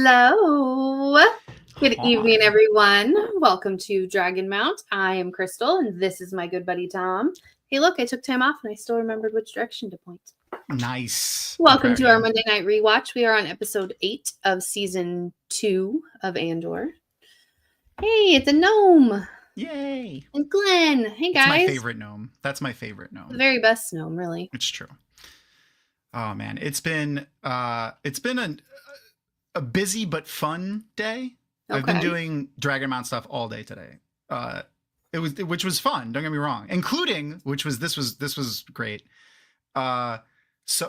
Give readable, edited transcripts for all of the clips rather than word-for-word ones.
Hello. Good evening, everyone. Welcome to Dragon Mount. I am Crystal, and this is my good buddy Tom. Hey, look, I took time off, and I still remembered which direction to point. Nice. Welcome to our Monday night rewatch. We are on episode 8 of season 2 of Andor. Hey, it's a gnome. Yay. And Glenn. Hey, guys. It's my favorite gnome. That's my favorite gnome. The very best gnome, really. It's true. Oh, man. It's been a busy but fun day. Okay. I've been doing Dragon Mount stuff all day today. Which was fun. Don't get me wrong. Including, this was great. So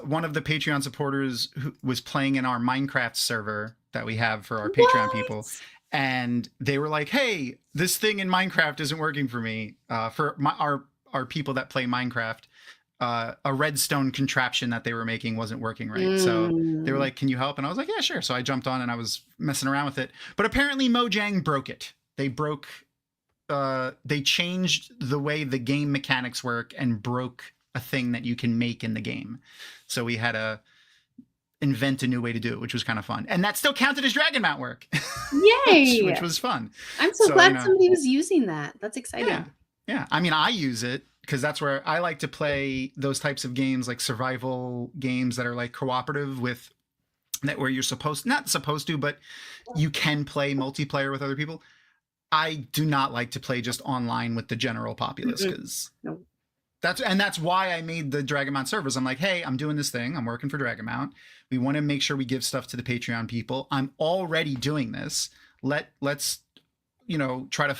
one of the Patreon supporters who was playing in our Minecraft server that we have for our Patreon people, and they were like, "Hey, this thing in Minecraft isn't working for me." For our people that play Minecraft, a redstone contraption that they were making wasn't working right. So they were like, "Can you help?" And I was like, "Yeah, sure." So I jumped on and I was messing around with it. But apparently Mojang broke it. They changed the way the game mechanics work and broke a thing that you can make in the game. So we had to invent a new way to do it, which was kind of fun. And that still counted as Dragon Mount work. Yay! which was fun. I'm so glad somebody was using that. That's exciting. Yeah. I mean, I use it because that's where I like to play those types of games, like survival games that are like cooperative where you're not supposed to, but you can play multiplayer with other people. I do not like to play just online with the general populace because that's why I made the Dragon Mount servers. I'm like, hey, I'm doing this thing. I'm working for Dragon Mount. We want to make sure we give stuff to the Patreon people. I'm already doing this. Let's try to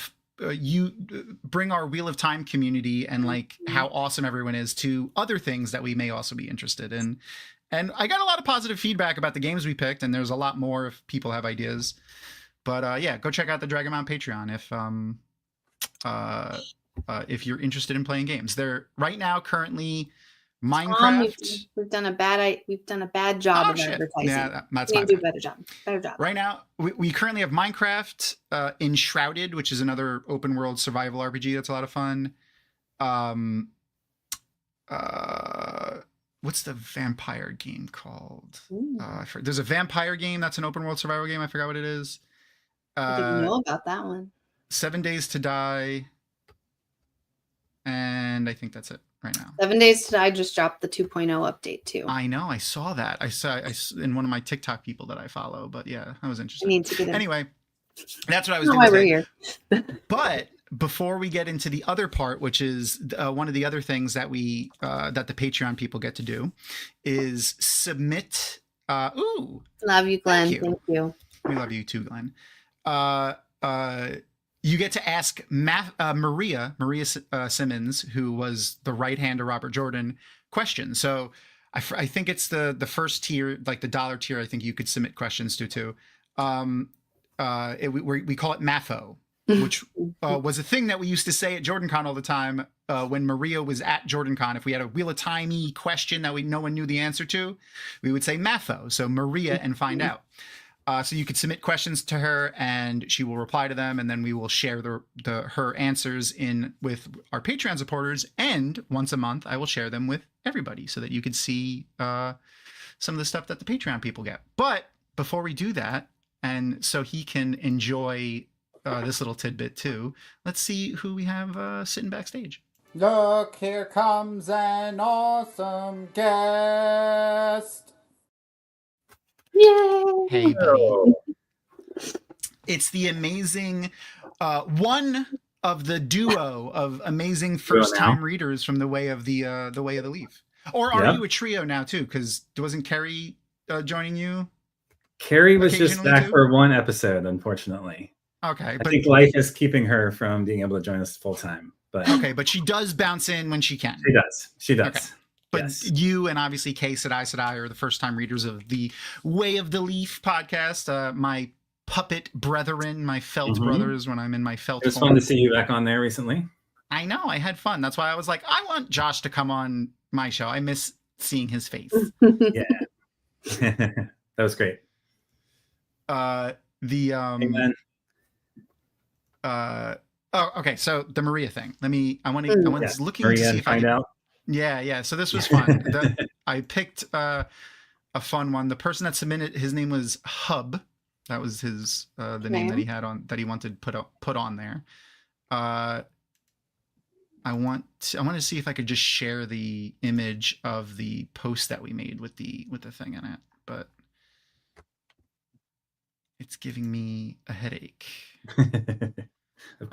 bring our Wheel of Time community and like how awesome everyone is to other things that we may also be interested in. And I got a lot of positive feedback about the games we picked, and there's a lot more if people have ideas. But yeah, go check out the Dragon Mount Patreon if you're interested in playing games. They're right now currently Minecraft. We've done a bad job of advertising. Yeah, that's we need to do a better job. Right now, we currently have Minecraft, Enshrouded, which is another open world survival RPG that's a lot of fun. What's the vampire game called? There's a vampire game that's an open world survival game. I forgot what it is. I didn't know about that one. 7 Days to Die. And I think that's it right now. 7 Days to Die just dropped the 2.0 update too. I know. I saw that. I saw in one of my TikTok people that I follow. But yeah, that was interesting. I need to get in. Anyway, that's what I was doing. Why we're here. But before we get into the other part, which is one of the other things that that the Patreon people get to do, is submit. Love you, Glenn. Thank you. We love you too, Glenn. You get to ask Maria Simmons, who was the right hand of Robert Jordan, questions. So I think it's the first tier, like the $1 tier. I think you could submit questions to too. We call it MAFO, which was a thing that we used to say at JordanCon all the time when Maria was at JordanCon. If we had a Wheel of Timey question that no one knew the answer to, we would say MAFO. So Maria and find out. So you could submit questions to her and she will reply to them, and then we will share her answers with our Patreon supporters. And once a month, I will share them with everybody so that you could see some of the stuff that the Patreon people get. But before we do that, and so he can enjoy this little tidbit too, let's see who we have sitting backstage. Look, here comes an awesome guest. Yay! Hey, buddy. It's the amazing one of the duo of amazing first-time readers from the Way of the Leaf. Or are you a trio now too? Because wasn't Carrie joining you? Carrie was just back for one episode, unfortunately. Okay, I think life is keeping her from being able to join us full time. But okay, but she does bounce in when she can. She does. Okay. But yes. You and obviously Kay, Saidar are the first-time readers of the Way of the Leaf podcast. My puppet brethren, my felt brothers, when I'm in my felt. It was fun to see you back on there recently. I know, I had fun. That's why I was like, I want Josh to come on my show. I miss seeing his face. Yeah, that was great. Amen. Okay. So the Maria thing. I was looking Maria, to see if I find out. Yeah. So this was fun. I picked a fun one. The person that submitted, his name was Hub. That was his the name that he had on that he wanted put on there. I want to see if I could just share the image of the post that we made with the thing in it, but it's giving me a headache.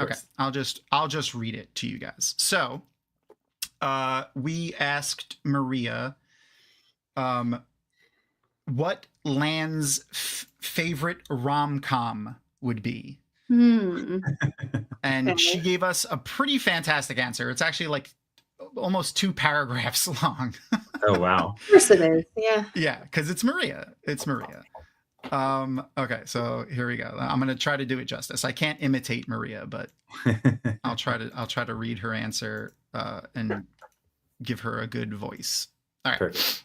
Okay, I'll just read it to you guys. So, we asked Maria, what Lan's favorite rom-com would be. And she gave us a pretty fantastic answer. It's actually like almost 2 paragraphs long. Oh, wow. Of course it is. Yeah. Yeah, because it's Maria. It's Maria. Okay, so here we go. I'm gonna try to do it justice. I can't imitate Maria, but I'll try to read her answer and give her a good voice. All right. Perfect.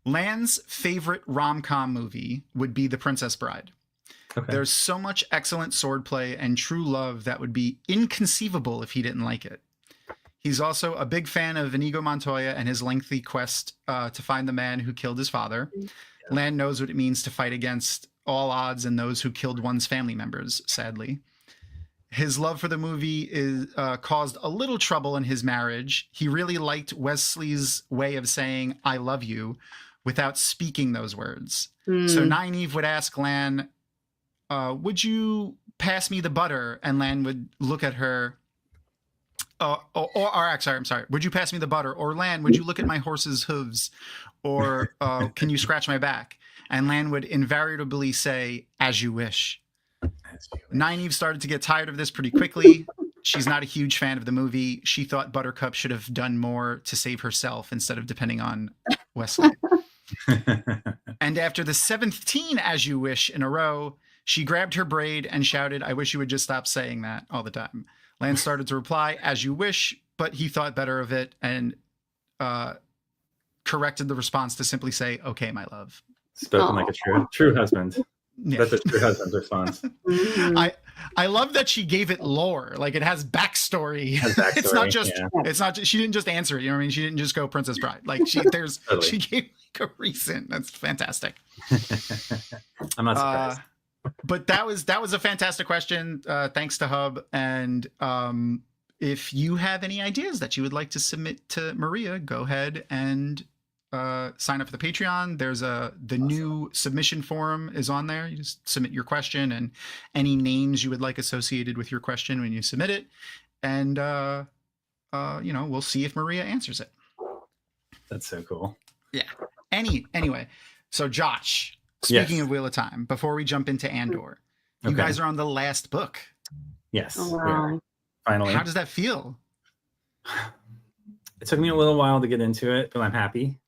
Lan's favorite rom-com movie would be The Princess Bride. Okay. There's so much excellent swordplay and true love that would be inconceivable if he didn't like it. He's also a big fan of Inigo Montoya and his lengthy quest to find the man who killed his father. Yeah. Lan knows what it means to fight against all odds and those who killed one's family members, sadly. His love for the movie is caused a little trouble in his marriage. He really liked Wesley's way of saying, "I love you," without speaking those words. So Nynaeve would ask Lan, would you pass me the butter? And Lan would look at her, I'm sorry. Would you pass me the butter? Or Lan, would you look at my horse's hooves? Or can you scratch my back? And Lan would invariably say, as you wish. Nynaeve started to get tired of this pretty quickly. She's not a huge fan of the movie. She thought Buttercup should have done more to save herself instead of depending on Wesley. And after the 7th teen as you wish in a row, she grabbed her braid and shouted, "I wish you would just stop saying that all the time." Lan started to reply, "As you wish," but he thought better of it and corrected the response to simply say, "Okay, my love." Spoken like a true husband. Yeah. That's a true husband's response. I love that she gave it lore. Like it has backstory. It's not just she didn't just answer it. You know what I mean? She didn't just go Princess Bride. Like she gave like a reason. That's fantastic. I'm not surprised. But that was a fantastic question. Thanks to Hub. And if you have any ideas that you would like to submit to Maria, go ahead and sign up for the Patreon. There's the new submission forum is on there. You just submit your question and any names you would like associated with your question when you submit it. And we'll see if Maria answers it. That's so cool. Yeah. Anyway, so Josh, speaking of Wheel of Time, before we jump into Andor, you guys are on the last book. Yes. Oh, wow. Finally. How does that feel? It took me a little while to get into it, but I'm happy.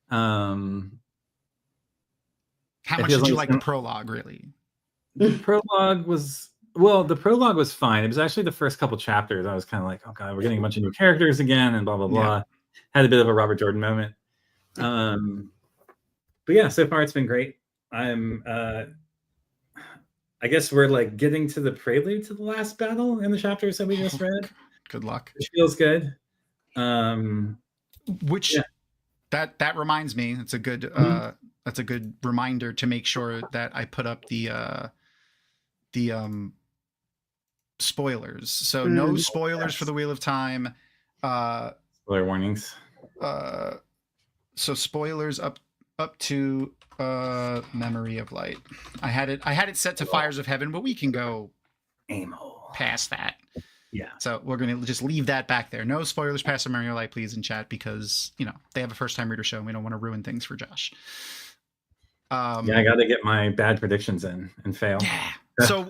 How much did you like the prologue, really? The prologue was fine. It was actually the first couple chapters. I was kind of like, oh God, we're getting a bunch of new characters again and blah, blah, blah. Yeah. Had a bit of a Robert Jordan moment. But yeah, so far it's been great. I guess we're like getting to the prelude to the last battle in the chapters that we just read. Good luck. Which feels good. That reminds me, it's a good that's a good reminder to make sure that I put up the spoilers. So no spoilers for the Wheel of Time. Spoiler warnings. So spoilers up to Memory of Light. I had it set to Fires of Heaven, but we can go past that. Yeah. So we're going to just leave that back there. No spoilers past Memory of Light, please, in chat, because, they have a first-time reader show and we don't want to ruin things for Josh. I got to get my bad predictions in and fail. Yeah. So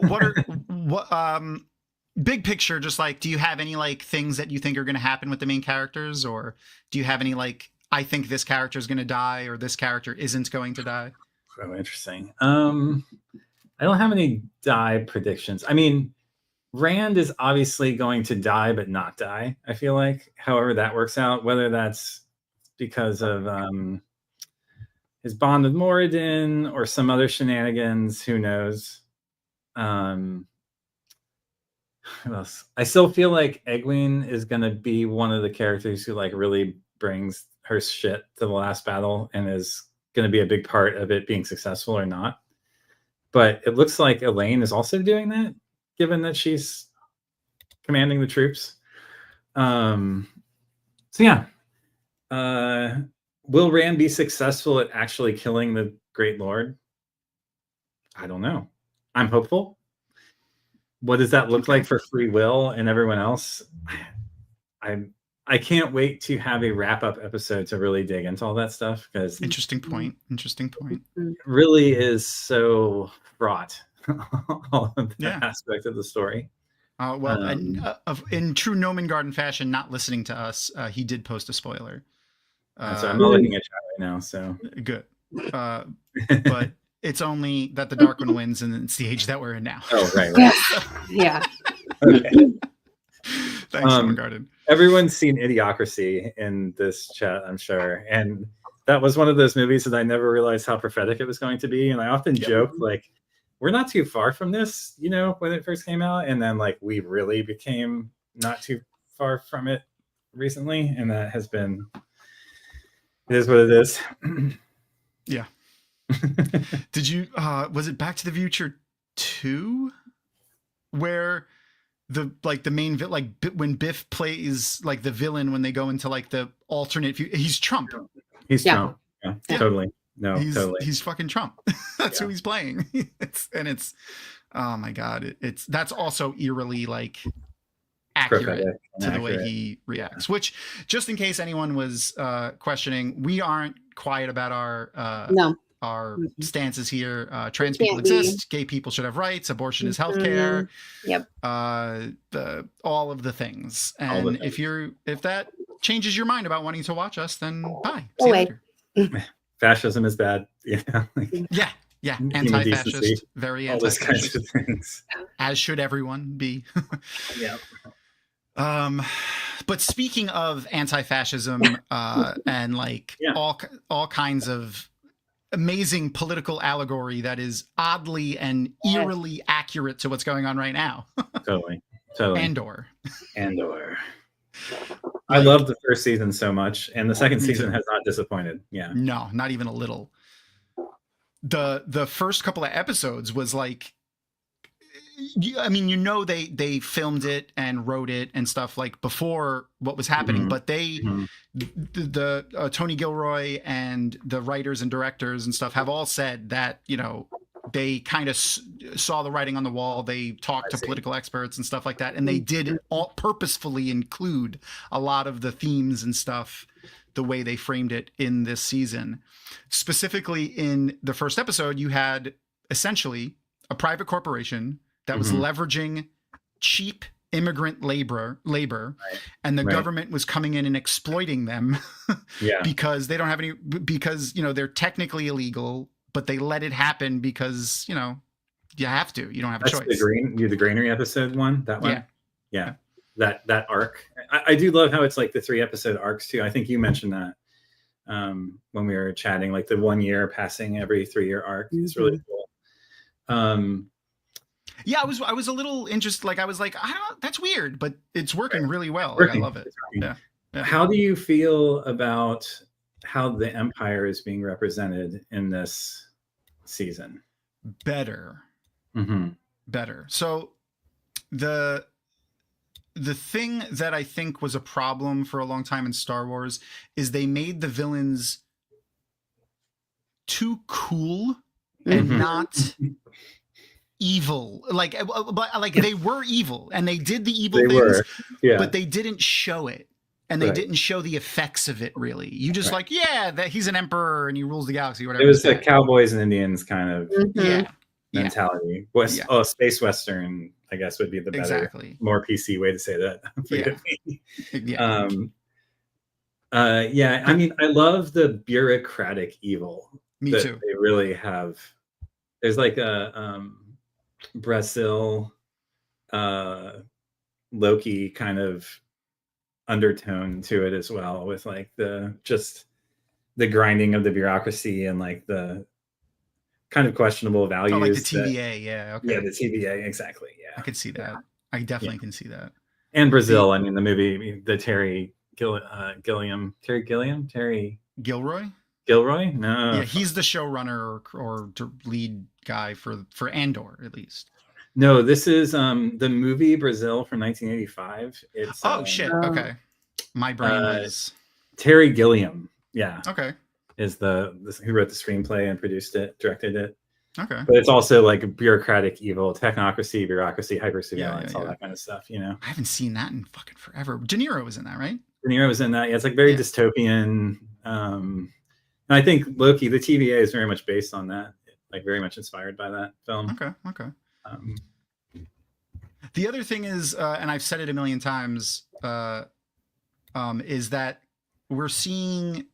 big picture, just like, do you have any like things that you think are going to happen with the main characters, or do you have any like, I think this character is going to die or this character isn't going to die? Oh, interesting. I don't have any die predictions. I mean, Rand is obviously going to die, but not die. I feel like, however that works out, whether that's because of his bond with Moradin or some other shenanigans, who knows? Who else? I still feel like Egwene is going to be one of the characters who like really brings her shit to the last battle and is going to be a big part of it being successful or not. but it looks like Elaine is also doing that, given that she's commanding the troops. So yeah, will Rand be successful at actually killing the Great Lord? I don't know. I'm hopeful. What does that look like for Free Will and everyone else? I can't wait to have a wrap-up episode to really dig into all that stuff, because Interesting point. it really is so fraught, all of that aspect of the story. In true Noman Garden fashion, not listening to us, he did post a spoiler. So I'm not looking at chat right now, so good. But it's only that the Dark One wins, and it's the age that we're in now. Oh, right. Yeah. Okay. Thanks, Noman Garden. Everyone's seen Idiocracy in this chat, I'm sure, and that was one of those movies that I never realized how prophetic it was going to be. And I often joke, like, we're not too far from this, when it first came out, and then like we really became not too far from it recently, and that has been, it is what it is. Yeah. Did you was it Back to the Future 2 where the main when Biff plays like the villain when they go into like the alternate view, he's Trump. He's Trump. Yeah, totally. No, totally. He's fucking Trump. That's who he's playing. It's oh my god, that's also eerily like accurate to the way he reacts. Which, just in case anyone was questioning, we aren't quiet about our stances here. Trans people exist. Gay people should have rights. Abortion is healthcare. Yep. All of the things. And if that changes your mind about wanting to watch us, then bye. See you later. Fascism is bad. Yeah. Anti-fascist. Very all those anti-fascist. kinds of things. As should everyone be. Yeah. But speaking of anti-fascism, and like all kinds of amazing political allegory that is oddly and eerily accurate to what's going on right now. Totally. Andor. I loved the first season so much, and the second season has not disappointed. Yeah. No, not even a little. The first couple of episodes was like, I mean, they filmed it and wrote it and stuff like before what was happening, but the Tony Gilroy and the writers and directors and stuff have all said that, they kind of saw the writing on the wall. They talked to political experts and stuff like that. And they did all purposefully include a lot of the themes and stuff the way they framed it in this season. Specifically in the first episode, you had essentially a private corporation that was leveraging cheap immigrant labor, and the government was coming in and exploiting them because they don't have any, because, they're technically illegal, but they let it happen because, you have to, you don't have a choice. The granary episode one, that one. Yeah. That arc. I do love how it's like the 3-episode arcs too. I think you mentioned that when we were chatting, like the 1 year passing every 3-year arc is really cool. Yeah, I was a little interested. Like I was like, that's weird, but it's working really well. Like, I love it. Yeah. How do you feel about how the Empire is being represented in this season? Better. So the thing that I think was a problem for a long time in Star Wars is they made the villains too cool and not evil. Like they were evil and they did the evil things, but they didn't show it. And they didn't show the effects of it, really. You just that he's an emperor and he rules the galaxy, whatever. It was the cowboys and Indians kind of mentality. Space Western, I guess, would be the better, more PC way to say that. I mean, I love the bureaucratic evil. Me too. They really have. There's like a Brazil Loki kind of undertone to it as well, with like the grinding of the bureaucracy and like the kind of questionable values. Like the TVA, the TVA, exactly. Yeah, I could see that. I definitely can see that. And Brazil, I mean, the movie, the Terry Gilroy? Gilroy? Gilroy? No. Yeah, he's the showrunner or lead guy for Andor, at least. No, this is the movie Brazil from 1985. It's shit. Okay, my brain was Terry Gilliam. Yeah. Okay. Is who wrote the screenplay and produced it, directed it. Okay. But it's also like bureaucratic evil, technocracy, bureaucracy, hypersurveillance, all yeah. that kind of stuff, you know. I haven't seen that in fucking forever. De Niro was in that, right? De Niro was in that. Yeah, it's like very dystopian. And I think Loki, the TVA, is very much based on that, like very much inspired by that film. Okay. The other thing is, and I've said it a million times, is that we're seeing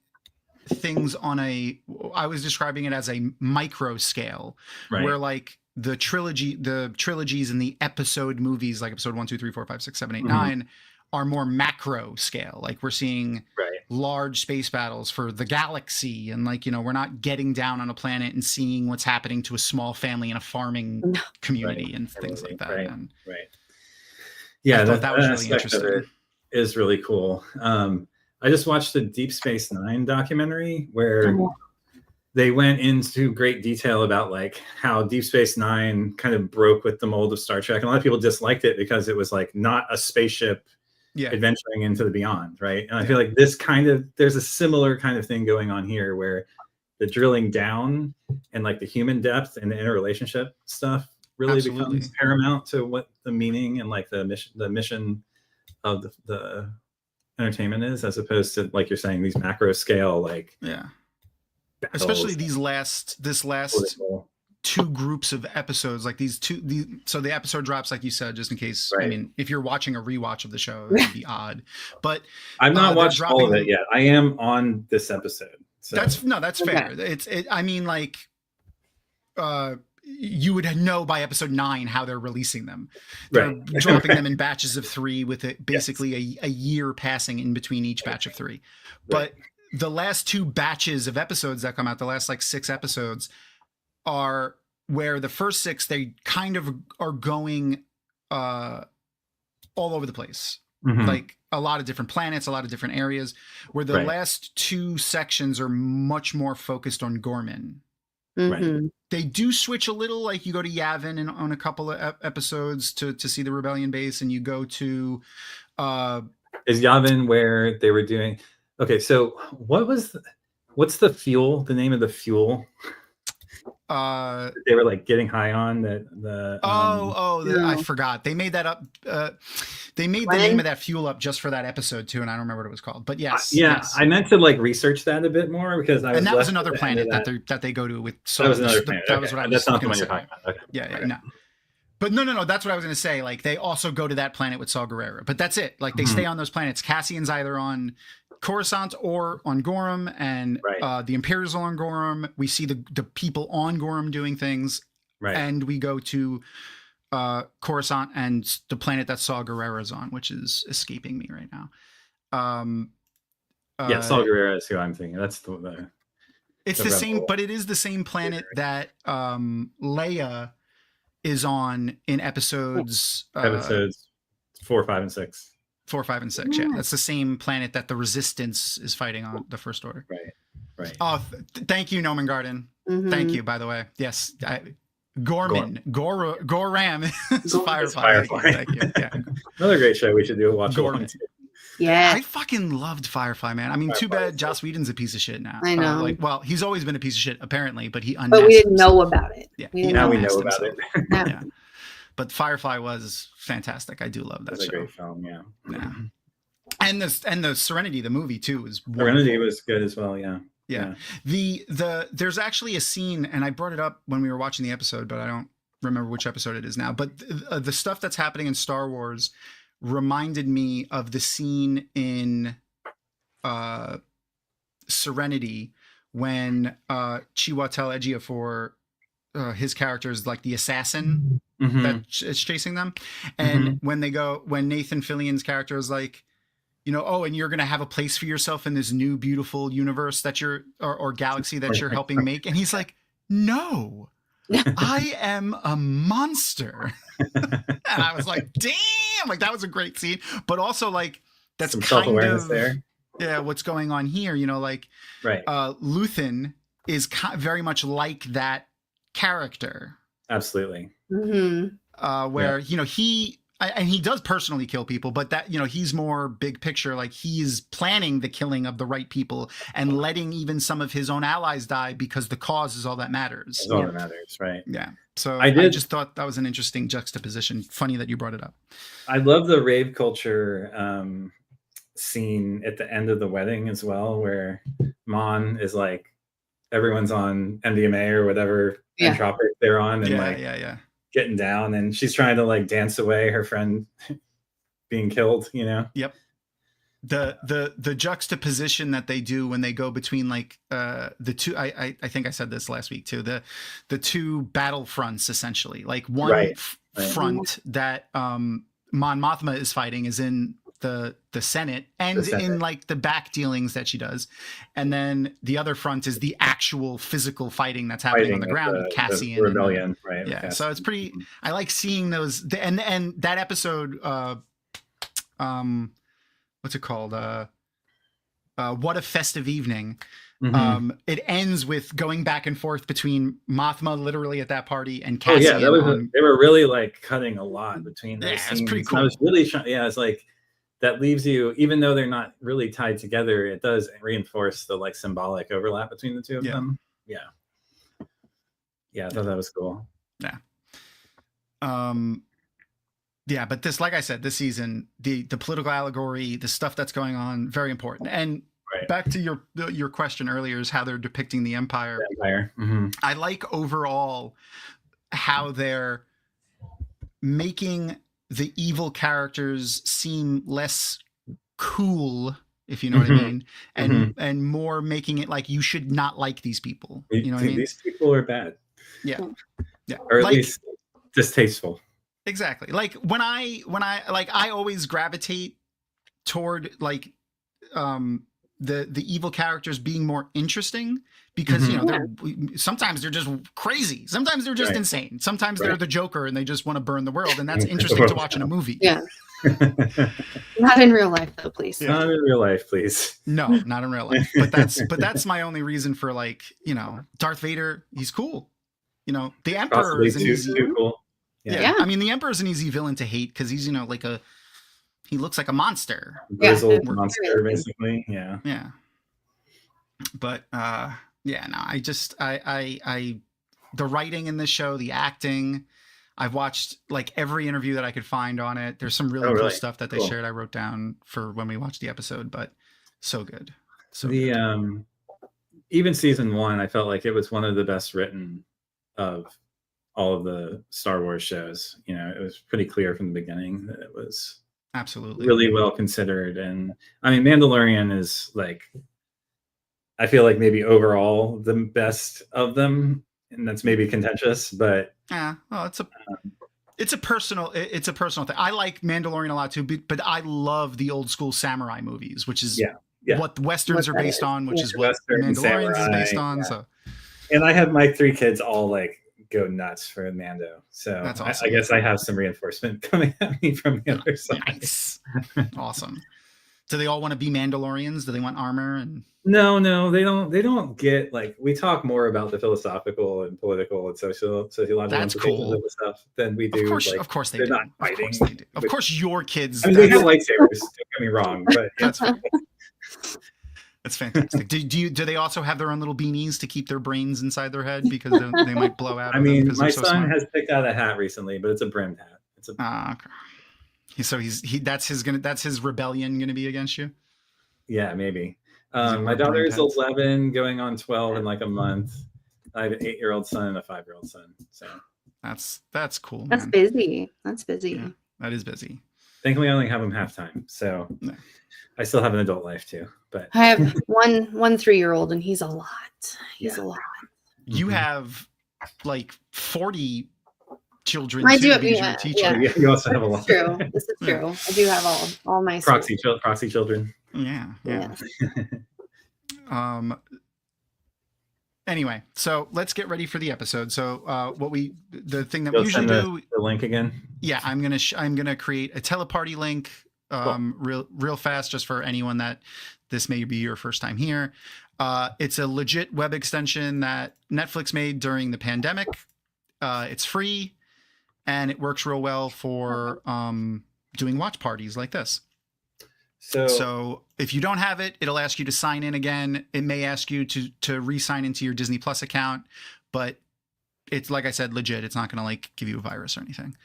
things on I was describing it as a micro scale, right, where like the trilogies and the episode movies, like episode 1, 2, 3, 4, 5, 6, 7, 8, 9, are more macro scale. Like we're seeing large space battles for the galaxy, and like, you know, we're not getting down on a planet and seeing what's happening to a small family in a farming community and things like that. Yeah, I thought that was really interesting. Is really cool. I just watched the Deep Space Nine documentary where they went into great detail about like how Deep Space Nine kind of broke with the mold of Star Trek. And a lot of people disliked it because it was like not a spaceship adventuring into the beyond, right? And I feel like there's a similar kind of thing going on here where the drilling down and like the human depth and the interrelationship stuff really becomes paramount to what the meaning and like the mission of the entertainment is, as opposed to, like you're saying, these macro scale, like especially this last political. 2 groups of episodes, like so the episode drops, like you said, just in case. I mean, if you're watching a rewatch of the show, it would be odd, but I've not watched all of it yet. I am on this episode, so that's fair. I mean, like you would know by episode 9 how they're releasing them. They're dropping them in batches of 3 with it basically a year passing in between each batch of 3. But the last 2 batches of episodes that come out, the last like 6 episodes, are where the first 6, they kind of are going all over the place. Like a lot of different planets, a lot of different areas, where the last 2 sections are much more focused on Gorman. They do switch a little, like you go to Yavin and on a couple of episodes to see the rebellion base, and you go to is Yavin where they were doing so what's the fuel, the name of the fuel they were like getting high on I forgot. They made that up. They made the name of that fuel up just for that episode too, and I don't remember what it was called. But yes, I meant to like research that a bit more because that was another planet that they go to with. So that was another planet. That was what I was. That's not the one you're talking about. Okay. Yeah, no. But no. That's what I was going to say. Like they also go to that planet with Saw Gerrera, but that's it. Like they stay on those planets. Cassian's either on Coruscant or on Gorham, and the Imperials are on Gorham. We see the people on Gorham doing things, and we go to Coruscant and the planet that Saw Gerrera's on, which is escaping me right now. Saw Gerrera is who I'm thinking. That's it's the same, but it is the same planet that Leia is on in episodes 4, 5, and 6. 4, 5, and 6. Yeah, that's the same planet that the Resistance is fighting on, the First Order. Right. Oh, thank you, Noman Garden. Thank you, by the way. Yes, Gorman, Goram is Firefly. Thank you. Yeah. Another great show we should do. Watch Gorman. Yeah, I fucking loved Firefly, man. I mean, too bad Joss Whedon's a piece of shit now. I know. Well, he's always been a piece of shit, apparently, but we didn't know about it. Yeah, now we know about it. Yeah. But Firefly was fantastic. I do love that show. It's a great film, yeah. And the Serenity, the movie too, was wonderful. Serenity was good as well, yeah. There's actually a scene, and I brought it up when we were watching the episode, but I don't remember which episode it is now. But the stuff that's happening in Star Wars reminded me of the scene in Serenity when Chiwetel Ejiofor, his character is like the assassin that is chasing them, and when Nathan Fillion's character is like, you know, and you're going to have a place for yourself in this new beautiful universe that you're or galaxy that you're helping make, and he's like, no, I am a monster. And I was like, damn, like that was a great scene, but also like that's some kind of there. Yeah, what's going on here, you know, like Luthen is very much like that character. Absolutely. Where and he does personally kill people, but that, he's more big picture. Like, he's planning the killing of the right people and letting even some of his own allies die because the cause is all that matters. That's all that matters, right? Yeah. So I just thought that was an interesting juxtaposition. Funny that you brought it up. I love the rave culture scene at the end of the wedding as well, where Mon is like, everyone's on MDMA or whatever entropic they're on, and getting down, and she's trying to like dance away her friend being killed. Yep. The juxtaposition that they do when they go between like the two. I think I said this last week too. The two battle fronts, essentially, like one front that Mon Mothma is fighting is in the Senate and in like the back dealings that she does, and then the other front is the actual physical fighting that's happening on the ground with Cassian, the rebellion, right? Yeah, so it's pretty. I like seeing those, and that episode. What's it called? What a Festive Evening. It ends with going back and forth between Mothma literally at that party and Cassian. They were really like cutting a lot between those scenes. It's pretty cool. I was really it's like that leaves you, even though they're not really tied together, it does reinforce the like symbolic overlap between the two of them. Yeah, I thought that was cool. Yeah, but this, like I said, this season, the political allegory, the stuff that's going on, very important. And back to your question earlier is how they're depicting the Empire. I like overall how they're making the evil characters seem less cool, if you know what I mean, and more making it like you should not like these people. You know what I mean? These people are bad. Yeah. Or at least distasteful. Exactly. Like when I like, I always gravitate toward like the evil characters being more interesting because sometimes they're just crazy, sometimes they're just insane, sometimes they're the Joker and they just want to burn the world, and that's interesting to watch in a movie. Not in real life though, please. Not in real life, please. No, not in real life. But that's my only reason for like, Darth Vader, he's cool. The Emperor is too cool. Yeah. I mean, the Emperor is an easy villain to hate because he's, he looks like a monster. Grizzled monster, basically. Yeah. Yeah. But I the writing in this show, the acting, I've watched like every interview that I could find on it. There's some really cool stuff that they shared. I wrote down for when we watched the episode, but so good. So good. Even season 1, I felt like it was one of the best written of all of the Star Wars shows. It was pretty clear from the beginning that it was absolutely really well considered. And I mean, Mandalorian is like, I feel like maybe overall the best of them, and that's maybe contentious, but it's a personal thing. I like Mandalorian a lot too, but I love the old school samurai movies, which is what Westerns are based on, which is what Mandalorian is based on. So, and I have my 3 kids all like go nuts for Mando, so that's awesome. I guess I have some reinforcement coming at me from the other side. Nice. Awesome. Do they all want to be Mandalorians? Do they want armor? And no, they don't get, like, we talk more about the philosophical and political and sociological implications of the stuff than we do. Of course they they're do. Not fighting. Of course they do. Of course your kids. I mean, they have lightsabers. Don't get me wrong, but that's fantastic. Do they also have their own little beanies to keep their brains inside their head because they might blow out? I mean, my son has picked out a hat recently, but it's a brimmed hat. It's a okay. So that's his rebellion gonna be against you? Yeah, maybe. My daughter is 11, going on 12 in like a month. I have an 8-year-old son and a 5-year-old son. So that's cool. That's man. busy. That's busy. Yeah, that is busy. Thankfully, I only have him half time, so I still have an adult life too. But I have one 3-year-old, and he's a lot. He's a lot. You have like 40 children. I do. You're a teacher. Yeah, you also have a lot. True. This is true. I do have all my proxy children. Yeah. Anyway, so let's get ready for the episode. So the thing that we usually do, the link again. Yeah, I'm gonna create a teleparty link real fast, just for anyone that this may be your first time here. It's a legit web extension that Netflix made during the pandemic. It's free, and it works real well for doing watch parties like this. So if you don't have it, it'll ask you to sign in again. It may ask you to re-sign into your Disney Plus account, but it's, like I said, legit. It's not going to like give you a virus or anything.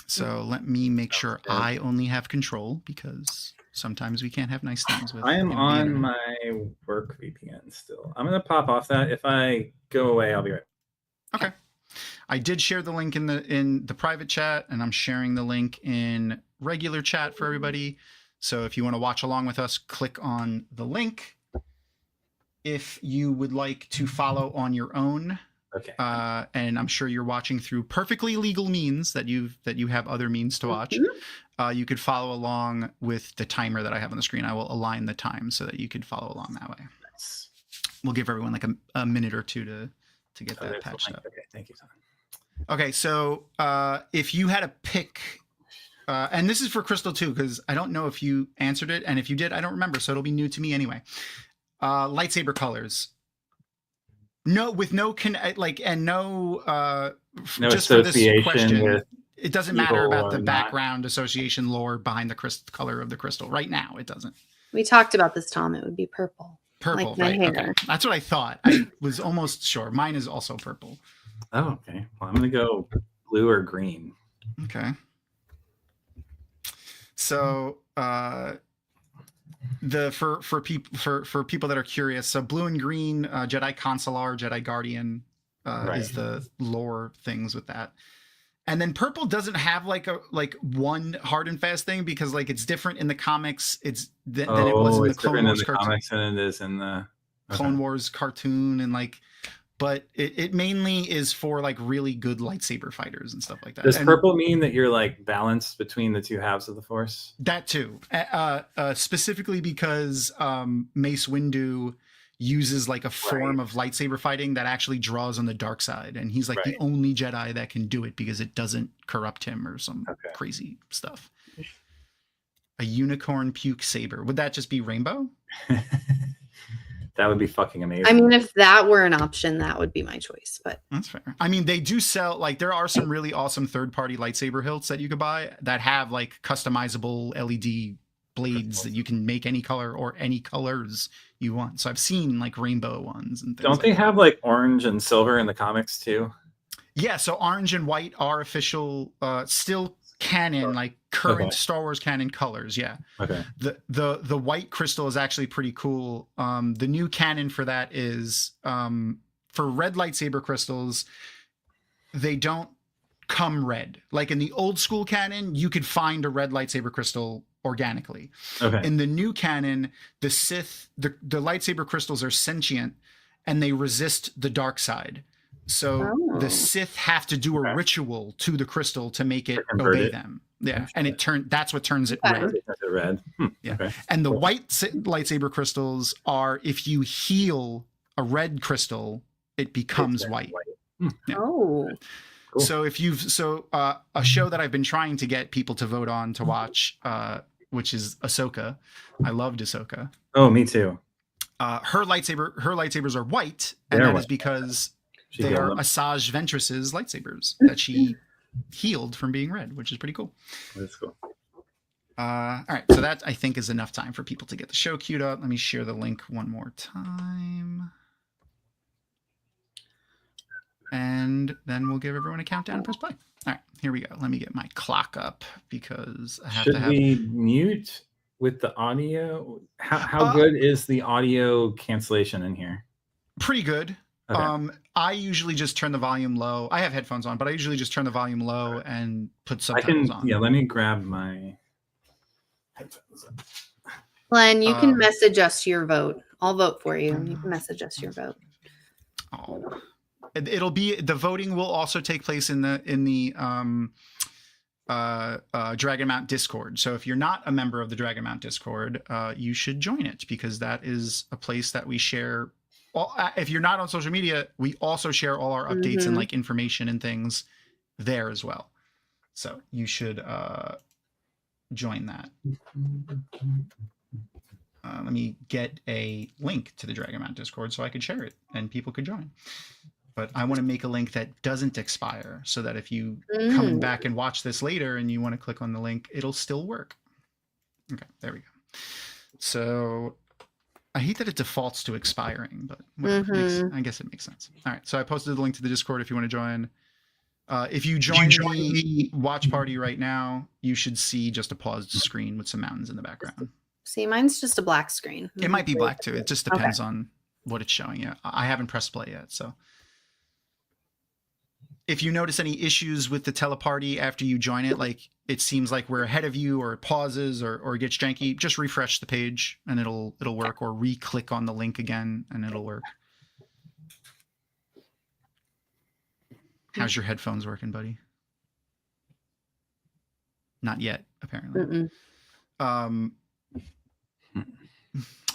So let me make sure I only have control, because sometimes we can't have nice things with. I am on my work VPN still. I'm going to pop off that. If I go away, I'll be right back. Okay. I did share the link in the private chat, and I'm sharing the link in regular chat for everybody. So if you want to watch along with us, click on the link. If you would like to follow on your own, Okay. And I'm sure you're watching through perfectly legal means that you have other means to watch. You could follow along with the timer that I have on the screen. I will align the time so that you could follow along that way. Nice. We'll give everyone like a minute or two to get that patched up. Okay, thank you, Tom. Okay, so if you had to pick, and this is for Crystal too, because I don't know if you answered it, and if you did, I don't remember, so it'll be new to me anyway. Lightsaber colors. No, with no No just for this association question, with it doesn't matter evil about or the not. background association lore behind the color of the crystal. Right now, it doesn't. We talked about this, Tom. It would be purple. Purple, Like my right? Okay. hair. That's what I thought. I was almost sure. Mine is also purple. Oh, okay. Well, I'm going to go blue or green. Okay. So for people that are curious, so blue and green, Jedi Consular, Jedi Guardian is the lore things with that. And then purple doesn't have like one hard and fast thing, because like it's different in the comics. Than it was in the Clone Wars cartoon. Comics than it is in the Clone Wars cartoon, and like, but it mainly is for like really good lightsaber fighters and stuff like that. Does and purple mean that you're like balanced between the two halves of the Force? That too, specifically because Mace Windu uses like a form of lightsaber fighting that actually draws on the dark side, and he's like the only Jedi that can do it because it doesn't corrupt him or some crazy stuff. A unicorn puke saber, would that just be rainbow? That would be fucking amazing. I mean, if that were an option, that would be my choice. But that's fair. I mean, they do sell, like, there are some really awesome third-party lightsaber hilts that you could buy that have like customizable LED blades that you can make any color or any colors you want. So I've seen like rainbow ones and things. Don't they have like orange and silver in the comics too? Yeah, so orange and white are official, still canon, like current Star Wars canon colors. Yeah. Okay. The white crystal is actually pretty cool. The new canon for that is for red lightsaber crystals, they don't come red. Like in the old school canon, you could find a red lightsaber crystal organically. Okay. In the new canon, the Sith, the lightsaber crystals are sentient and they resist the dark side. So the Sith have to do a ritual to the crystal to make it obey them. Yeah, and that's what turns it red. Red. Yeah, okay. And the white lightsaber crystals are, if you heal a red crystal, it becomes white. Yeah. Oh. Cool. So if you've a show that I've been trying to get people to vote on to watch, which is Ahsoka. I loved Ahsoka. Oh, me too. Her lightsabers are white, and that is because they are Asajj Ventress's lightsabers that she healed from being red, which is pretty cool. That's cool. All right, so that I think is enough time for people to get the show queued up. Let me share the link one more time. And then we'll give everyone a countdown and press play. All right, here we go. Let me get my clock up because I have to have... Should we mute with the audio? How good is the audio cancellation in here? Pretty good. Okay. I usually just turn the volume low. I have headphones on, but I usually just turn the volume low and put subtitles on. Yeah, let me grab my headphones. Glenn, you can message us your vote. I'll vote for you. You can message us your vote. Oh. It'll be, the voting will also take place in the Dragon Mount Discord. So if you're not a member of the Dragon Mount Discord, you should join it, because that is a place that we share. If you're not on social media, we also share all our updates and like information and things there as well. So you should join that. Let me get a link to the Dragonmount Discord so I could share it and people could join. But I want to make a link that doesn't expire so that if you come back and watch this later and you want to click on the link, it'll still work. Okay, there we go. So I hate that it defaults to expiring, but whatever. I guess it makes sense. All right, so I posted the link to the Discord if you want to join. If you join the watch party right now, you should see just a paused screen with some mountains in the background. See, mine's just a black screen. It might be black too. It just depends on what it's showing you. I haven't pressed play yet, so. If you notice any issues with the teleparty after you join it, like it seems like we're ahead of you or it pauses or it gets janky, just refresh the page and it'll work, or re-click on the link again and it'll work. How's your headphones working, buddy? Not yet, apparently. I'm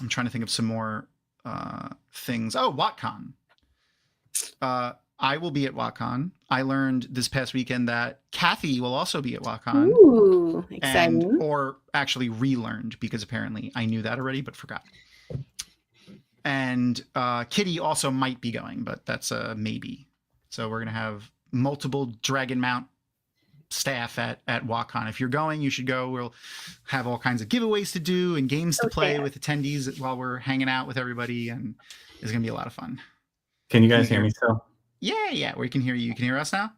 trying to think of some more things. Oh, WotCon. I will be at WotCon. I learned this past weekend that Kathy will also be at WotCon. Ooh, exciting. Or actually relearned, because apparently I knew that already but forgot. And Kitty also might be going, but that's a maybe. So we're going to have multiple Dragonmount staff at WotCon. If you're going, you should go. We'll have all kinds of giveaways to do and games to play with attendees while we're hanging out with everybody, and it's going to be a lot of fun. Can you guys hear me still? Yeah, we can hear you. You can hear us now?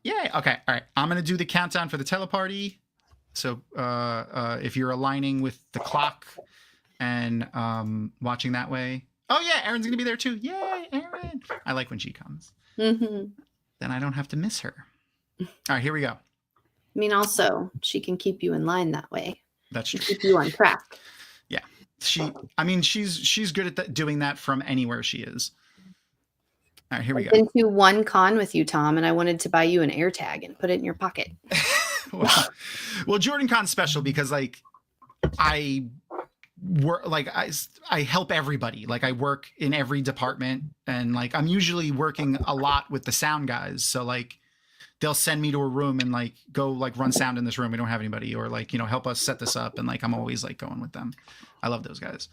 Yeah, okay. All right. I'm going to do the countdown for the teleparty. So if you're aligning with the clock and watching that way. Oh, yeah, Erin's going to be there too. Yay, Erin. I like when she comes. Then I don't have to miss her. All right, here we go. I mean, also, she can keep you in line that way. That's true. Keep you on track. Yeah. She's good at doing that from anywhere she is. All right, here we go. I've been to one con with you, Tom, and I wanted to buy you an AirTag and put it in your pocket. well, Jordan Con's special because like I work, like I help everybody. Like I work in every department, and like I'm usually working a lot with the sound guys. So like they'll send me to a room and like go like run sound in this room. We don't have anybody, or like, you know, help us set this up. And like I'm always like going with them. I love those guys.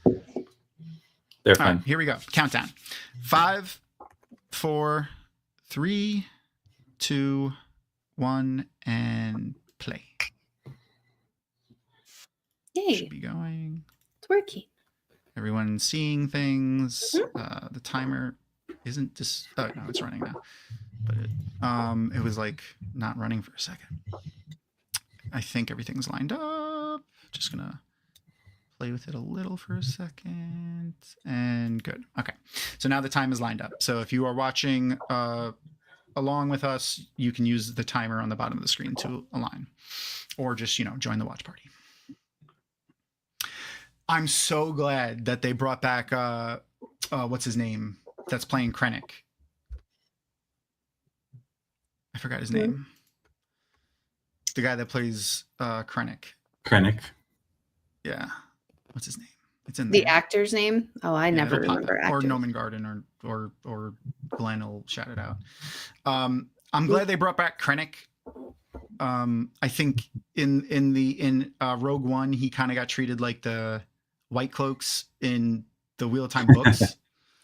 They're fun. All right, here we go. Countdown. 5, 4, 3, 2, 1, and play. Yay. Should be going. It's working. Everyone's seeing things. The timer isn't just. Oh no, it's running now. But it was like not running for a second. I think everything's lined up. Just gonna play with it a little for a second, and good. Okay, so now the time is lined up. So if you are watching along with us, you can use the timer on the bottom of the screen to align, or just, you know, join the watch party. I'm so glad that they brought back what's his name that's playing Krennic. I forgot his name. The guy that plays Krennic. Krennic. Yeah. What's his name? It's in The there. actor's name? Oh, I never remember actors. Or Noman Garden or Glenn will shout it out. I'm glad they brought back Krennic. I think in Rogue One, he kind of got treated like the Whitecloaks in the Wheel of Time books.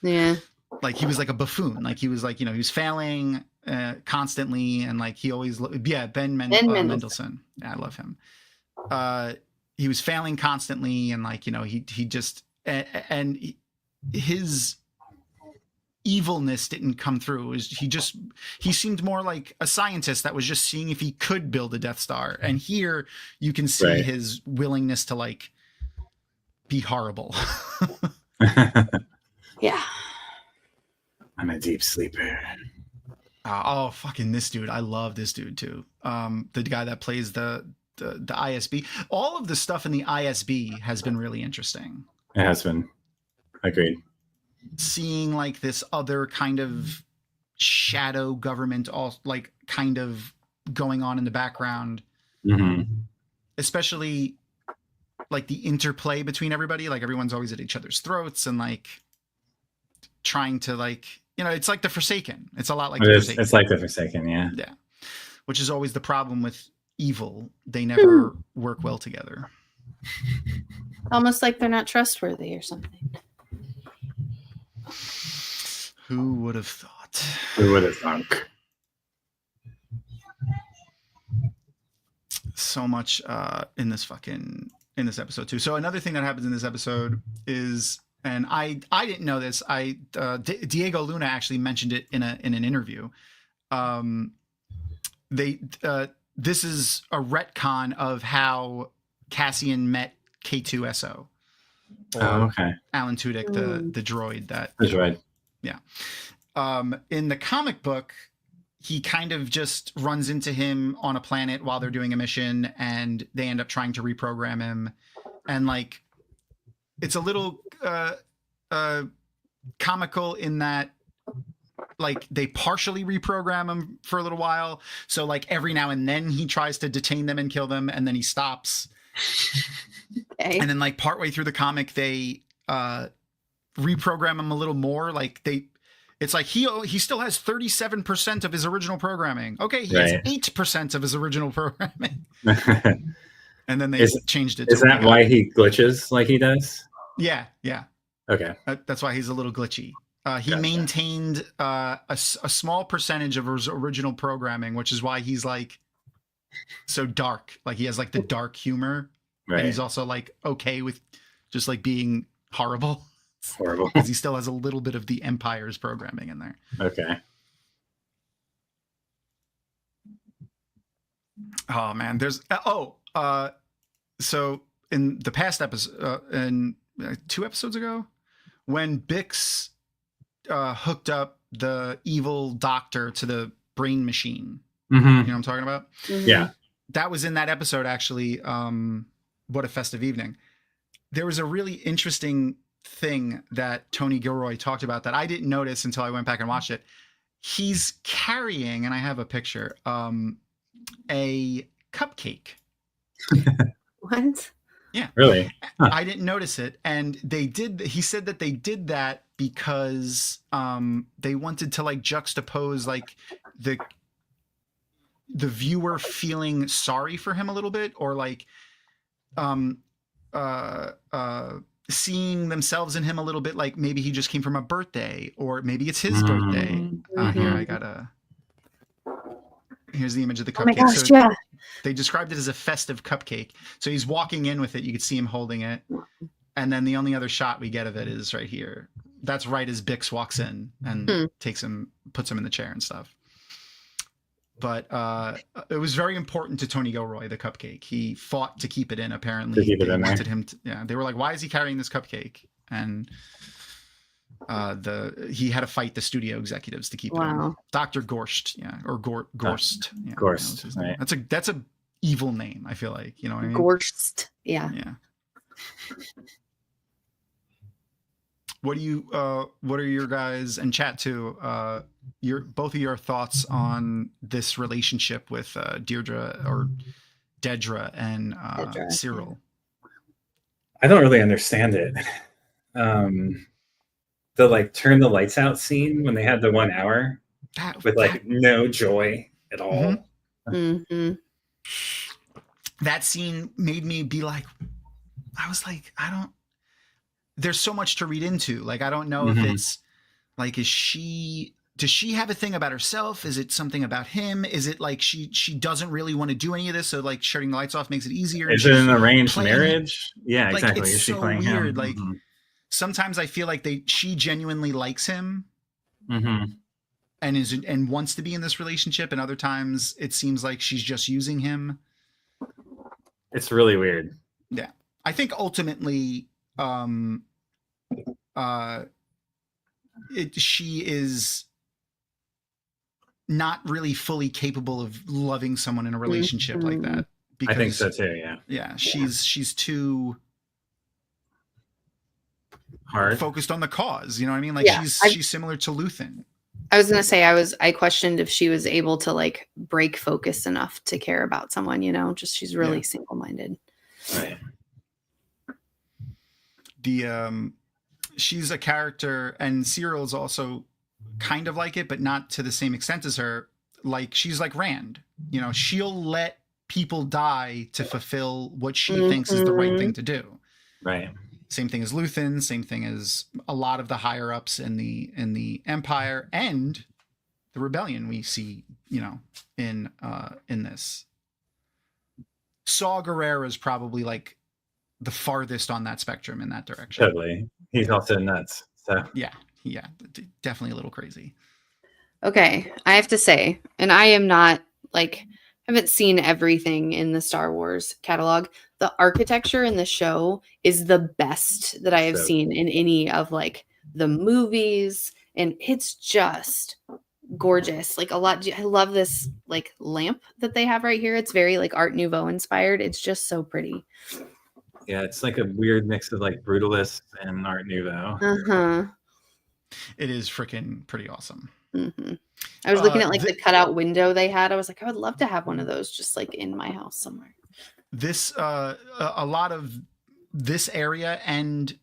Yeah. Like he was like a buffoon. Like he was like, you know, he was failing constantly, and like he always Ben Mendelsohn. Yeah, I love him. He was failing constantly, and like, you know, he just and his evilness didn't come through. He seemed more like a scientist that was just seeing if he could build a Death Star. And here you can see his willingness to like be horrible. Yeah. I'm a deep sleeper. Oh, fucking this dude. I love this dude too. The guy that plays the ISB. All of the stuff in the ISB has been really interesting. It has been. Agreed. Seeing like this other kind of shadow government, all like kind of going on in the background, especially like the interplay between everybody. Like everyone's always at each other's throats and like trying to like, you know, it's like the Forsaken. It's a lot like the Forsaken. It's like the Forsaken, yeah. Yeah. Which is always the problem with evil, they never work well together. Almost like they're not trustworthy or something. Who would have thought? Who would have thunk? So much in this episode too. So another thing that happens in this episode is, and I didn't know this. Diego Luna actually mentioned it in an interview. This is a retcon of how Cassian met K2SO. Okay. Alan Tudyk, the droid that. The droid. Yeah. In the comic book, he kind of just runs into him on a planet while they're doing a mission, and they end up trying to reprogram him. And like, it's a little comical in that, like, they partially reprogram him for a little while. So like every now and then he tries to detain them and kill them, and then he stops. Okay. And then like partway through the comic, they reprogram him a little more. Like it's like he still has 37% of his original programming. Okay, he has 8% of his original programming. And then they changed it. Is that why he glitches like he does? Yeah. Okay. That's why he's a little glitchy. He maintained a small percentage of his original programming, which is why he's like so dark. Like he has like the dark humor, and he's also like okay with just like being horrible. Horrible. Because he still has a little bit of the Empire's programming in there. Okay. Oh man, there's so in the past episode, in 2 episodes ago, when Bix hooked up the evil doctor to the brain machine. Mm-hmm. You know what I'm talking about? Mm-hmm. Yeah. That was in that episode, actually. What a Festive Evening. There was a really interesting thing that Tony Gilroy talked about that I didn't notice until I went back and watched it. He's carrying, and I have a picture, a cupcake. What? Yeah. Really? Huh. I didn't notice it. And he said that they did that because they wanted to like juxtapose like the viewer feeling sorry for him a little bit, or like seeing themselves in him a little bit, like maybe he just came from a birthday, or maybe it's his birthday. Here, here's the image of the cupcake. Oh my gosh, so yeah. They described it as a festive cupcake. So he's walking in with it. You could see him holding it. And then the only other shot we get of it is right here. That's right as Bix walks in and puts him in the chair and stuff. But it was very important to Tony Gilroy, the cupcake. He fought to keep it in, apparently. To keep it in there. They were like, why is he carrying this cupcake? And he had to fight the studio executives to keep it in. Dr. Gorst, or Gorst. Yeah, Gorst, his name. That's a evil name, I feel like. You know what I mean? Gorst. Yeah. What are your guys, and chat too, both of your thoughts on this relationship with Dedra and Cyril? I don't really understand it. The like turn the lights out scene when they had the 1 hour with no joy at all. Mm-hmm. That scene made me be like, I was like, there's so much to read into. Like, I don't know if it's like, does she have a thing about herself? Is it something about him? Is it like she doesn't really want to do any of this, so like shutting the lights off makes it easier? Is it an arranged marriage? Yeah, like, exactly. It's Is she so playing weird. him? Like sometimes I feel like she genuinely likes him and wants to be in this relationship, and other times it seems like she's just using him. It's really weird. Yeah, I think ultimately she is not really fully capable of loving someone in a relationship like that. Because, I think so too. Yeah, she's too hard focused on the cause. You know what I mean? Like she's similar to Luthen. I was gonna say I questioned if she was able to like break focus enough to care about someone. You know, just she's really single-minded. Right. She's a character, and Cyril's also kind of like it, but not to the same extent as her. Like she's like Rand, you know, she'll let people die to fulfill what she thinks is the right thing to do. Right. Same thing as Luthen, same thing as a lot of the higher ups in the Empire and the Rebellion we see, in this. Saw Gerrera is probably like the farthest on that spectrum in that direction. Totally. He's also nuts. So Yeah, definitely a little crazy. Okay, I have to say, and I am not like, I haven't seen everything in the Star Wars catalog. The architecture in the show is the best that I have seen in any of like the movies, and it's just gorgeous. Like a lot. I love this like lamp that they have right here. It's very like Art Nouveau inspired. It's just so pretty. yeah, it's like a weird mix of like brutalist and Art Nouveau. Uh-huh. It is freaking pretty awesome. Mm-hmm. I was looking at like the cutout window they had. I was like, I would love to have one of those just like in my house somewhere. This a lot of this area and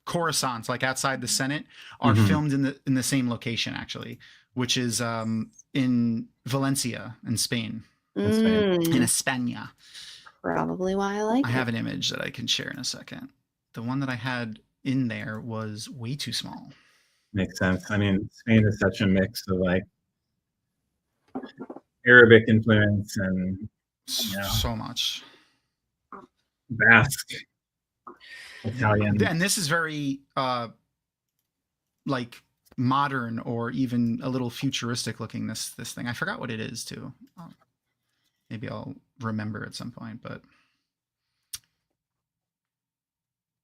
Coruscant, like outside the Senate, are filmed in the same location actually, which is in Valencia in Spain. In España. Probably why I like it. I have an image that I can share in a second. The one that I had in there was way too small. Makes sense. I mean, Spain is such a mix of like Arabic influence and so much Basque, Italian, and this is very like modern or even a little futuristic looking. This thing, I forgot what it is too. Maybe I'll remember at some point. But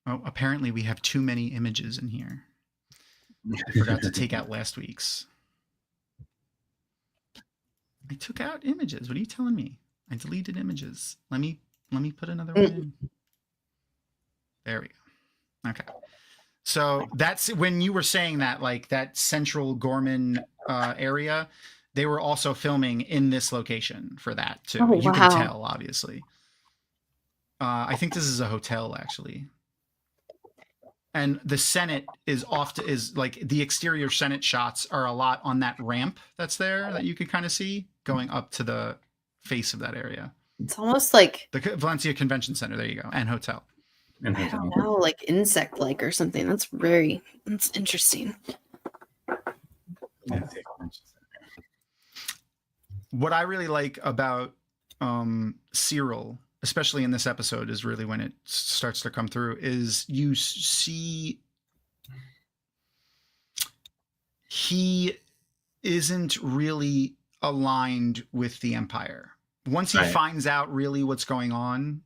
apparently we have too many images in here. I forgot to take out last week's. I took out images. What are you telling me? I deleted images. Let me put another one in. There we go. Okay. So that's when you were saying that, like that central Gorman area, they were also filming in this location for that too. Oh, you wow. can tell, obviously. I think this is a hotel actually. And the Senate is like the exterior Senate shots are a lot on that ramp that's there that you can kind of see going up to the face of that area. It's almost like the Valencia Convention Center. There you go. And hotel. I don't know, like insect like or something. That's interesting. What I really like about Cyril, especially in this episode, is really when it starts to come through, is you see he isn't really aligned with the Empire. Once he finds out really what's going on,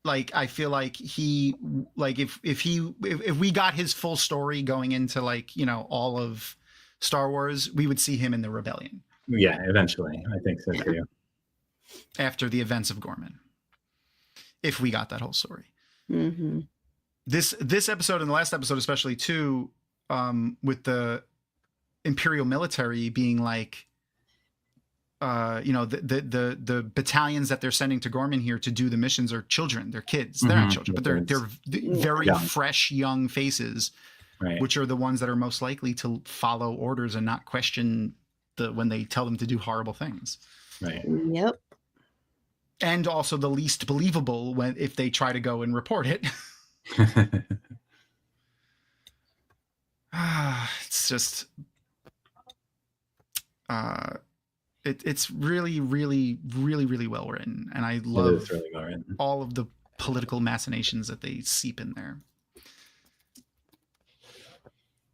like I feel like he, like if we got his full story going into like, all of Star Wars, we would see him in the Rebellion. Yeah, eventually. I think so too. After the events of Gorman. If we got that whole story. Mm-hmm. This episode and the last episode especially too, with the Imperial military being like, the battalions that they're sending to Gorman here to do the missions are children. They're kids. They're not children, but they're very fresh young faces, which are the ones that are most likely to follow orders and not question when they tell them to do horrible things. Right. Yep. And also the least believable if they try to go and report it. It's just it's really, really, really, really well written, and I love really well written. all of the political machinations that they seep in there.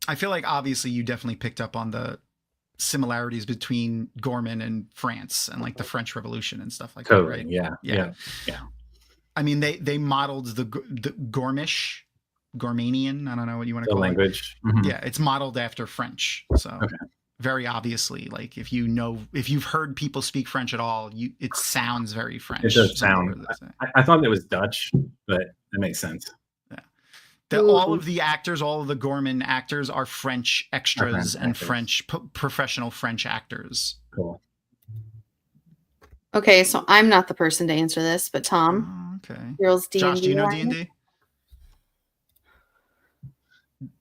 I feel like obviously you definitely picked up on the similarities between Gorman and France and like the French Revolution and stuff like that, right? Yeah. I mean, they modeled the Gormanian. I don't know what you want to call language. it. Mm-hmm. Yeah, it's modeled after French. So very obviously, like if you've heard people speak French at all, it sounds very French. It does sound. I thought it was Dutch, but that makes sense. All of the actors, all of the Gorman actors are French extras and French professional French actors. Cool. Okay, so I'm not the person to answer this, but Tom. Okay. Girls D&D. Josh, do you know D&D?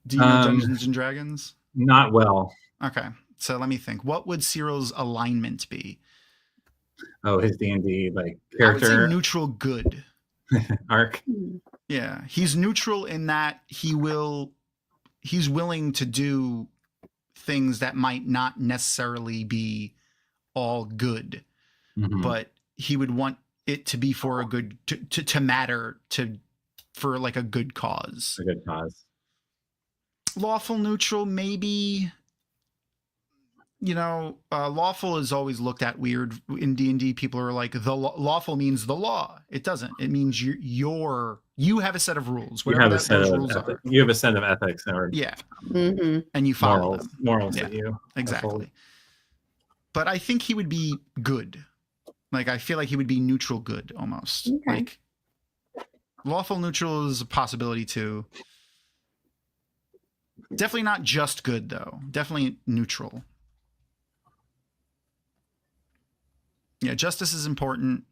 Do you know Dungeons and Dragons? Not well. Okay, so let me think. What would Cyril's alignment be? Oh, his D&D like I would say character neutral good. arc. Yeah, he's neutral in that he's willing to do things that might not necessarily be all good, but he would want it to be for a good to matter for like a good cause. A good cause. Lawful neutral, maybe. Lawful is always looked at weird in D&D. People are like, the lawful means the law. It doesn't. It means you have a set of rules. You have a set of ethics or and you follow morals them. that you exactly uphold. But I think he would be good. Like, I feel like he would be neutral good almost. Okay. Like, lawful neutral is a possibility too. Definitely not just good though. Definitely neutral. Yeah, justice is important.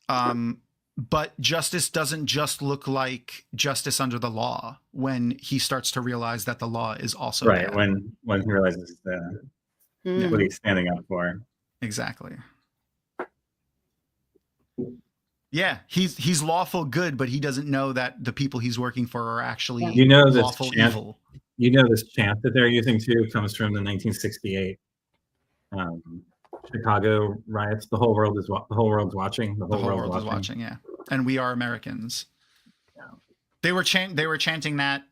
But justice doesn't just look like justice under the law when he starts to realize that the law is also right bad. when he realizes what he's standing up for. Exactly. Yeah, he's lawful good, but he doesn't know that the people he's working for are actually lawful evil. This chant that they're using too comes from the 1968 Chicago riots. The whole world's watching. The whole world is watching. Yeah, and we are Americans. Yeah. They were chanting that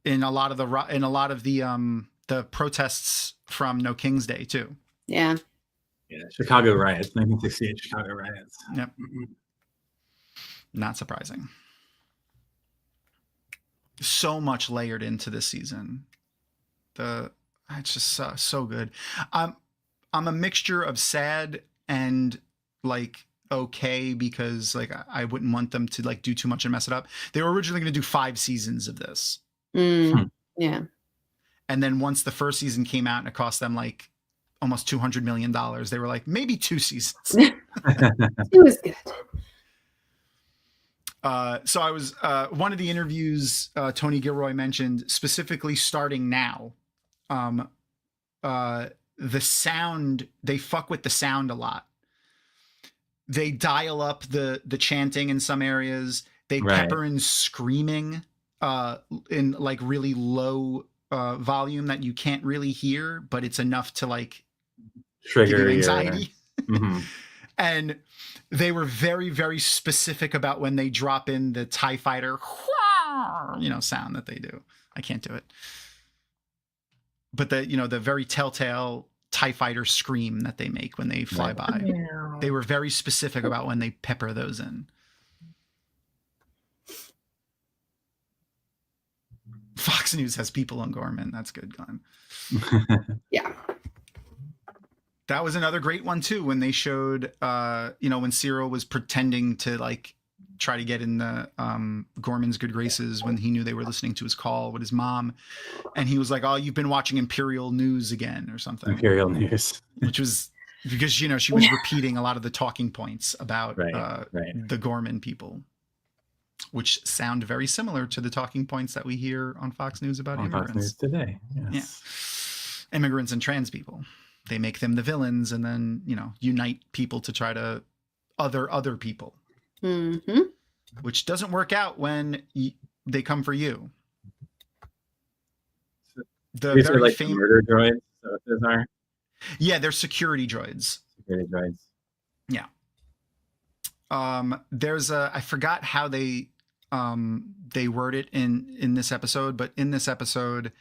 in a lot of the protests from No King's Day too. Yeah. Yeah, Chicago riots, 1968 Chicago riots. Yep. Not surprising. So much layered into this season. It's just so good. I'm a mixture of sad and like okay, because like I wouldn't want them to like do too much and mess it up. They were originally going to do 5 seasons of this. Yeah. And then once the first season came out and it cost them like almost $200 million, they were like, maybe 2 seasons. It was good. So I was one of the interviews Tony Gilroy mentioned specifically starting now. The sound, they fuck with the sound a lot. They dial up the chanting in some areas. They pepper in screaming in like really low volume that you can't really hear, but it's enough to like trigger anxiety. And they were very, very specific about when they drop in the TIE fighter, sound that they do. I can't do it. But the very telltale TIE fighter scream that they make when they fly by. They were very specific about when they pepper those in. Fox News has people on Gorman. That's good, Glenn. Yeah. That was another great one too, when they showed when Cyril was pretending to like try to get in the Gorman's good graces when he knew they were listening to his call with his mom, and he was like, "Oh, you've been watching Imperial News again," or something. Imperial News. Which was because she was repeating a lot of the talking points about the Gorman people, which sound very similar to the talking points that we hear on Fox News about immigrants. Fox News today. Yes. Yeah. Immigrants and trans people. They make them the villains and then, unite people to try to other people. Which doesn't work out when they come for you. These are like murder droids. Is that what those are? Yeah, they're security droids. Security droids. Yeah. There's I forgot how they word it in this episode, but in this episode,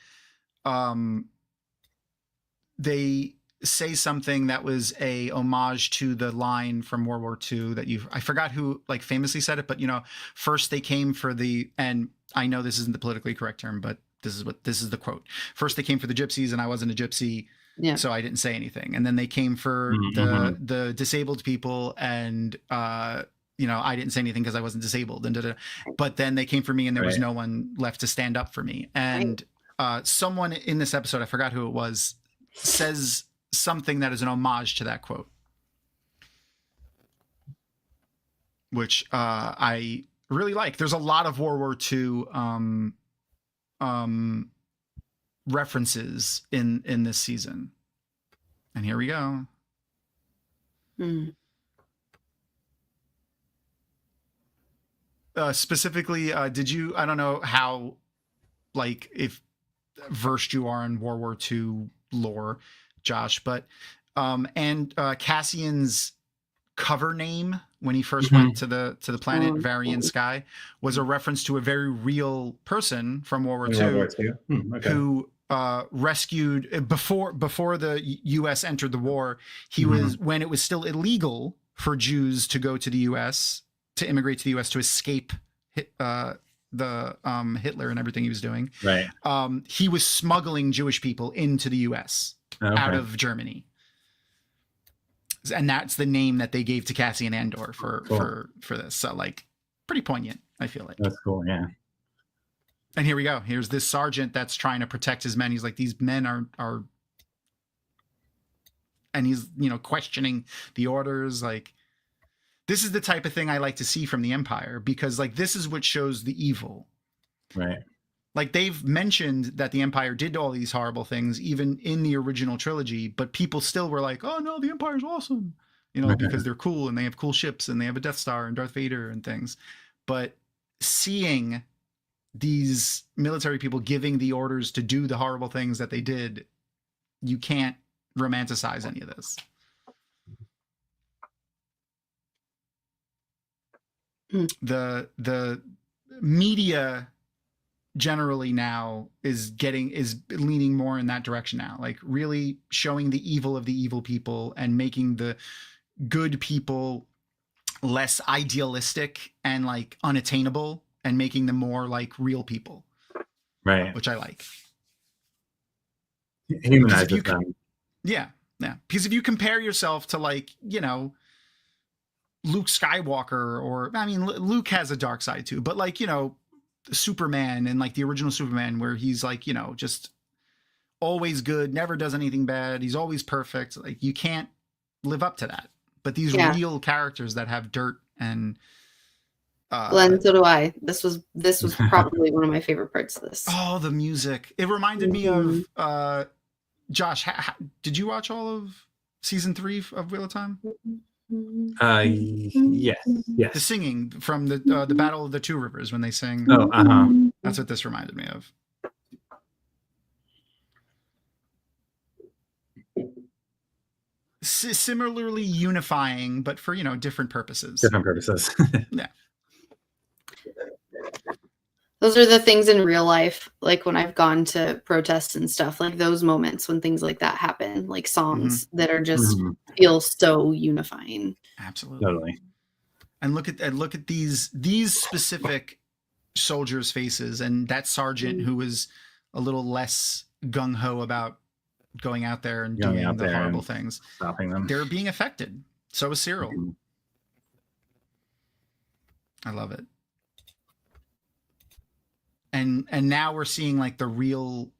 they say something that was a homage to the line from World War II that I forgot who like famously said it, but first they came for and I know this isn't the politically correct term, but this is the quote. First they came for the gypsies and I wasn't a gypsy. Yeah. So I didn't say anything. And then they came for the disabled people and, I didn't say anything because I wasn't disabled. But then they came for me and there was no one left to stand up for me. And someone in this episode, I forgot who it was, says something that is an homage to that quote, which I really like. There's a lot of World War II references in this season. And here we go. Hmm. Specifically, did you? I don't know how, like, if versed you are in World War II lore, Josh, but and Cassian's cover name when he first went to the planet Varian Sky was a reference to a very real person from World War II Okay. who rescued before the U.S. entered the war. He was, when it was still illegal for Jews to go to the U.S. to immigrate to the U.S. to escape the Hitler and everything he was doing. Right. He was smuggling Jewish people into the U.S. out of Germany. And that's the name that they gave to Cassian Andor for this. So, like, pretty poignant, I feel like. That's cool, yeah. And here we go. Here's this sergeant that's trying to protect his men. He's like, these men are and he's, you know, questioning the orders. Like, this is the type of thing I like to see from the Empire, because, like, this is what shows the evil. Right. Like, they've mentioned that the Empire did all these horrible things, even in the original trilogy, but people still were like, oh no, the Empire's awesome, you know, because they're cool and they have cool ships and they have a Death Star and Darth Vader and things. But seeing these military people giving the orders to do the horrible things that they did, you can't romanticize any of this. The media generally now is leaning more in that direction now, like really showing the evil of the evil people and making the good people less idealistic and like unattainable and making them more like real people. Right. Which I like. Humanizes them. Yeah. Because if you compare yourself to, like, you know, Luke Skywalker, or, I mean, Luke has a dark side too, but, like, you know, Superman and, like, the original Superman, where he's, like, you know, just always good, never does anything bad, he's always perfect. Like, you can't live up to that. But these real characters that have dirt and Glenn, so do I. This was probably one of my favorite parts of this. Oh, the music. It reminded me of Josh, did you watch all of season 3 of Wheel of Time? Yes. The singing from the Battle of the Two Rivers, when they sing. That's what this reminded me of. Similarly unifying, but for, you know, different purposes. Yeah. Those are the things in real life, like when I've gone to protests and stuff, like those moments when things like that happen, like songs that are just feel so unifying. Absolutely. Totally. And look at these specific soldiers' faces, and that sergeant who was a little less gung-ho about going out there and doing the horrible things. Stopping them. They're being affected. So is Cyril. I love it. And now we're seeing, like, the real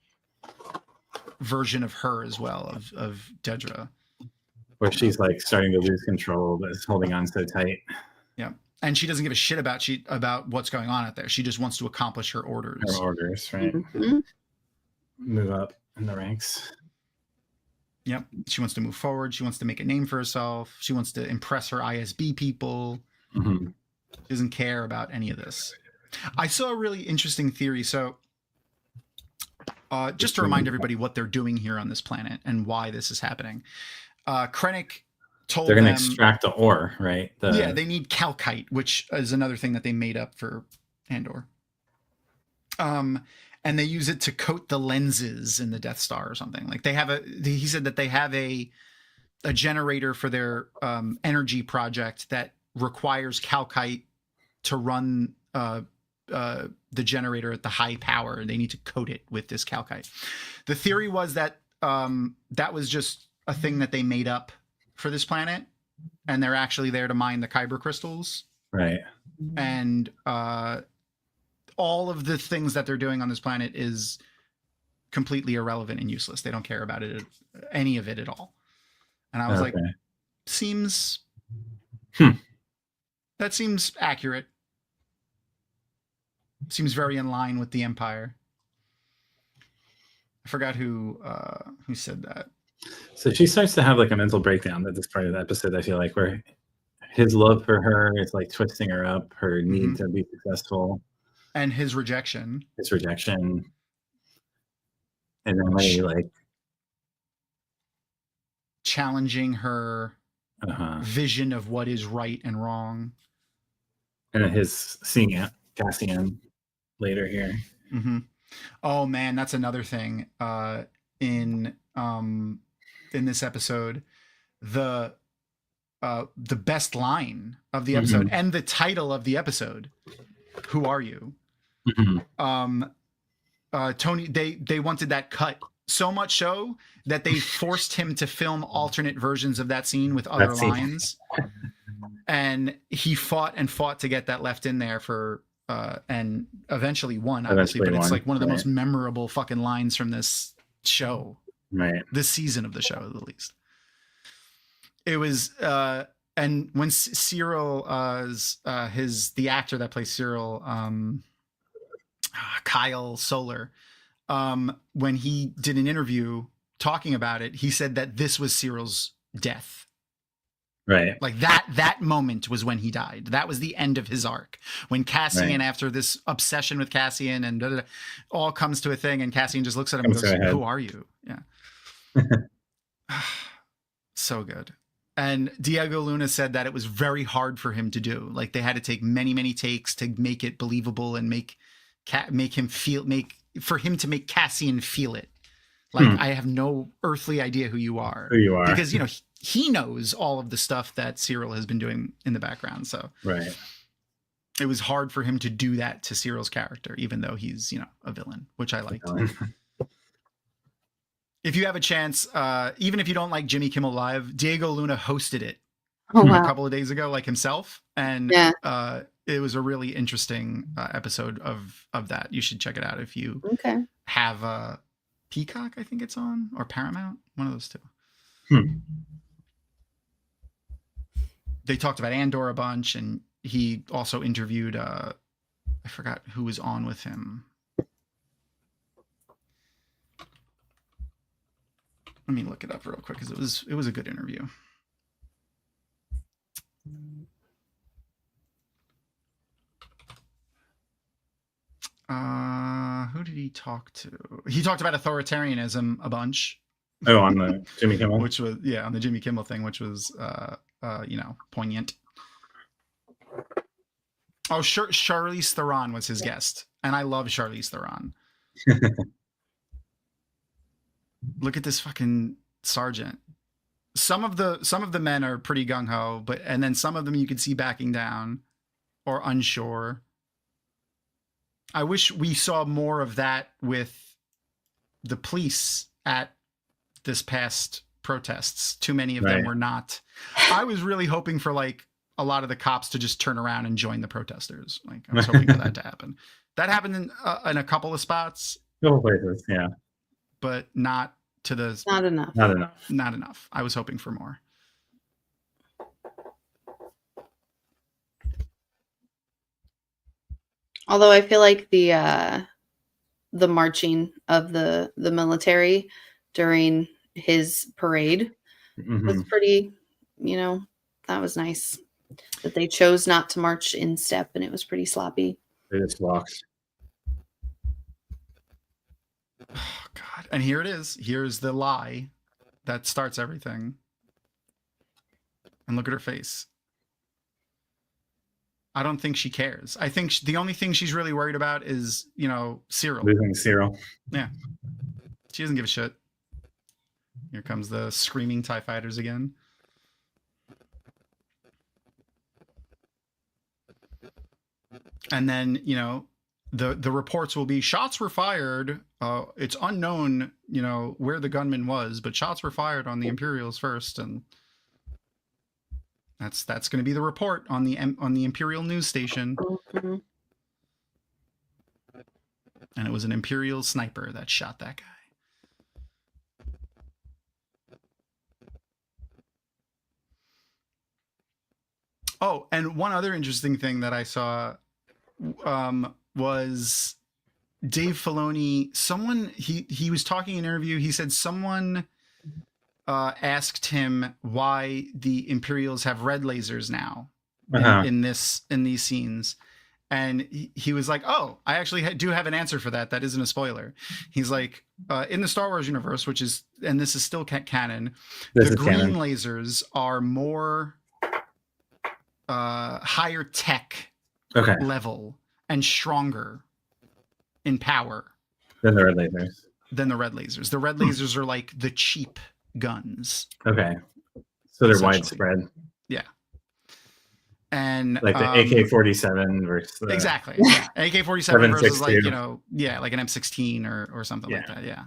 version of her as well, of Dedra. Where she's, like, starting to lose control, but is holding on so tight. Yeah. And she doesn't give a shit about what's going on out there. She just wants to accomplish her orders. Her orders, right. Move up in the ranks. Yep. She wants to move forward. She wants to make a name for herself. She wants to impress her ISB people. She doesn't care about any of this. I saw a really interesting theory. So just to remind everybody what they're doing here on this planet and why this is happening. Krennic told they're going to them, extract the ore, right? Yeah, they need calcite, which is another thing that they made up for Andor. And they use it to coat the lenses in the Death Star or something. Like, he said that they have a generator for their energy project that requires calcite to run the generator at the high power, and they need to coat it with this calcite. The theory was that that was just a thing that they made up for this planet, and they're actually there to mine the kyber crystals. Right. And all of the things that they're doing on this planet is completely irrelevant and useless. They don't care about it, any of it at all. And I was like, that seems accurate. Seems very in line with the Empire. I forgot who said that. So she starts to have like a mental breakdown at this part of the episode, I feel like, where his love for her is like twisting her up, her need to be successful. And his rejection. His rejection. And then when he like challenging her vision of what is right and wrong. And then his seeing Cassian later here. Mm-hmm. Oh man, that's another thing. In this episode, the best line of the episode and the title of the episode, "Who are you?" Tony, they wanted that cut so much so that they forced him to film alternate versions of that scene with other lines. And he fought to get that left in there for and eventually won, obviously, but it's like one of the most memorable fucking lines from this show. Right. This season of the show, at least. It was and when Cyril the actor that plays Cyril, Kyle Solar, when he did an interview talking about it, he said that this was Cyril's death. Right. Like that moment was when he died. That was the end of his arc. When Cassian, after this obsession with Cassian and all comes to a thing, and Cassian just looks at him and goes, "Who are you?" Yeah. So good. And Diego Luna said that it was very hard for him to do. Like they had to take many, many takes to make it believable and make him make Cassian feel it. Like I have no earthly idea who you are. Because he knows all of the stuff that Cyril has been doing in the background. So it was hard for him to do that to Cyril's character, even though he's, a villain, which I liked. If you have a chance, even if you don't like Jimmy Kimmel Live, Diego Luna hosted it a couple of days ago, like himself. And it was a really interesting episode of that. You should check it out if you have Peacock, I think it's on, or Paramount, one of those two. They talked about Andor a bunch, and he also interviewed, I forgot who was on with him. Let me look it up real quick because it was a good interview. Who did he talk to? He talked about authoritarianism a bunch. Oh, on the Jimmy Kimmel? Which was, on the Jimmy Kimmel thing, which was, poignant. Oh, Charlize Theron was his guest. And I love Charlize Theron. Look at this fucking sergeant. Some of the men are pretty gung-ho, and then some of them you could see backing down or unsure. I wish we saw more of that with the police at this past protests. Too many of them were not. I was really hoping for like a lot of the cops to just turn around and join the protesters. Like I was hoping for that to happen. That happened in a couple of spots. Couple places, yeah. But not to the... Not enough. Not enough. I was hoping for more. Although I feel like the marching of the military during his parade was pretty, that was nice. That they chose not to march in step, and it was pretty sloppy. They just walked. Oh, God. And here it is. Here's the lie that starts everything. And look at her face. I don't think she cares. I think the only thing she's really worried about is, Cyril. Losing Cyril. Yeah. She doesn't give a shit. Here comes the screaming TIE fighters again. And then, the reports will be shots were fired. It's unknown, where the gunman was, but shots were fired on the Imperials first. And that's going to be the report on the Imperial news station. And it was an Imperial sniper that shot that guy. Oh, and one other interesting thing that I saw was Dave Filoni. Someone he was talking in an interview. He said someone asked him why the Imperials have red lasers now Uh-huh. in these scenes. And he was like, "Oh, I actually do have an answer for that. That isn't a spoiler." He's like, "In the Star Wars universe, which is, and this is still canon, This the is green canon. lasers are more higher tech Okay. level and stronger in power Then the red lasers. than the red lasers. The red lasers are like the cheap guns." Okay. So they're Essentially. widespread. Yeah. And Like the AK-47 versus the... exactly. Yeah. AK-47 versus like, 7.62. you know, yeah, like an M16 or something like that. Yeah.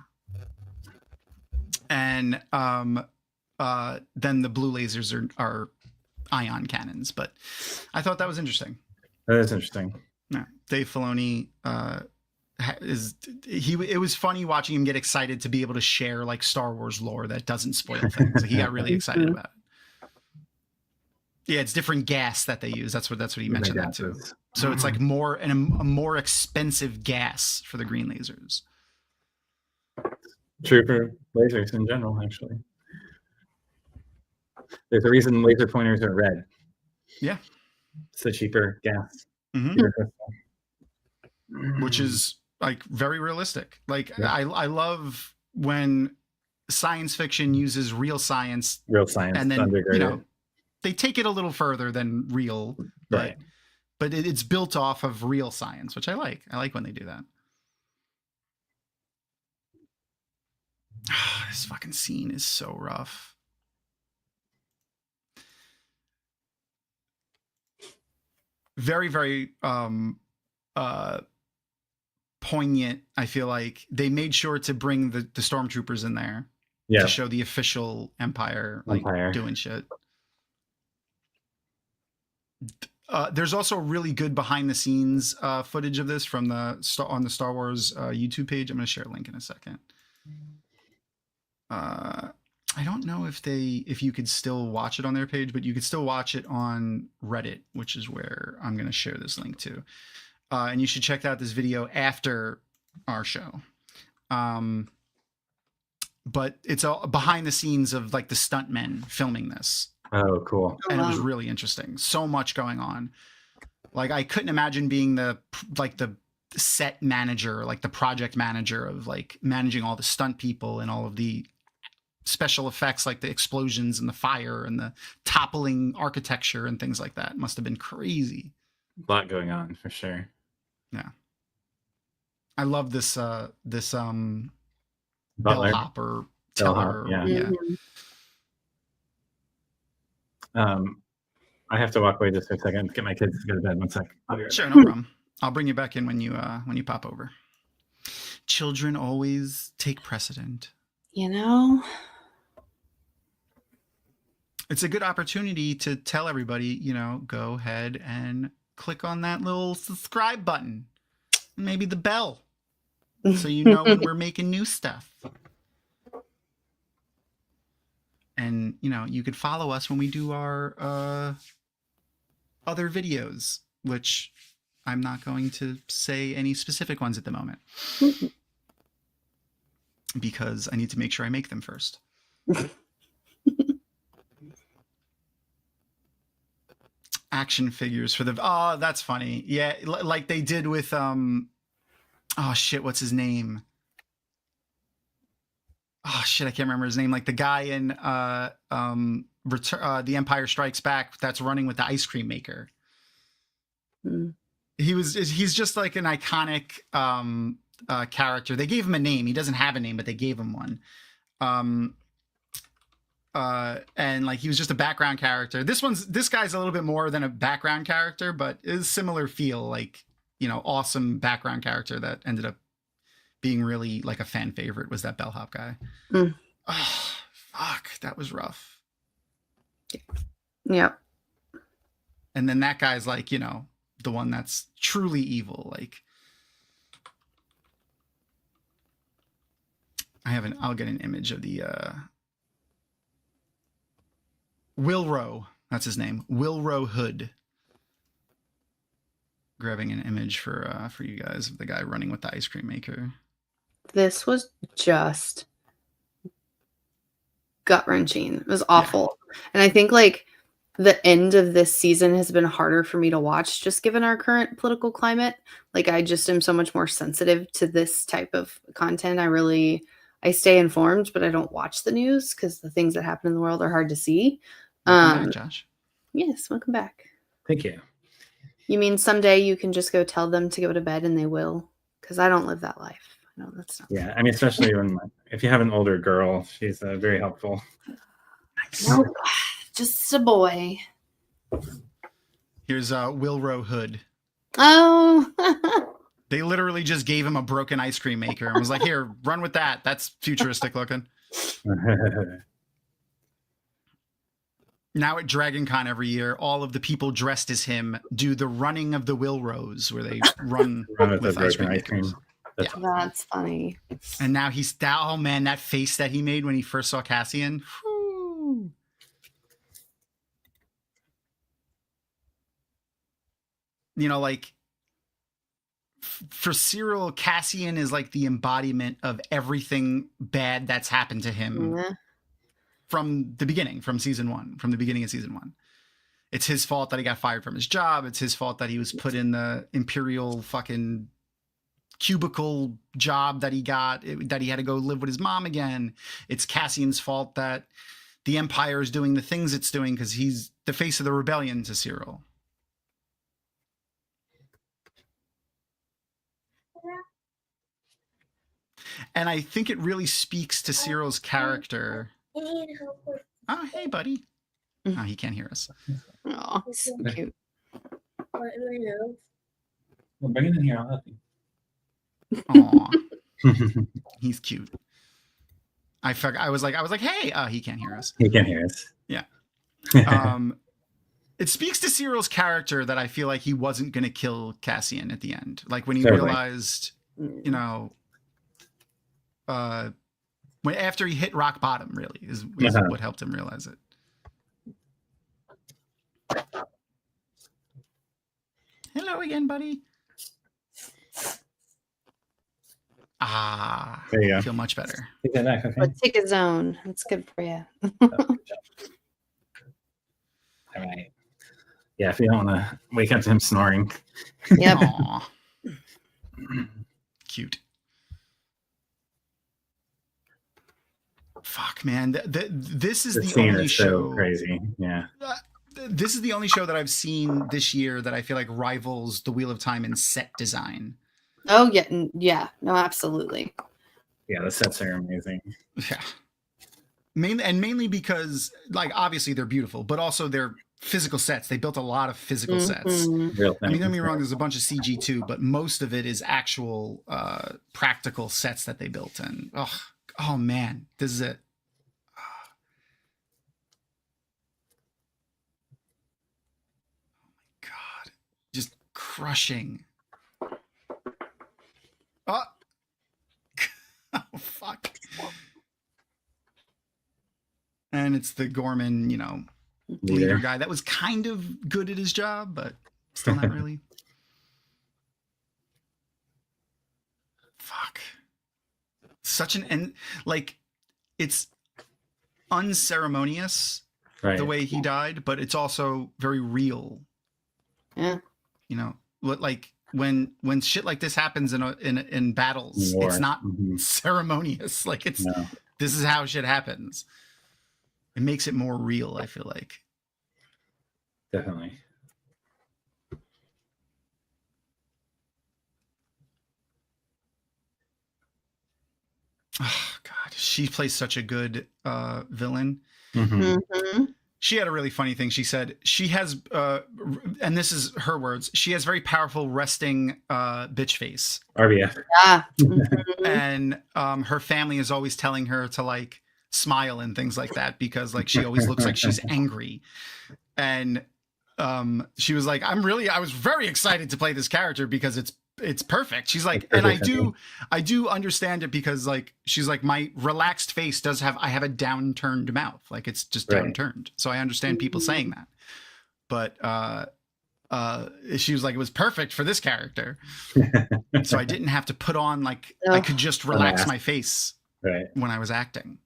And then the blue lasers are ion cannons, but I thought that was interesting. That is interesting. Yeah. Dave Filoni it was funny watching him get excited to be able to share like Star Wars lore that doesn't spoil things. He got really excited about it. Yeah, it's different gas that they use. That's what he mentioned that too. So it's like a more expensive gas for the green lasers. True for lasers in general, actually. There's a reason laser pointers are red. Yeah. It's the cheaper gas. Which is like very realistic. Like Yeah. I love when science fiction uses real science, and then you know they take it a little further than real, but it's built off of real science, which I like. I like when they do that. This fucking scene is so rough. Very, very poignant. I feel like they made sure to bring the stormtroopers in there to show the official Empire doing shit. There's also really good behind the scenes footage of this from on the Star Wars YouTube page. I'm going to share a link in a second. I don't know if you could still watch it on their page, but you could still watch it on Reddit, which is where I'm going to share this link to. And you should check out this video after our show. But it's all behind the scenes of like the stuntmen filming this. Oh, cool. And it was really interesting. So much going on. Like I couldn't imagine being the set manager, like the project manager of like managing all the stunt people and all of the special effects, like the explosions and the fire and the toppling architecture and things like that. Must have been crazy. A lot going on for sure. Yeah. I love this Butler. bellhop or teller. Yeah. I have to walk away just for a second to get my kids to go to bed. 1 sec. Sure, no problem. I'll bring you back in when you pop over. Children always take precedent. You know, it's a good opportunity to tell everybody, you know, go ahead and click on that little subscribe button, maybe the bell, so you know when we're making new stuff. And, you know, you could follow us when we do our other videos, which I'm not going to say any specific ones at the moment. Because I need to make sure I make them first. Action figures for the... Oh, that's funny. Yeah, like they did with... Oh, shit, what's his name? Oh, shit, I can't remember his name. Like the guy in The Empire Strikes Back that's running with the ice cream maker. He's just like an iconic... character. They gave him a name. He doesn't have a name, but they gave him one. And like he was just a background character. This guy's a little bit more than a background character, but is similar feel, like, you know, awesome background character that ended up being really like a fan favorite was that bellhop guy. Oh, fuck, that was rough. Yep. And then that guy's like, you know, the one that's truly evil, like I'll get an image of the Wilro. That's his name. Wilro Hood. Grabbing an image for you guys of the guy running with the ice cream maker. This was just gut-wrenching. It was awful. And I think like the end of this season has been harder for me to watch just given our current political climate. Like I just am so much more sensitive to this type of content. I stay informed, but I don't watch the news because the things that happen in the world are hard to see. Welcome back, Josh. Yes, welcome back. Thank you. You mean someday you can just go tell them to go to bed and they will? Because I don't live that life. No, that's not. Yeah, I mean, especially if you have an older girl, she's very helpful. No, just a boy. Here's Wilro Hood. Oh. They literally just gave him a broken ice cream maker and was like, here, run with that. That's futuristic looking. Now at Dragon Con every year, all of the people dressed as him do the running of the Wilros, where they run with ice cream makers. That's funny. And now oh man, that face that he made when he first saw Cassian. Whew. You know, like for Cyril, Cassian is like the embodiment of everything bad that's happened to him from the beginning, from the beginning of season 1. It's his fault that he got fired from his job. It's his fault that he was put in the Imperial fucking cubicle job that he got, that he had to go live with his mom again. It's Cassian's fault that the Empire is doing the things it's doing because he's the face of the rebellion to Cyril. And I think it really speaks to Cyril's character. Oh, hey, buddy. Oh, he can't hear us. Oh, so cute. Well, bring it in here. I'll help you. Aw. He's cute. I was like, hey, he can't hear us. He can't hear us. Yeah. It speaks to Cyril's character that I feel like he wasn't going to kill Cassian at the end. Like when he realized, you know, when after he hit rock bottom, really is what helped him realize it. Hello again, buddy. There you go. I feel much better. Take that back, okay? But take a zone. That's good for you. Oh, good job. All right. Yeah, if you don't want to wake up to him snoring. Yep. Cute. Fuck, man. This is the only show. So crazy. Yeah. This is the only show that I've seen this year that I feel like rivals The Wheel of Time in set design. Oh, yeah. Yeah. No, absolutely. Yeah, the sets are amazing. Yeah. Mainly because, like, obviously they're beautiful, but also they're physical sets. They built a lot of physical sets. Real I mean, don't get me wrong, there's a bunch of CG too, but most of it is actual practical sets that they built. And, oh man, this is it. God, just crushing. Oh, fuck. And it's the Gorman, you know, leader guy that was kind of good at his job, but still not really. Fuck. Such and like, it's unceremonious the way he died, but it's also very real. Yeah. You know, like when shit like this happens in battles, it's not ceremonious. Like this is how shit happens. It makes it more real, I feel like. Definitely. Oh God, she plays such a good villain. Mm-hmm. She had a really funny thing. She said she has, and this is her words, she has very powerful resting bitch face. RBF. Yeah. And her family is always telling her to like smile and things like that because like she always looks like she's angry. And she was like, I was very excited to play this character because it's perfect. She's like, and I do understand it because like, she's like, my relaxed face I have a downturned mouth. Like it's just downturned. So I understand people saying that, but she was like, it was perfect for this character. So I didn't have to put on like, I could just relax my face when I was acting.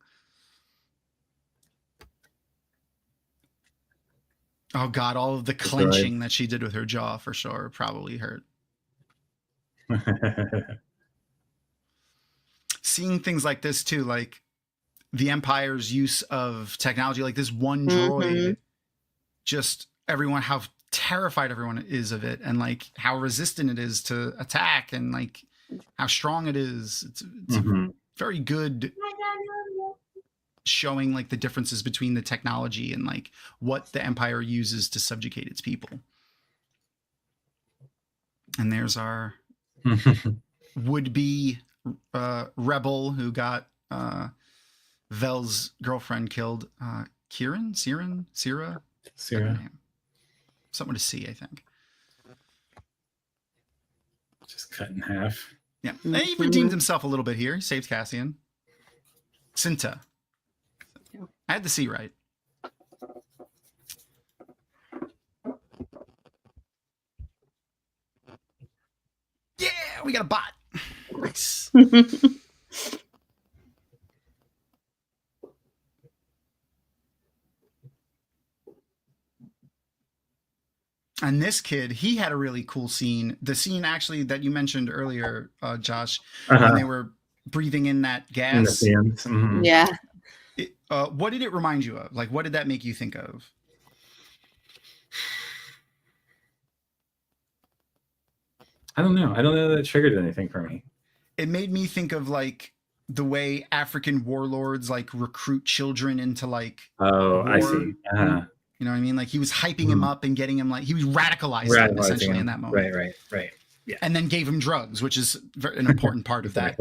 Oh God, all of the clenching that she did with her jaw for sure probably hurt. Seeing things like this too, like the Empire's use of technology, like this one droid, just everyone, how terrified everyone is of it, and like how resistant it is to attack, and like how strong it is. It's very good showing like the differences between the technology and like what the Empire uses to subjugate its people. And there's our would-be rebel who got Vel's girlfriend killed. Kieran? Sierra? Something to see, I think. Just cut in half. Yeah. He redeemed himself a little bit here. He saved Cassian. Cinta. I had the C right. Yeah, we got a bot. Nice. And this kid, he had a really cool scene. The scene actually that you mentioned earlier, Josh, when they were breathing in that gas. Yeah. What did it remind you of? Like, what did that make you think of? I don't know. I don't know that it triggered anything for me. It made me think of like the way African warlords like recruit children into like war. I see. You know what I mean? Like he was hyping him up and getting him like he was radicalizing him essentially in that moment. Right. Yeah. And then gave him drugs, which is an important part of that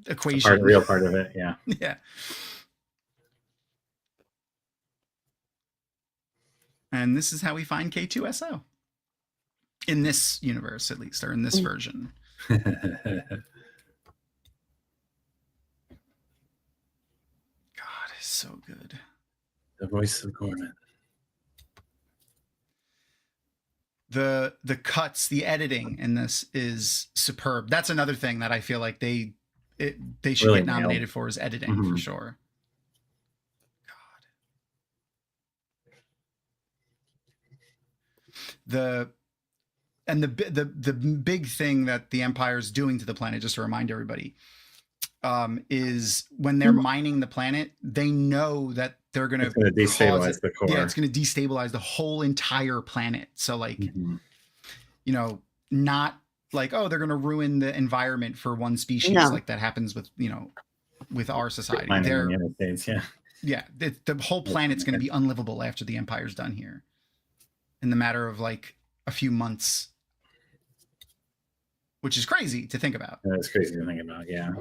equation. The real part of it. Yeah. Yeah. And this is how we find K2SO. In this universe, at least, or in this version. God, it's so good. The voice of Gorman. The cuts, the editing in this is superb. That's another thing that I feel like they should really get nominated for is editing for sure. God. The big thing that the Empire is doing to the planet, just to remind everybody, is when they're mining the planet, they know that they're going to destabilize the core. Yeah, it's going to destabilize the whole entire planet. So like, you know, not like, oh, they're going to ruin the environment for one species like that happens with, you know, with our society. They're, in the United States, yeah, the whole planet's going to be unlivable after the Empire's done here in the matter of like a few months, which is crazy to think about. That's crazy to think about. Yeah.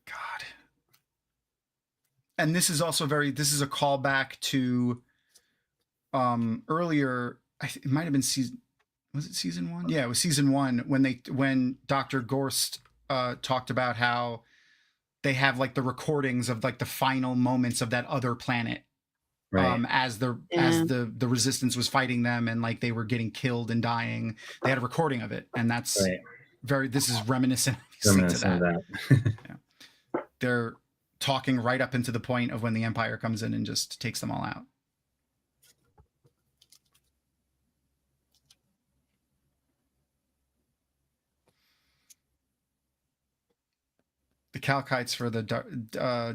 God. And this is also this is a callback to earlier, it might have been season 1? Yeah, it was season 1 when Dr. Gorst talked about how they have like the recordings of like the final moments of that other planet. Right. As the resistance was fighting them and like they were getting killed and dying, they had a recording of it, and that's this is reminiscent to that. Yeah. They're talking right up into the point of when the Empire comes in and just takes them all out. The Calcites for the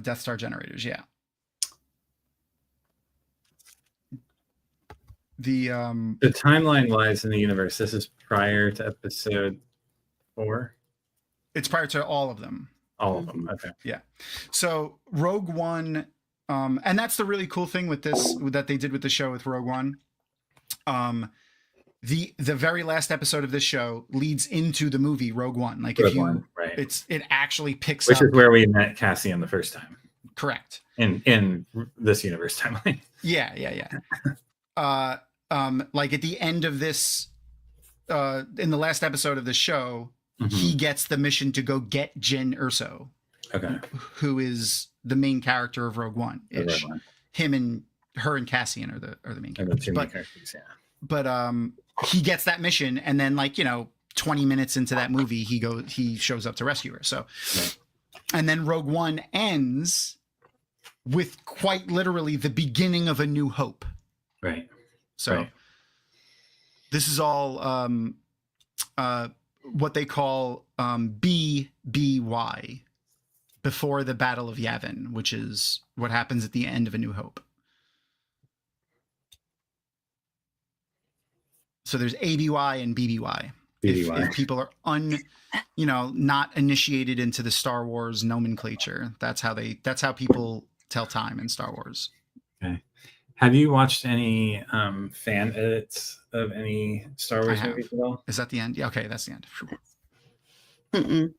Death Star generators, yeah. The timeline wise in the universe, this is prior to episode 4. It's prior to all of them. All of them. Okay. Yeah. So Rogue One, and that's the really cool thing with this that they did with the show with Rogue One. The very last episode of this show leads into the movie Rogue One. Like it actually picks up, which is where we met Cassian the first time. Correct. In this universe timeline. Yeah. Like at the end of this, in the last episode of the show, he gets the mission to go get Jyn Erso, who is the main character of Rogue One. Him and her and Cassian are the main characters. Main characters, yeah. But he gets that mission, and then 20 minutes into that movie, he shows up to rescue her. So, and then Rogue One ends with quite literally the beginning of A New Hope. Right. So Right. this is all what they call BBY, before the Battle of Yavin, which is what happens at the end of A New Hope. So there's ABY and BBY. BBY. If people are not initiated into the Star Wars nomenclature, that's how people tell time in Star Wars. Okay. Have you watched any fan edits of any Star Wars movies at all? Is that the end? Yeah, okay, that's the end. Mm-mm.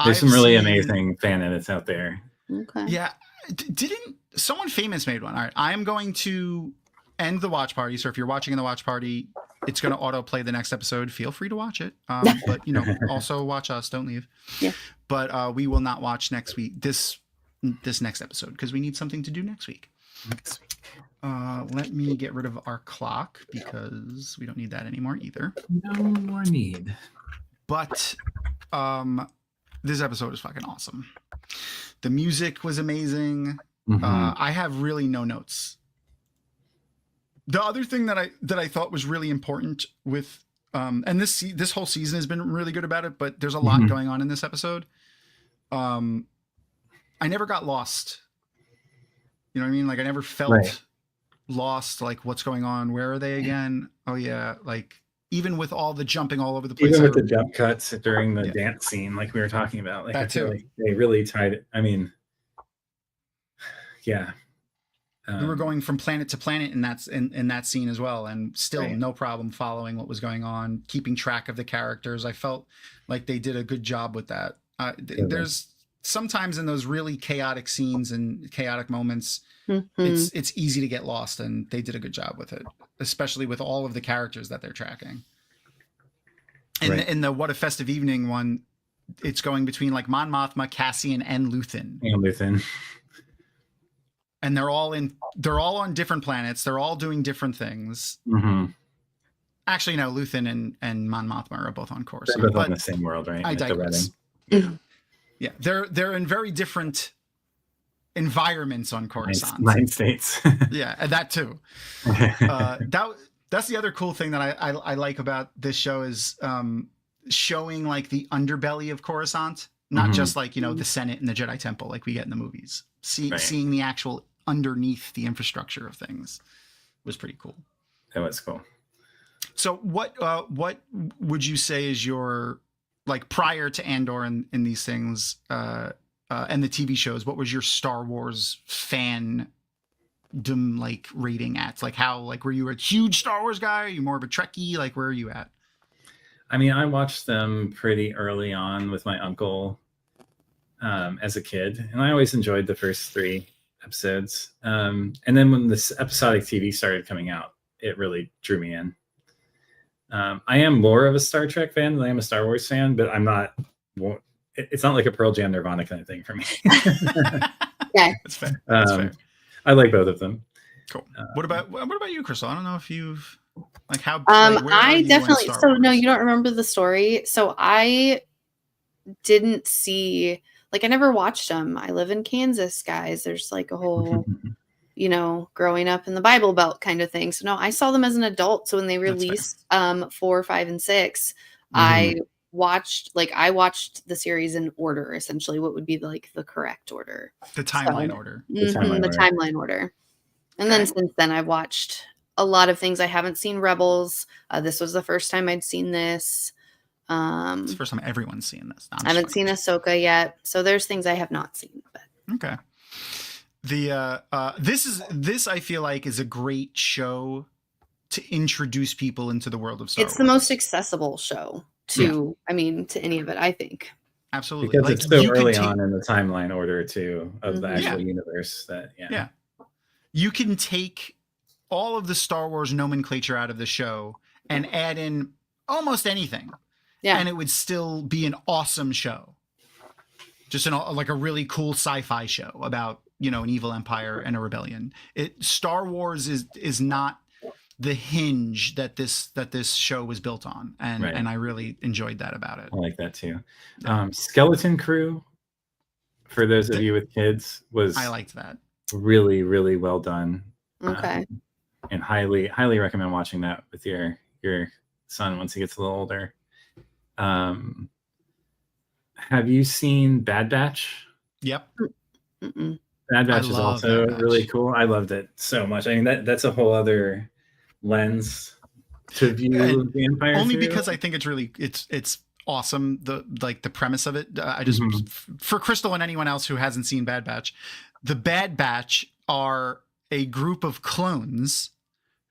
There's some really amazing fan edits out there. Okay. Yeah. Didn't someone famous made one? All right. I am going to end the watch party. So if you're watching in the watch party, it's going to autoplay the next episode. Feel free to watch it. But also watch us. Don't leave. Yeah. But we will not watch next week. This next episode, because we need something to do next week. Let me get rid of our clock because we don't need that anymore either. No more need. But this episode is fucking awesome. The music was amazing. Mm-hmm. I have really no notes. The other thing that I thought was really important with and this whole season has been really good about it, but there's a lot going on in this episode. I never got lost. You know what I mean? Like I never felt lost. Like what's going on? Where are they again? Oh yeah. Like even with all the jumping all over the place. Even with the jump cuts during the dance scene, like we were talking about, like that too. Like they really tied it. I mean, yeah. We were going from planet to planet in that scene as well, and still no problem following what was going on, keeping track of the characters. I felt like they did a good job with that. There's sometimes in those really chaotic scenes and chaotic moments, it's easy to get lost, and they did a good job with it, especially with all of the characters that they're tracking. And in the What a Festive Evening one, it's going between like Mon Mothma, Cassian, and Luthen. And they're all on different planets. They're all doing different things. Mm-hmm. Actually, no, Luthen and Mon Mothma are both on course. They're both on the same world, right? I digress. Yeah, they're in very different environments on Coruscant. 9 states. Yeah, and that too. That's the other cool thing that I like about this show is showing like the underbelly of Coruscant, not just like the Senate and the Jedi Temple like we get in the movies. Seeing the actual underneath the infrastructure of things was pretty cool. That was cool. So what would you say is your, like, prior to Andor and these things and the TV shows, what was your Star Wars fandom like rating at? Like how, like, were you a huge Star Wars guy? Are you more of a Trekkie? Like, where are you at? I mean, I watched them pretty early on with my uncle as a kid, and I always enjoyed the first 3 episodes. And then when this episodic TV started coming out, it really drew me in. I am more of a Star Trek fan than I am a Star Wars fan, but I'm not. It's not like a Pearl Jam Nirvana kind of thing for me. Yeah, that's fair. That's fair. I like both of them. Cool. What about you, Crystal? I don't know if you've like how. I definitely. So no, you don't remember the story. So I didn't see. Like I never watched them. I live in Kansas, guys. There's like a whole, growing up in the Bible Belt kind of thing. So no, I saw them as an adult. So when they released 4, 5, and 6, I watched the series in order, essentially what would be like the correct order. The timeline order. The timeline order. And then since then I've watched a lot of things. I haven't seen Rebels. This was the first time I'd seen this. It's the first time everyone's seen this. I haven't seen Ahsoka yet, so there's things I have not seen. But. Okay. This I feel like is a great show to introduce people into the world of Star Wars. It's the most accessible show to any of it, I think. Absolutely. Because it's so early on in the timeline order too of the actual universe that you can take all of the Star Wars nomenclature out of the show and add in almost anything. Yeah. And it would still be an awesome show. Just like a really cool sci-fi show about, an evil empire and a rebellion. Star Wars is not the hinge that this show was built on. And I really enjoyed that about it. I like that too. Skeleton Crew for those of you with kids, was I liked that. really, really well done. Okay. And highly recommend watching that with your son once he gets a little older. Have you seen Bad Batch? Yep. Mm-mm. Bad Batch I is love also Bad Batch. really cool. I loved it so much. I mean, that's a whole other lens to view the Empire Only through. because I think it's awesome. The premise of it. I just for Crystal and anyone else who hasn't seen Bad Batch, the Bad Batch are a group of clones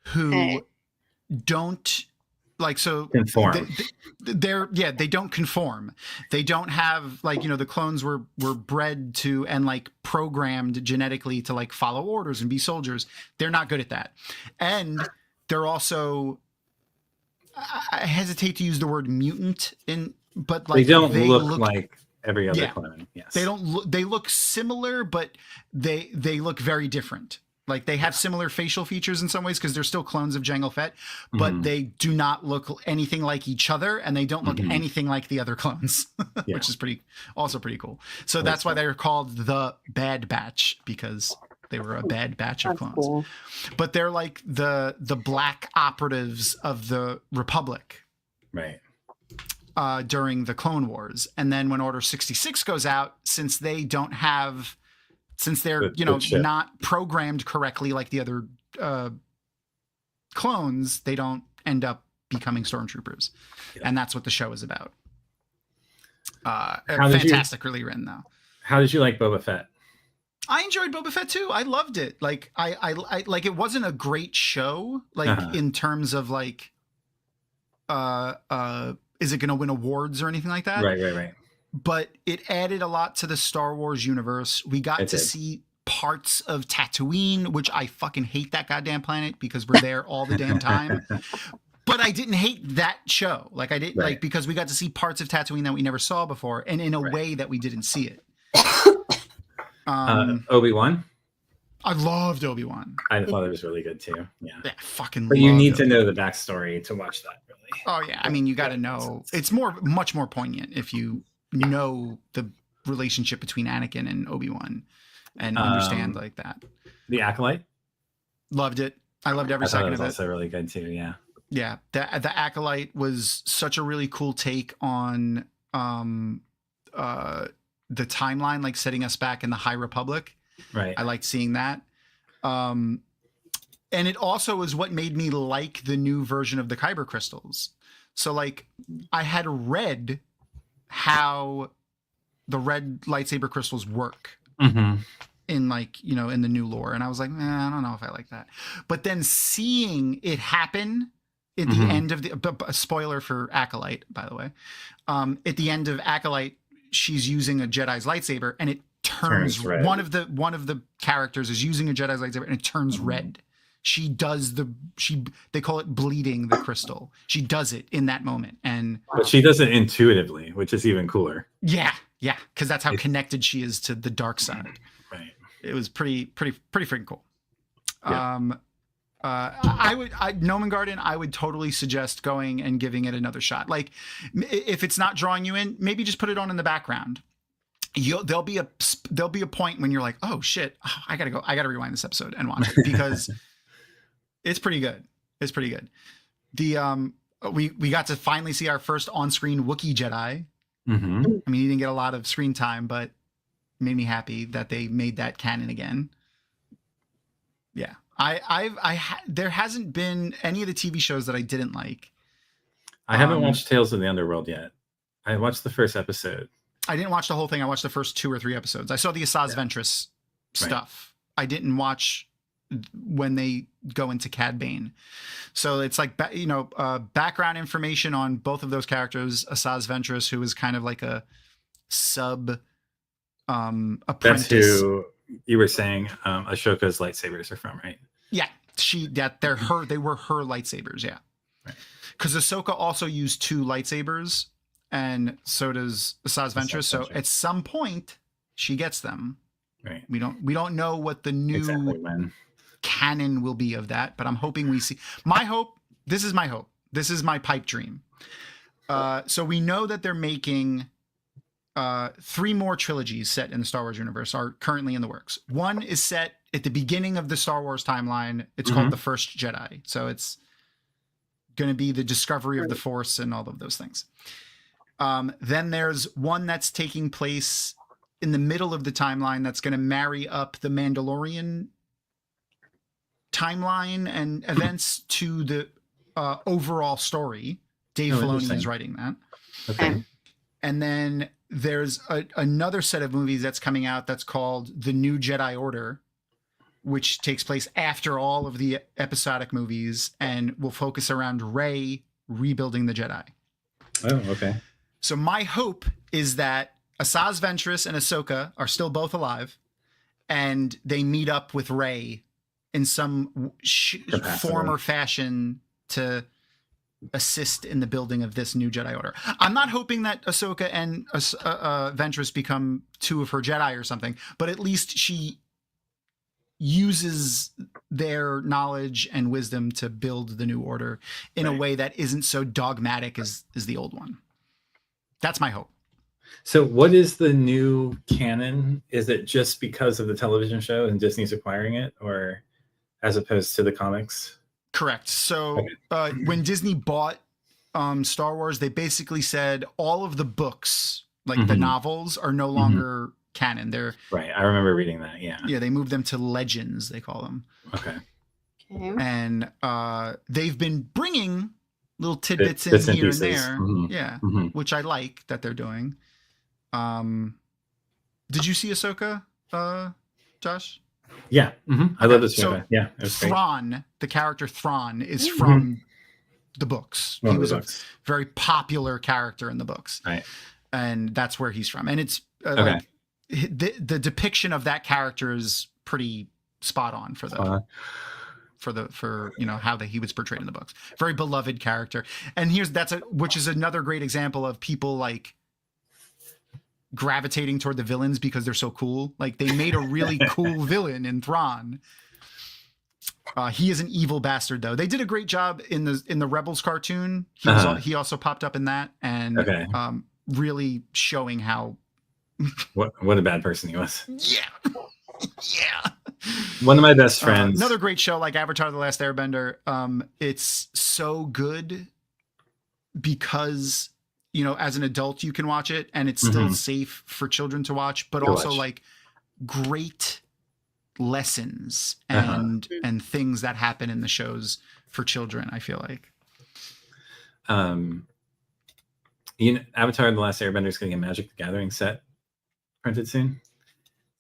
who don't conform. They don't conform. They don't have the clones were bred to and programmed genetically to follow orders and be soldiers. They're not good at that, and they're also, I hesitate to use the word mutant but they don't look like every other clone. Yes, they don't. They look similar, but they look very different. They have similar facial features in some ways because they're still clones of Jango Fett, but they do not look anything like each other, and they don't look anything like the other clones, which is pretty cool. So that's why they're called the Bad Batch, because they were a bad batch of clones. Cool. But they're like the black operatives of the Republic, right? During the Clone Wars, and then when Order 66 goes out, since they're not programmed correctly like the other clones, they don't end up becoming stormtroopers. And that's what the show is about. Fantastically written, though. How did you like Boba Fett? I enjoyed Boba Fett too. I loved it. I it wasn't a great show in terms of is it going to win awards or anything like that? Right. But it added a lot to the Star Wars universe. We got to see parts of Tatooine, which I fucking hate that goddamn planet because we're there all the damn time. But I didn't hate that show. I didn't because we got to see parts of Tatooine that we never saw before, and in a way that we didn't see it. Obi-Wan? I loved Obi-Wan. I thought it was really good too. Yeah, fucking. But you need to know the backstory to watch that, really. Oh yeah, I mean you got to know. It's much more poignant if you know the relationship between Anakin and Obi-Wan and understand that. The Acolyte? Loved it. I loved every second of it. Also really good too. Yeah. Yeah, the Acolyte was such a really cool take on the timeline, setting us back in the High Republic. Right. I liked seeing that. And it also is what made me like the new version of the Kyber crystals. So I had read how the red lightsaber crystals work in in the new lore. And I was like, I don't know if I like that. But then seeing it happen at the end of the spoiler for Acolyte, by the way, at the end of Acolyte, she's using a Jedi's lightsaber and it turns red. One of the characters is using a Jedi's lightsaber and it turns red. She does they call it bleeding the crystal. She does it in that moment. But she does it intuitively, which is even cooler. Yeah. Because that's how connected she is to the dark side. Right. It was pretty freaking cool. Yeah. Nomen Garden, I would totally suggest going and giving it another shot. If it's not drawing you in, maybe just put it on in the background. There'll be a point when you're like, oh shit, I gotta rewind this episode and watch it because it's pretty good. It's pretty good. We got to finally see our first on-screen Wookiee Jedi. I mean, he didn't get a lot of screen time, but made me happy that they made that canon again. Yeah. There hasn't been any of the TV shows that I didn't like. I haven't watched Tales of the Underworld yet. I watched the first episode. I didn't watch the whole thing. I watched the first 2 or 3 episodes. I saw the Asajj Ventress stuff. Right. I didn't watch when they go into Cad Bane. So it's background information on both of those characters. Asajj Ventress, who is kind of like a sub apprentice. That's who you were saying Ashoka's lightsabers are from, right? Yeah, they were her lightsabers. Yeah, because Ahsoka also used 2 lightsabers, and so does Asajj Ventress. So at some point, she gets them. Right. We don't know what the new canon will be of that, but I'm hoping we see. This is my hope. This is my pipe dream. So we know that they're making 3 more trilogies set in the Star Wars universe are currently in the works. One is set at the beginning of the Star Wars timeline. It's called The First Jedi. So it's going to be the discovery of the Force and all of those things. Then there's one that's taking place in the middle of the timeline that's going to marry up the Mandalorian timeline and events to the overall story. Dave Filoni is writing that. Okay. And then there's another set of movies that's coming out that's called The New Jedi Order, which takes place after all of the episodic movies and will focus around Rey rebuilding the Jedi. Oh, okay. So my hope is that Asajj Ventress and Ahsoka are still both alive, and they meet up with Rey in some form or fashion to assist in the building of this new Jedi Order. I'm not hoping that Ahsoka and Ventress become 2 of her Jedi or something, but at least she uses their knowledge and wisdom to build the new order in a way that isn't so dogmatic as the old one. That's my hope. So what is the new canon? Is it just because of the television show and Disney's acquiring it, or as opposed to the comics? Correct. So when Disney bought Star Wars, they basically said all of the books, like the novels, are no longer canon. They're right. I remember reading that. Yeah. Yeah. They moved them to legends, they call them. Okay. And they've been bringing little tidbits in here and there. Yeah. Which I like that they're doing. Did you see Ahsoka, Josh? Yeah. I love this so show. Yeah. It was Thrawn, the character Thrawn, is from the books. He was a very popular character in the books. Right. And that's where he's from. And it's like the depiction of that character is pretty spot on for the for you know how he was portrayed in the books. Very beloved character. And which is another great example of people like gravitating toward the villains because they're so cool. Like they made a really cool villain in Thrawn. He is an evil bastard though. They did a great job in the Rebels cartoon. He also popped up in that and really showing how what a bad person he was. Yeah. One of my best friends. Another great show like Avatar: The Last Airbender. It's so good because you know, as an adult, you can watch it and it's still safe for children to watch, but also like great lessons and things that happen in the shows for children, I feel like. You know, Avatar: The Last Airbender is getting a Magic the Gathering set printed soon.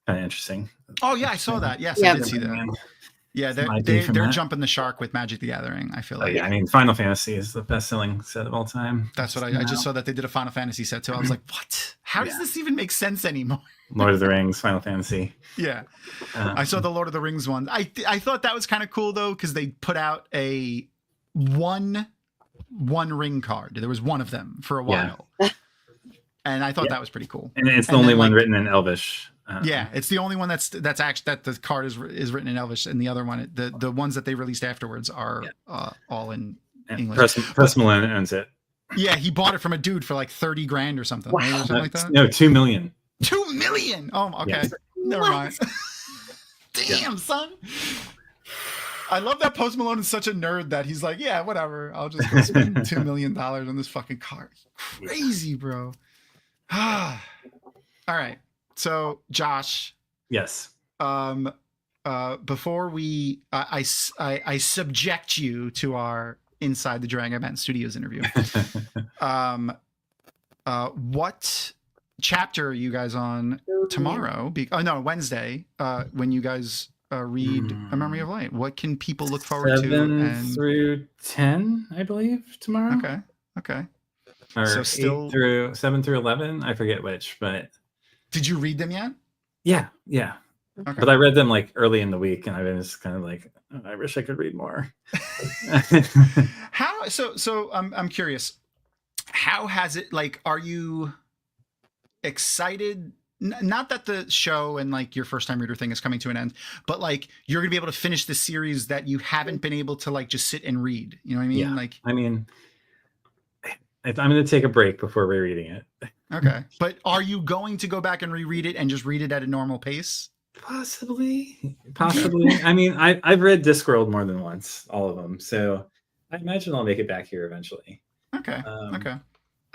Kind of interesting. Oh yeah, I saw that. Yes, I did see that. Yeah, they're jumping the shark with Magic the Gathering, I feel like. Yeah, I mean, Final Fantasy is the best-selling set of all time. That's what I just saw that they did a Final Fantasy set too. I was like, what? How does this even make sense anymore? Lord of the Rings, Final Fantasy. Yeah. I saw the Lord of the Rings one. I thought that was kind of cool though, because they put out a one ring card. There was one of them for a while. And I thought that was pretty cool. And it's the only one written in Elvish. Yeah, it's the only one that's actually that the card is written in Elvish, and the other one, the ones that they released afterwards are all in English. Press Malone owns it. Yeah, he bought it from a dude for like $30,000 or something. Wow. Right? Or something like that. No, $2 million. $2 million. Oh, okay. Yes. Never mind. Damn, son. I love that Post Malone is such a nerd that he's like, yeah, whatever. I'll just go spend $2 million on this fucking card. Crazy, bro. All right. So, Josh. Yes. Before I subject you to our Inside the Dragon Event Studios interview. What chapter are you guys on tomorrow? Wednesday. When you guys read A Memory of Light. What can people look forward to? 7 through 10, I believe, tomorrow. Okay. Or so still 7 through 11. I forget which, but. Did you read them yet? Yeah. Okay. But I read them like early in the week, and I've been just kind of like, oh, I wish I could read more. How? So I'm curious. How has it? Like, are you excited? Not that the show and like your first time reader thing is coming to an end, but like you're gonna be able to finish the series that you haven't been able to like just sit and read. You know what I mean? Yeah. Like, I mean, I'm gonna take a break before rereading it. Okay. But are you going to go back and reread it and just read it at a normal pace? Possibly. I mean, I've read Discworld more than once, all of them. So I imagine I'll make it back here eventually. Okay. Okay.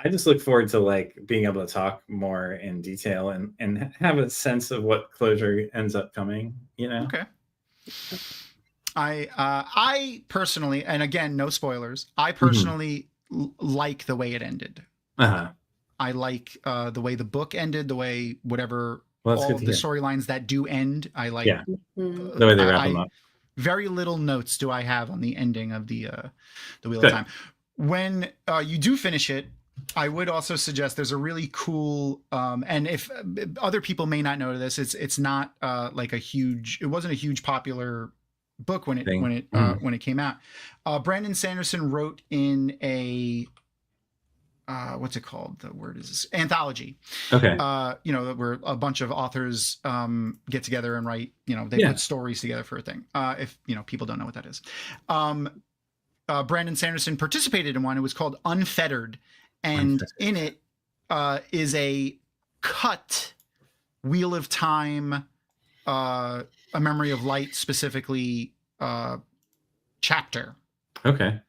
I just look forward to like being able to talk more in detail and have a sense of what closure ends up coming, you know? Okay. I personally, and again, no spoilers, I personally like the way it ended. I like the way the book ended, the way whatever all of the storylines that do end. I like the way they wrap them up. Very little notes do I have on the ending of the Wheel of Time. When you do finish it, I would also suggest there's a really cool and if other people may not know this, it's not like it wasn't a huge popular book when it came out. Brandon Sanderson wrote in a what's it called? The word is anthology. Okay. Where a bunch of authors get together and write, they put stories together for a thing. If people don't know what that is. Brandon Sanderson participated in one. It was called Unfettered. And in it is a cut Wheel of Time, A Memory of Light specifically chapter. Okay.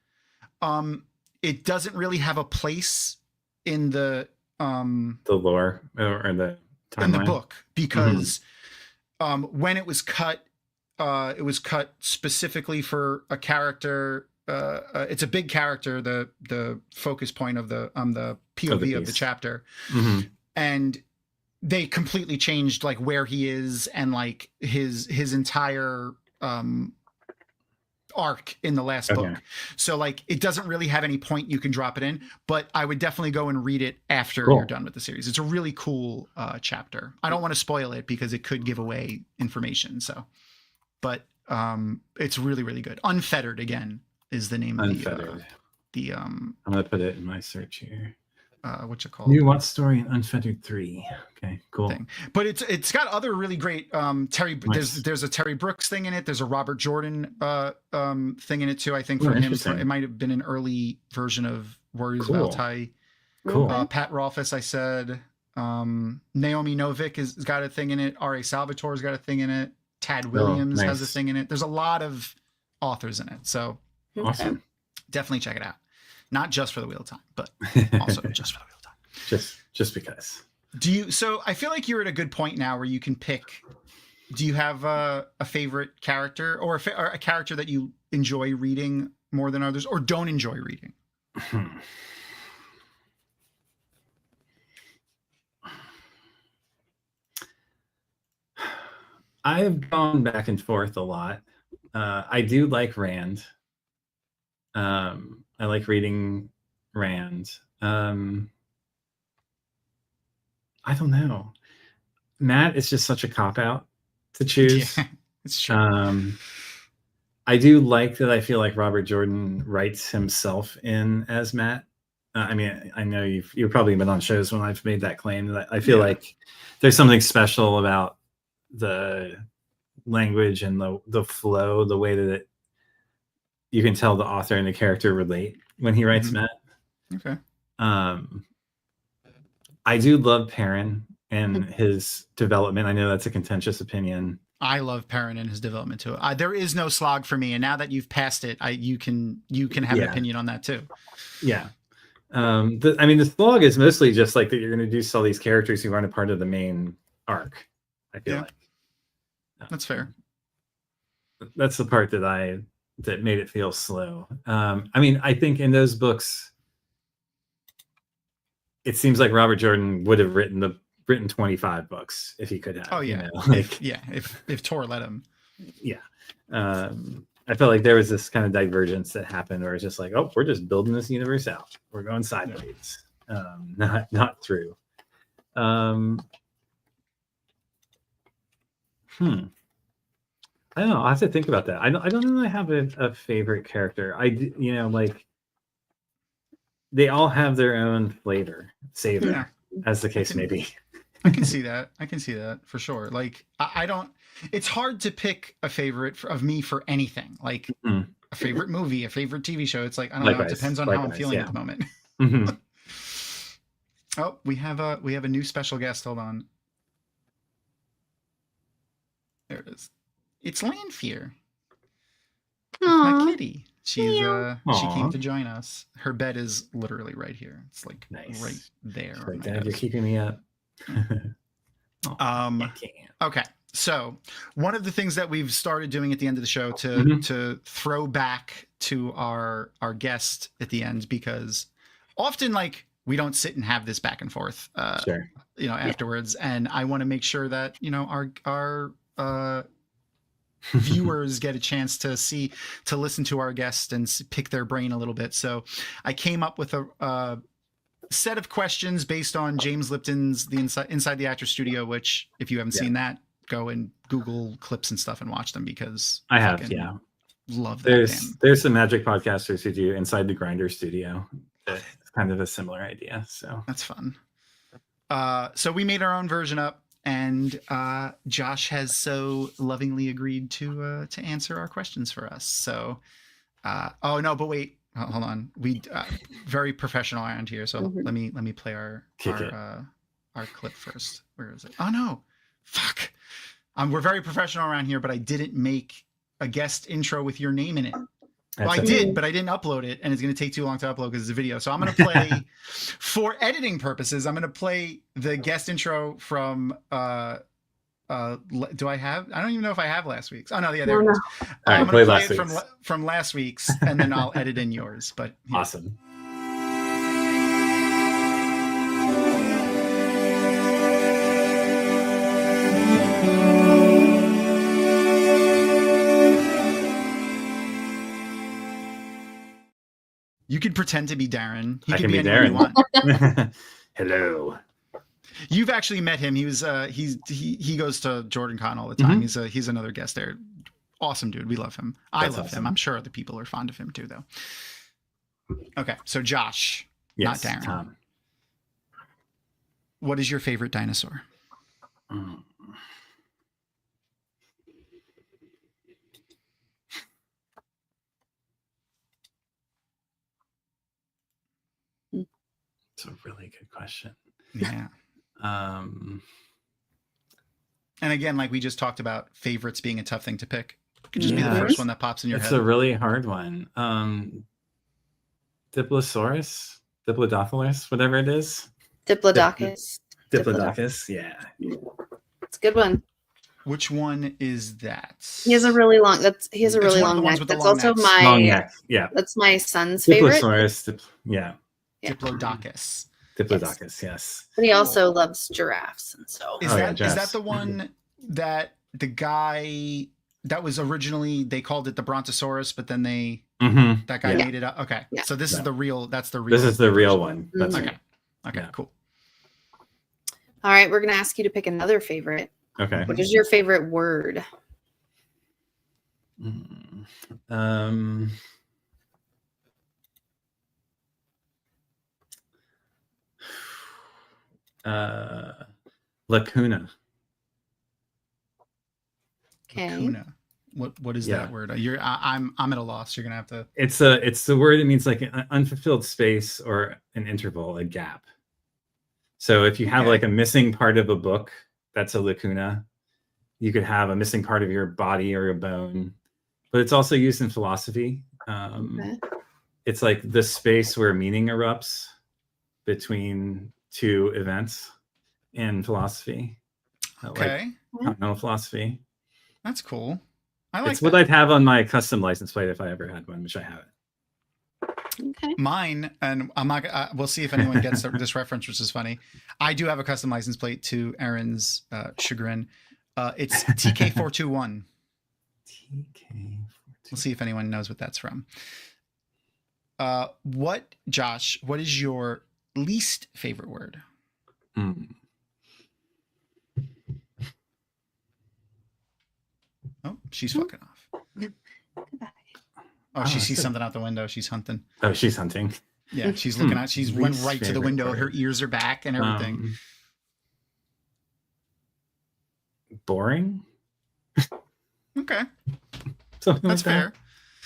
It doesn't really have a place in the lore or the timeline. In the book because when it was cut specifically for a character. It's a big character, the focus point of the POV of the chapter, and they completely changed like where he is and like his entire arc in the last book. So like it doesn't really have any point you can drop it in, but I would definitely go and read it after you're done with the series. It's a really cool chapter. I don't want to spoil it because it could give away information. So, but it's really, really good. Unfettered again is the name Unfettered. Of the I'm gonna put it in my search here. What's it called? New What Story in Unfettered 3. Okay, cool. Thing. But it's got other really great Terry. Nice. There's a Terry Brooks thing in it. There's a Robert Jordan thing in it too. I think from him. It might have been an early version of Warriors of Altai. Cool. Pat Rolfes, I said. Naomi Novik has got a thing in it. R.A. Salvatore's got a thing in it. Tad Williams has a thing in it. There's a lot of authors in it. So. Awesome. Definitely check it out. Not just for the Wheel of Time, but also just for the Wheel of Time. Just because. So I feel like you're at a good point now where you can pick. Do you have a favorite character or a character that you enjoy reading more than others or don't enjoy reading? I've gone back and forth a lot. I do like Rand. I like reading Rand. I don't know. Matt is just such a cop-out to choose. Yeah, it's true. I do like that I feel like Robert Jordan writes himself in as Matt. I mean, I know you've probably been on shows when I've made that claim. That I feel like there's something special about the language and the flow, the way that you can tell the author and the character relate when he writes Matt. Okay. I do love Perrin and his development. I know that's a contentious opinion. I love Perrin and his development too. There is no slog for me, and now that you've passed it, you can have an opinion on that too. Yeah. The slog is mostly just like that you're going to do all these characters who aren't a part of the main arc. I feel like that's fair. That's the part that made it feel slow. I think in those books, it seems like Robert Jordan would have written 25 books if he could have. Oh yeah, if Tor let him. Yeah, I felt like there was this kind of divergence that happened, where it's just like, oh, we're just building this universe out. We're going sideways, not through. I don't know. I have to think about that. I don't know. I have a favorite character. They all have their own flavor, savor, as the case may be. I can see that. For sure. Like I don't. It's hard to pick a favorite of me for anything. Like a favorite movie, a favorite TV show. It's like I don't know. It depends on how I'm feeling at the moment. Oh, we have a new special guest. Hold on. There it is. It's Lanfear. It's my Aw. kitty. She came Aw. to join us. Her bed is literally right here. It's like Nice. right there. She's on like, my Dad, you're desk. keeping me up. Um, I can't. Okay, so one of the things that we've started doing at the end of the show to Mhm. to throw back to our guest at the end, because often like we don't sit and have this back and forth, Sure. afterwards, and I want to make sure that our viewers get a chance to listen to our guest and pick their brain a little bit. So I came up with a set of questions based on James Lipton's the Inside the Actor Studio, which if you haven't seen that, go and Google clips and stuff and watch them, because I have, fucking yeah. love that. There's some magic podcasters who do Inside the Grinder Studio. It's kind of a similar idea. So That's fun. So we made our own version up, and Josh has so lovingly agreed to answer our questions for us. So, oh no, but wait, hold on. We very professional around here. So let me play our clip first. Where is it? Oh no, fuck. We're very professional around here, but I didn't make a guest intro with your name in it. Well, I did, but I didn't upload it, and it's going to take too long to upload because it's a video. So I'm going to play, for editing purposes, I'm going to play the guest intro from. Do I have? I don't even know if I have last week's. Oh no, yeah, there it is. I'm going to play it from last week's, and then I'll edit in yours. But yeah. Awesome. You could pretend to be Darren. I He can be anyone you Darren. want. Hello. You've actually met him. He was he goes to Jordan Con all the time. He's another guest there. Awesome dude. We love him. I love him. I'm sure other people are fond of him too, though. Okay, so Josh, Yes, not Darren. Tom. What is your favorite dinosaur? It's a really good question. Yeah. And again, like we just talked about, favorites being a tough thing to pick. It could just be the first one that pops in your head. It's a really hard one. Diplodocus, whatever it is. Diplodocus. Diplodocus, yeah. It's a good one. Which one is that? He has a really long. He has a really one of long the ones neck. with the That's long also necks. my. Long neck, yeah. That's my son's favorite. Yeah. Diplodocus. Diplodocus, yes. But he also loves giraffes, and so. Is that the one that the guy that was originally, they called it the Brontosaurus, but then that guy made it up? Okay. Yeah. So this is the real. That's the real. This is the real one. That's Okay. right. Okay. Yeah. Cool. All right, we're gonna ask you to pick another favorite. Okay. What is your favorite word? Lacuna. Okay. Lacuna. What is that word? I'm at a loss. You're gonna have to. It's the word that means like an unfulfilled space or an interval, a gap. So if you have like a missing part of a book, that's a lacuna. You could have a missing part of your body or a bone, but it's also used in philosophy. It's like the space where meaning erupts between two events in philosophy. Okay. Like continental philosophy. That's cool. I like it's what I'd have on my custom license plate if I ever had one, which I haven't. Okay. Mine, and I'm not. We'll see if anyone gets this reference, which is funny. I do have a custom license plate to Aaron's chagrin. It's TK421. TK421. We'll see if anyone knows what that's from. Josh? What is your least favorite word? Oh, she's fucking off. Goodbye. Oh, she sees something out the window. She's hunting. Oh, she's hunting. Yeah, she's looking out. She's went right to the window. Word. Her ears are back and everything. Boring. Okay, Something that's like fair.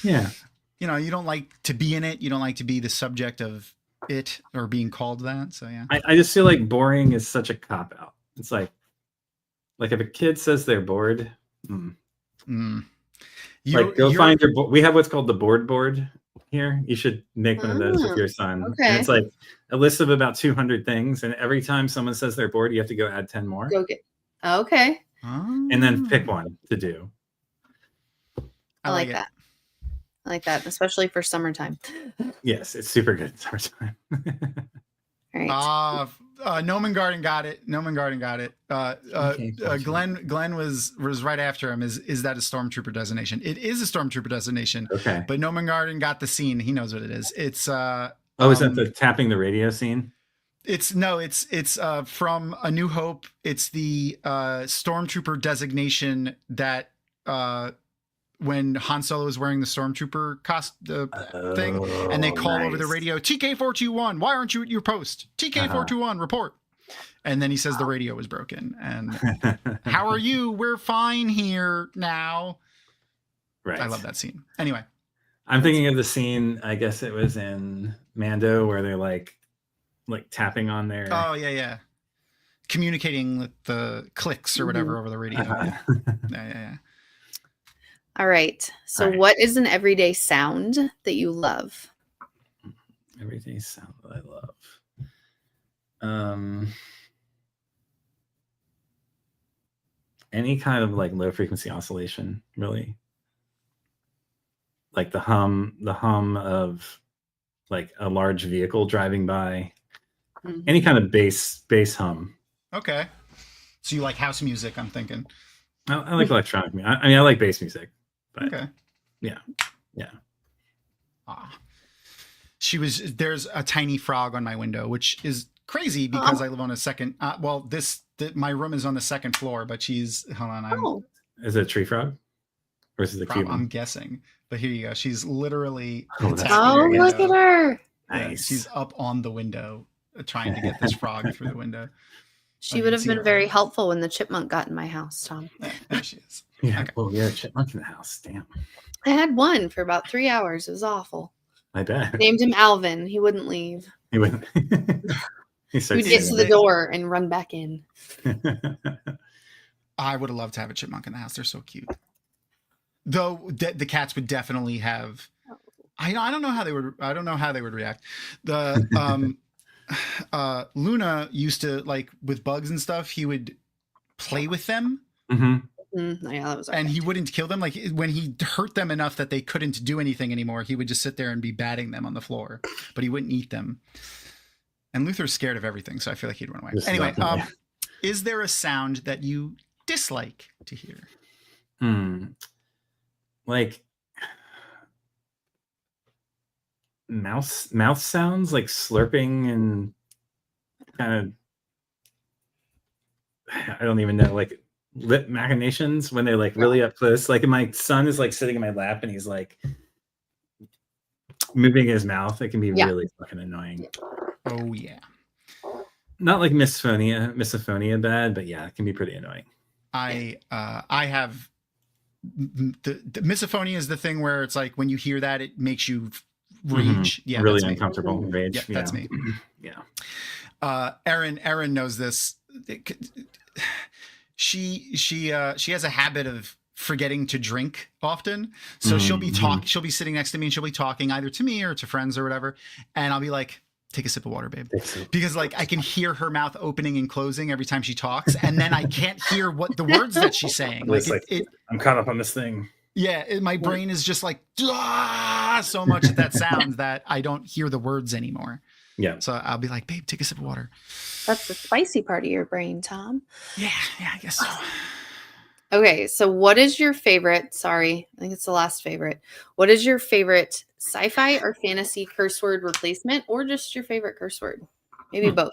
That. Yeah. You don't like to be in it. You don't like to be the subject of it or being called that. So yeah. I just feel like boring is such a cop out. It's like if a kid says they're bored, like go find your. We have what's called the board here. You should make one of those with your son. Okay. And it's like a list of about 200 things, and every time someone says they're bored, you have to go add 10 more. Go get. Okay. And then pick one to do. I like that. I like that, especially for summertime. Yes, it's super good in summertime. All right. Noman Garden got it. Glenn was right after him. Is that a stormtrooper designation? It is a stormtrooper designation. Okay. But Noman Garden got the scene. He knows what it is. It's is that the tapping the radio scene? It's from A New Hope. It's the stormtrooper designation that when Han Solo is wearing the stormtrooper thing, and they call over the radio, TK421, why aren't you at your post? TK421, report. And then he says the radio was broken. And how are you? We're fine here now. Right. I love that scene. Anyway. I'm thinking of the scene, I guess it was in Mando, where they're like tapping on their... Oh, yeah. Communicating with the clicks or whatever over the radio. Yeah. All right. So what is an everyday sound that you love? Everyday sound that I love. Any kind of like low frequency oscillation, really. Like the hum of like a large vehicle driving by. Mm-hmm. Any kind of bass hum. Okay. So you like house music, I'm thinking. I like electronic music. I mean, I like bass music. But okay. Yeah. There's a tiny frog on my window, which is crazy because I live on a second. My room is on the second floor, but hold on. Is it a tree frog? Or is it a cube? I'm guessing. But here you go. She's literally. Look at her. Nice. She's up on the window trying to get this frog through the window. She would have been very helpful when the chipmunk got in my house, Tom. There she is. Yeah. Okay. Well, yeah, chipmunk in the house. Damn. I had one for about 3 hours. It was awful. I bet. Named him Alvin. He wouldn't leave. He wouldn't. He would get to the door and run back in. I would have loved to have a chipmunk in the house. They're so cute. Though the cats would definitely have. I don't know how they would. I don't know how they would react. The Luna used to, like, with bugs and stuff, he would play with them. Mm-hmm. Yeah, that was. And he wouldn't kill them. Like, when he hurt them enough that they couldn't do anything anymore, he would just sit there and be batting them on the floor, but he wouldn't eat them. And Luther's scared of everything, so I feel like he'd run away. Anyway, is there a sound that you dislike to hear? Like mouth sounds, like slurping and kind of, I don't even know, like lip machinations when they're like really up close. Like my son is like sitting in my lap and he's like moving his mouth. It can be really fucking annoying. Oh yeah. Not like misophonia bad, but yeah, it can be pretty annoying. I have the misophonia is the thing where it's like when you hear that it makes you rage. Yeah, really uncomfortable rage. Yeah, that's me. Yeah. Erin knows this. She has a habit of forgetting to drink often. So she'll be sitting next to me and she'll be talking either to me or to friends or whatever, and I'll be like, take a sip of water, babe. Because like I can hear her mouth opening and closing every time she talks, and then I can't hear what the words that she's saying. Like I'm caught up on this thing. Yeah, my brain is just like so much at that sound that I don't hear the words anymore. Yeah. So I'll be like, babe, take a sip of water. That's the spicy part of your brain, Tom. Yeah, I guess so. Okay, so what is your favorite? Sorry, I think it's the last favorite. What is your favorite sci-fi or fantasy curse word replacement, or just your favorite curse word? Maybe both.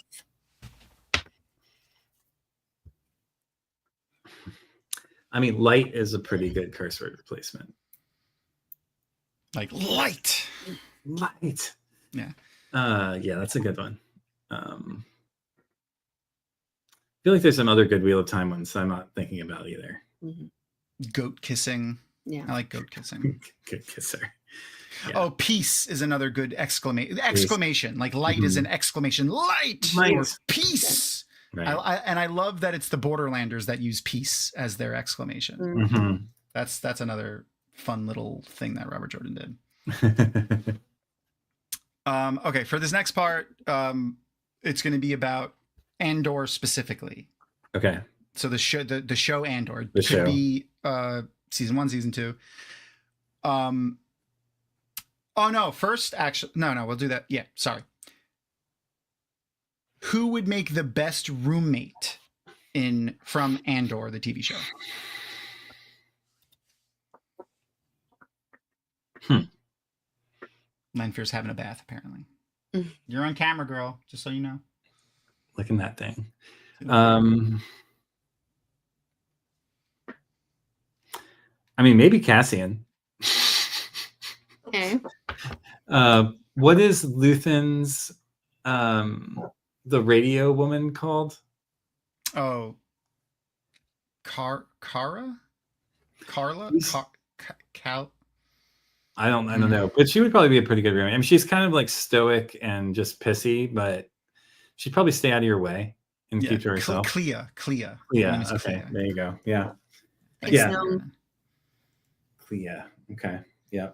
I mean, light is a pretty good curse word replacement. Like light. Light. Yeah. Yeah, that's a good one. I feel like there's some other good Wheel of Time ones I'm not thinking about either. Goat kissing. Yeah. I like goat kissing. Good kisser. Yeah. Oh, peace is another good exclamation. Like light is an exclamation. Light. Or peace. Right. I love that it's the Borderlanders that use peace as their exclamation. Mhm. That's another fun little thing that Robert Jordan did. Okay, for this next part, it's going to be about Andor specifically. Okay. So the show Andor The could show. be season 1, season 2. Oh no, first actually no, we'll do that. Yeah, sorry. Who would make the best roommate from Andor, the TV show? Lanfear's having a bath, apparently. You're on camera, girl, just so you know. Look at that thing. I mean, maybe Cassian. Okay. What is Luthen's the radio woman called? Oh, Carla? Cal? I don't know, but she would probably be a pretty good roommate. I mean, she's kind of like stoic and just pissy, but she'd probably stay out of your way and keep to herself. Clea. Yeah. Okay. There you go. Yeah. Thanks. Yeah. Clea. Okay. Yeah.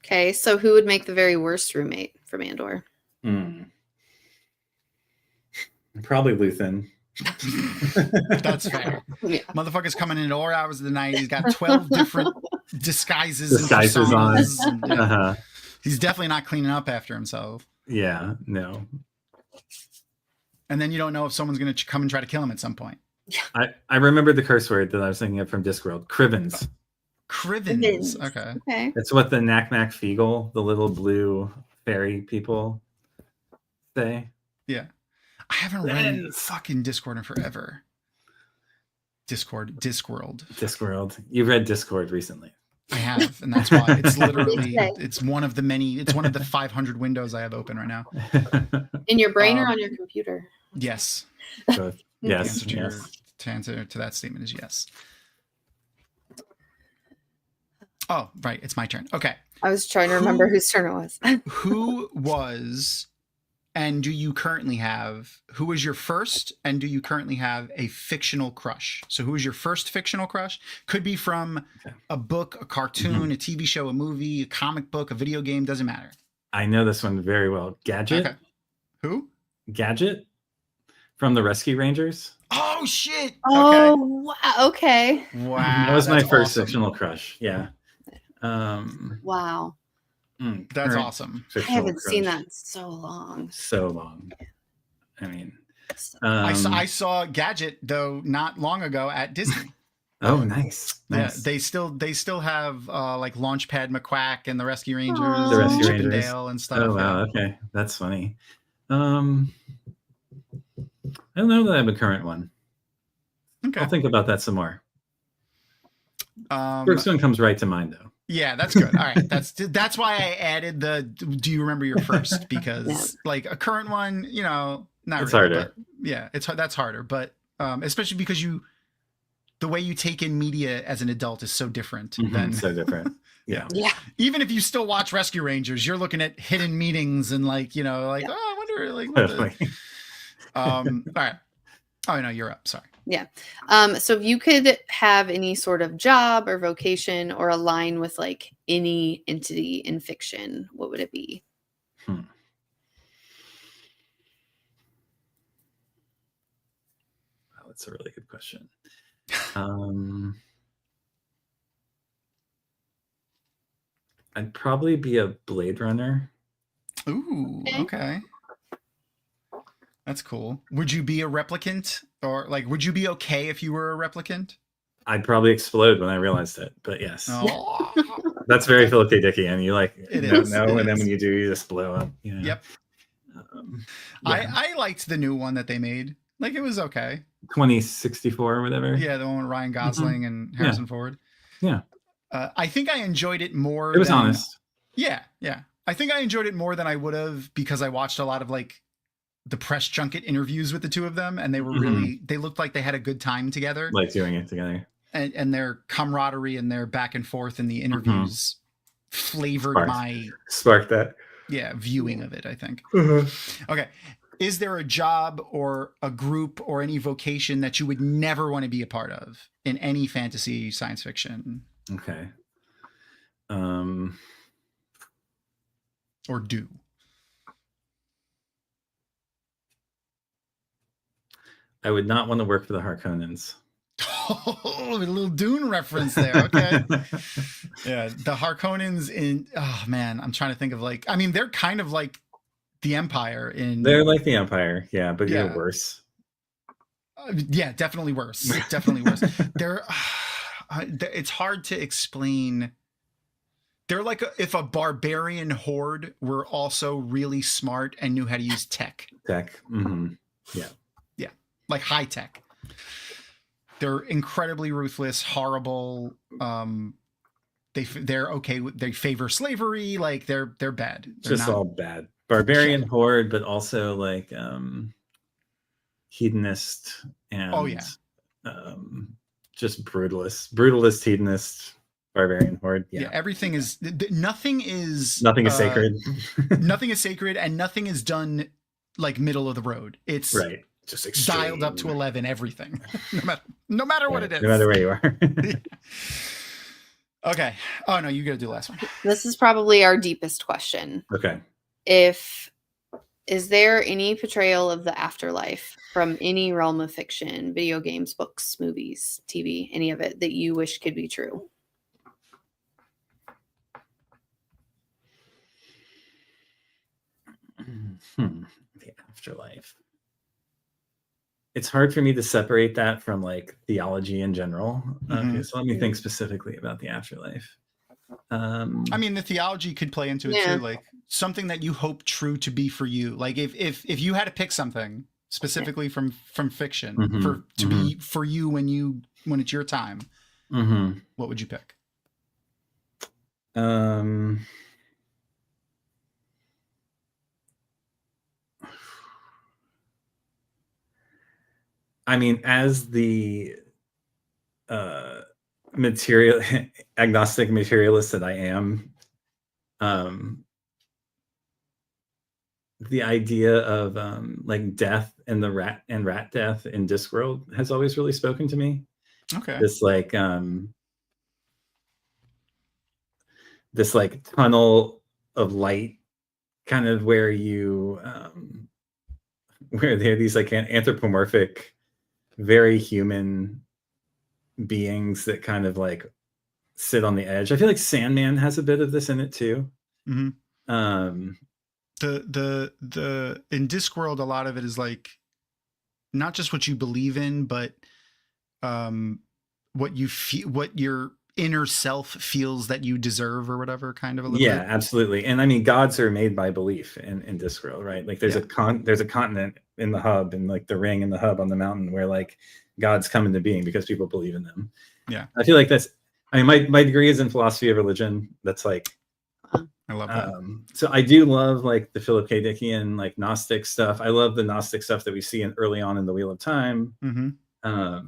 Okay. So who would make the very worst roommate from Andor? Probably Luthen. That's fair. Yeah. Motherfucker's coming in at all hours of the night. He's got 12 different disguises and on. personas. Uh-huh. He's definitely not cleaning up after himself. Yeah. No. And then you don't know if someone's going to come and try to kill him at some point. I remembered the curse word that I was thinking of from Discworld. Crivens. Crivens. Okay. Okay. It's what the Nakmak Feegle, the little blue fairy people, say. Yeah. I haven't read fucking Discord in forever. Discworld. You've read Discord recently. I have, and that's why it's literally it's one of the 500 windows I have open right now. In your brain or on your computer? Yes. Both. Yes. The answer to that statement is yes. Oh, right. It's my turn. Okay. I was trying to remember whose turn it was. Who was and do you currently have, who was your first and do you currently have a fictional crush? So who was your first fictional crush? Could be from a book, a cartoon, a TV show, a movie, a comic book, a video game, doesn't matter. I know this one very well. Gadget. Okay. Who? Gadget from the Rescue Rangers. Oh, shit. Oh, wow. Okay. Wow. That was my first awesome. fictional crush. Yeah. Wow. That's awesome. I haven't seen that in so long. So long. I mean, I saw Gadget though not long ago at Disney. Oh, nice. Yeah, they still have like Launchpad McQuack and the Rescue Rangers, The Rescue Chip and Rangers. Dale and stuff. Oh wow, okay, that's funny. I don't know that I have a current one. Okay, I'll think about that some more. Um, First one comes right to mind though. Yeah, that's good. All right, that's why I added the. Do you remember your first? Because like a current one, you know, not it's really, harder. But yeah, that's harder. But especially because the way you take in media as an adult is so different. Than So different. Yeah. Yeah. Even if you still watch Rescue Rangers, you're looking at hidden meetings and like oh, I wonder like. What the... All right. Oh no, you're up. Sorry. Yeah. So if you could have any sort of job or vocation or align with like any entity in fiction, what would it be? Oh, that's a really good question. I'd probably be a Blade Runner. Ooh, okay. That's cool. Would you be a replicant? Or like, would you be okay if you were a replicant? I'd probably explode when I realized it, but yes. Oh. That's very Philip K. Dick, and you like It don't is, know, it and then is. when you do, you just blow up. You know? Yep. I liked the new one that they made. Like, it was okay. 2064 or whatever. Yeah, the one with Ryan Gosling and Harrison Ford. Yeah. I think I enjoyed it more. It was honest. Yeah, yeah. I think I enjoyed it more than I would have because I watched a lot of like the press junket interviews with the two of them, and they were really, they looked like they had a good time together. Like doing it together. And their camaraderie and their back and forth in the interviews flavored my spark that viewing of it, I think. Mm-hmm. Okay. Is there a job or a group or any vocation that you would never want to be a part of in any fantasy science fiction? Okay. Or do? I would not want to work for the Harkonnens. Oh, a little Dune reference there. Okay. Yeah. The Harkonnens oh man, I'm trying to think of like, I mean, they're kind of like the Empire They're like the Empire. Yeah. But Yeah. you're worse. Yeah, definitely worse. Definitely worse. They're, it's hard to explain. They're like if a barbarian horde were also really smart and knew how to use tech. Mm-hmm. Yeah. Yeah. Like high tech. They're incredibly ruthless, horrible. They're okay with, they favor slavery. Like they're bad. They're Just all bad. Barbarian horde, but also like hedonist and just brutalist hedonist barbarian horde. Yeah, everything is nothing is sacred. Nothing is sacred, and nothing is done like middle of the road. It's right. Just extreme. Dialed up to 11. Everything, no matter what it is, no matter where you are. Okay. Oh no, you got to do the last one. This is probably our deepest question. Okay. Is there any portrayal of the afterlife from any realm of fiction, video games, books, movies, TV, any of it that you wish could be true? The afterlife. It's hard for me to separate that from like theology in general. Okay, so let me think specifically about the afterlife. I mean, the theology could play into it too, like something that you hope true to be for you. Like if you had to pick something specifically from fiction to be for you when it's your time, what would you pick? I mean, as the agnostic materialist that I am, the idea of like death and the rat death in Discworld has always really spoken to me. Okay. This like tunnel of light, kind of where you where there are these like anthropomorphic, very human beings that kind of like sit on the edge. I feel like Sandman has a bit of this in it too. The in Discworld, a lot of it is like not just what you believe in, but what you feel, what your inner self feels that you deserve or whatever, kind of a little bit. Absolutely. And I mean, gods are made by belief in Discworld, right? Like there's a continent in the hub, and like the ring in the hub on the mountain where like gods come into being because people believe in them. Yeah. I feel like that's, I mean, my degree is in philosophy of religion. That's like, I love that. So I do love like the Philip K. Dickian, like Gnostic stuff. I love the Gnostic stuff that we see early on in the Wheel of Time. I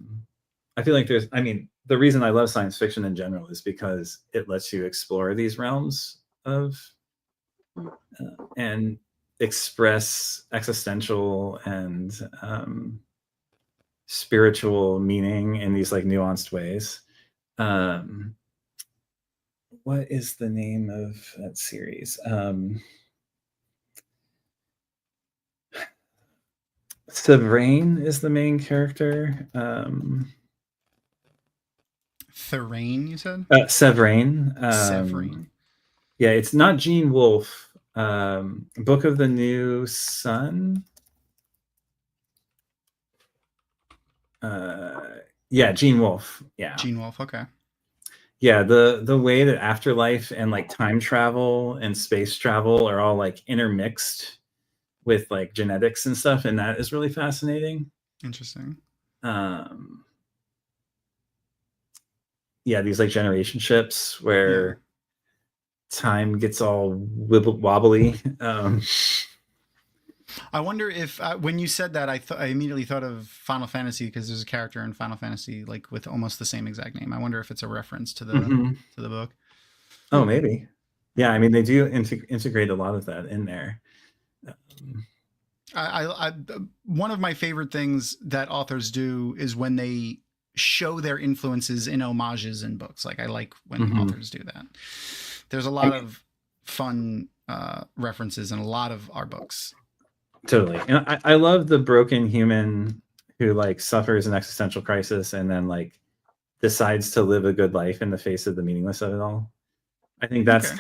feel like the reason I love science fiction in general is because it lets you explore these realms of and express existential and spiritual meaning in these like nuanced ways. What is the name of that series? Sevrain is the main character. Therain, you said? Sevrain. Sevrain. Yeah, it's not Gene Wolfe. Book of the New Sun. Gene Wolfe. Yeah. Gene Wolfe, okay. Yeah, the way that afterlife and like time travel and space travel are all like intermixed with like genetics and stuff, and that is really fascinating. Interesting. These like generation ships where time gets all wobbly. I wonder if when you said that, I immediately thought of Final Fantasy, because there's a character in Final Fantasy like with almost the same exact name. I wonder if it's a reference to the to the book. Oh, maybe. Yeah, I mean, they do integrate a lot of that in there. One of my favorite things that authors do is when they show their influences in homages in books. Like I like when authors do that. There's a lot of fun references in a lot of our books. Totally. And I love the broken human who like suffers an existential crisis and then like decides to live a good life in the face of the meaningless of it all. I think that's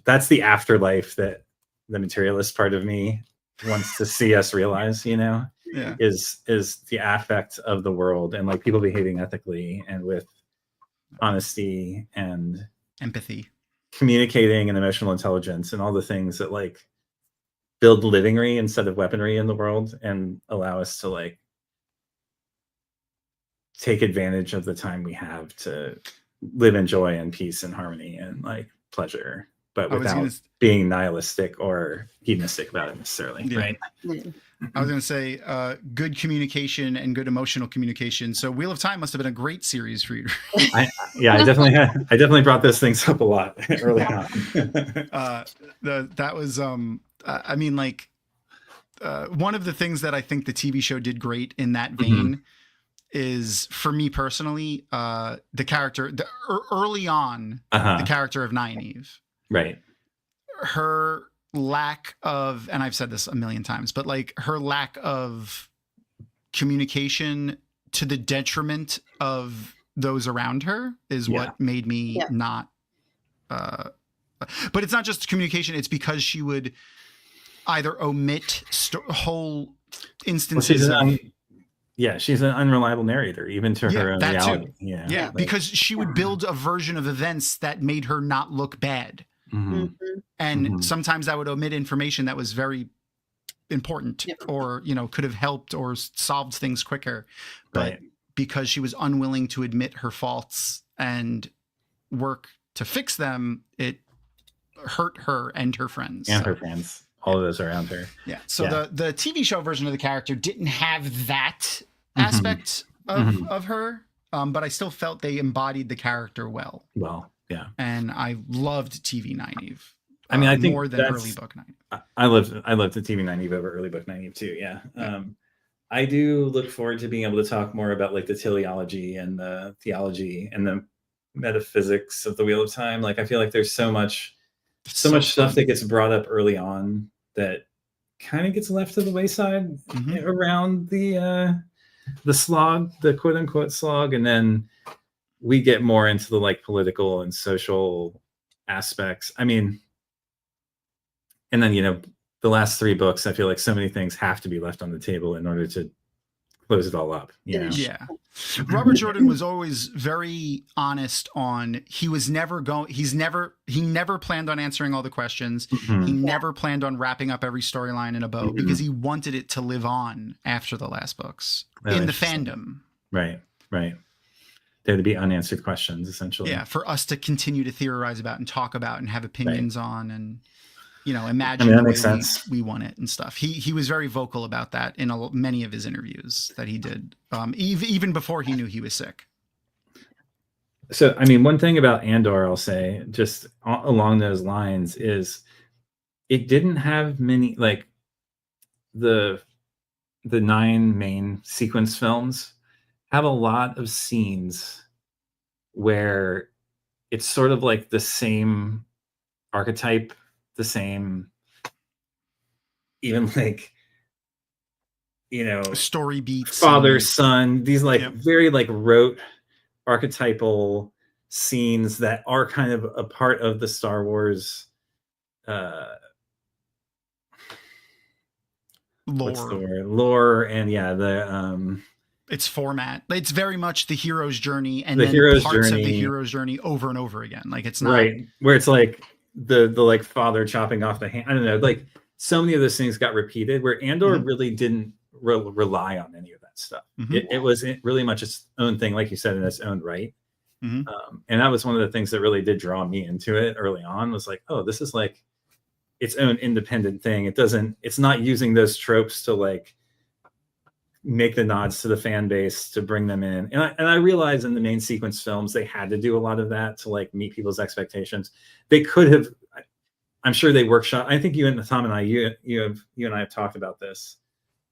that's the afterlife that the materialist part of me wants to see us realize, you know, is the affect of the world and like people behaving ethically and with honesty and empathy, communicating and emotional intelligence and all the things that like build livingry instead of weaponry in the world and allow us to like take advantage of the time we have to live in joy and peace and harmony and like pleasure, but without being nihilistic or hedonistic about it necessarily. Right. I was going to say good communication and good emotional communication. So Wheel of Time must have been a great series for you. I definitely brought those things up a lot early on. That was I mean, like one of the things that I think the TV show did great in that vein is, for me personally, the character early on, the character of Nynaeve. Right. Her lack of, and I've said this a million times, but like her lack of communication to the detriment of those around her is what made me not. But it's not just communication. It's because she would either omit whole instances she's an unreliable narrator, even to her own reality. Too. Yeah, because she would build a version of events that made her not look bad. And sometimes that would omit information that was very important or, you know, could have helped or solved things quicker. But because she was unwilling to admit her faults and work to fix them, it hurt her and her friends. And her friends. All of those around her. Yeah. So the TV show version of the character didn't have that aspect of her, but I still felt they embodied the character well. Well, yeah. And I loved TV Nynaeve. I mean, I think more than early book Nynaeve. I loved the TV Nynaeve over early book Nynaeve too. Yeah. I do look forward to being able to talk more about like the teleology and the theology and the metaphysics of the Wheel of Time. Like I feel like there's so much stuff that gets brought up early on that kind of gets left to the wayside around the slog, the quote unquote slog, and then we get more into the like political and social aspects. I mean, and then, you know, the last 3 books, I feel like so many things have to be left on the table in order to close it all up. You know? Yeah. Robert Jordan was always very honest on, he never planned on answering all the questions. He never planned on wrapping up every storyline in a bow because he wanted it to live on after the last books in the fandom. Right. There to be unanswered questions, essentially. Yeah. For us to continue to theorize about and talk about and have opinions on and, you know, imagine the way we want it and stuff. He was very vocal about that in many of his interviews that he did, even before he knew he was sick. So, I mean, one thing about Andor, I'll say, just along those lines, is it didn't have many, like the 9 main sequence films have a lot of scenes where it's sort of like the same archetype, the same, even like, you know, story beats, father, son, these like very like rote archetypal scenes that are kind of a part of the Star Wars lore and its format. It's very much the hero's journey and then parts of the hero's journey over and over again. Like it's not where it's like the like father chopping off the hand. I don't know, like so many of those things got repeated where Andor really didn't rely on any of that stuff. It was really much its own thing, like you said, in its own right. And that was one of the things that really did draw me into it early on, was like, oh, this is like its own independent thing. It's not using those tropes to like make the nods to the fan base to bring them in. And I realize in the main sequence films, they had to do a lot of that to like meet people's expectations. They could have, I'm sure they workshop. I think you and Tom and I, you and I have talked about this,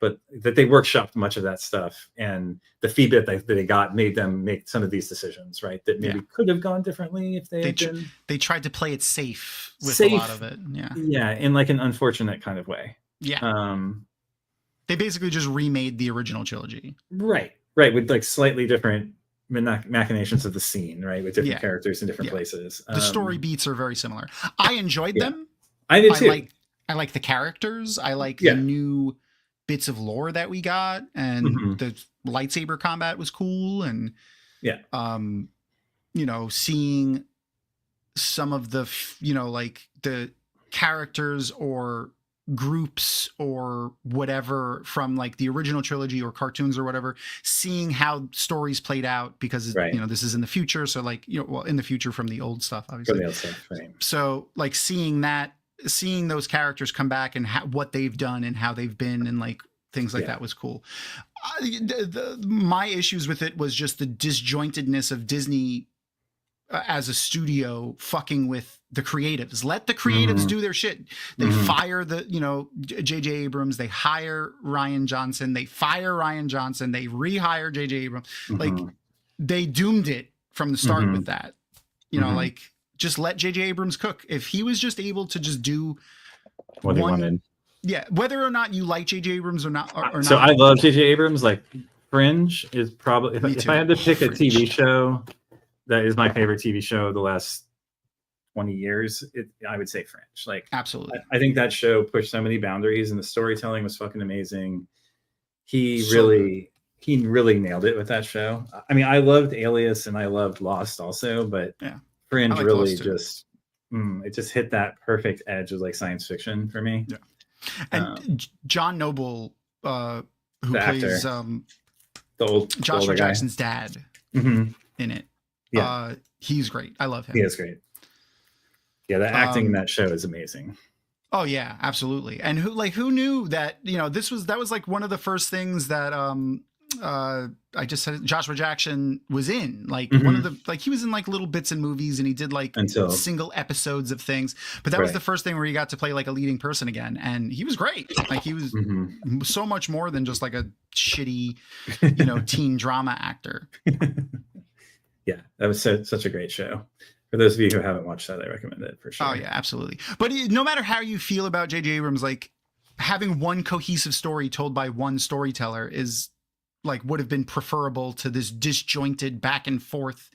but that they workshopped much of that stuff, and the feedback that they got made them make some of these decisions, right? That maybe could have gone differently if they tried to play it safe with a lot of it. Yeah, in like an unfortunate kind of way. Yeah. They basically just remade the original trilogy. Right, with like slightly different machinations of the scene, right, with different characters in different places. The story beats are very similar. I enjoyed them. I did too. I like the characters. I like the new bits of lore that we got, and the lightsaber combat was cool, and seeing some of the like the characters or groups or whatever from like the original trilogy or cartoons or whatever, seeing how stories played out, because this is in the future, so like in the future from the old stuff, obviously. So like seeing those characters come back and what they've done and how they've been and like things like that was cool. My issues with it was just the disjointedness of Disney as a studio fucking with the creatives. Let the creatives do their shit. They fire J.J. Abrams. They hire Rian Johnson. They fire Rian Johnson. They rehire J.J. Abrams. Like they doomed it from the start with that. Like just let J.J. Abrams cook. If he was just able to just do what he wanted. Yeah, whether or not you like J.J. Abrams or not. So I love J.J. Abrams. Like Fringe is probably, if I had to pick a TV show that is my favorite TV show the last 20 years, I would say Fringe. Like, absolutely. I think that show pushed so many boundaries, and the storytelling was fucking amazing. He really nailed it with that show. I mean, I loved Alias and I loved Lost also, but Fringe really just it just hit that perfect edge of like science fiction for me. Yeah. And John Noble, who plays the old Joshua guy. Jackson's dad in it. Yeah, he's great. I love him. He is great. Yeah, the acting in that show is amazing. Oh yeah, absolutely. And who knew that that was like one of the first things that I just said Joshua Jackson was in, like one of the, like he was in like little bits and movies, and he did like single episodes of things, but that was the first thing where he got to play like a leading person again, and he was great. Like he was so much more than just like a shitty teen drama actor. Yeah, that was such a great show. For those of you who haven't watched that, I recommend it for sure. Oh yeah, absolutely. But no matter how you feel about J.J. Abrams, like having one cohesive story told by one storyteller is like would have been preferable to this disjointed back and forth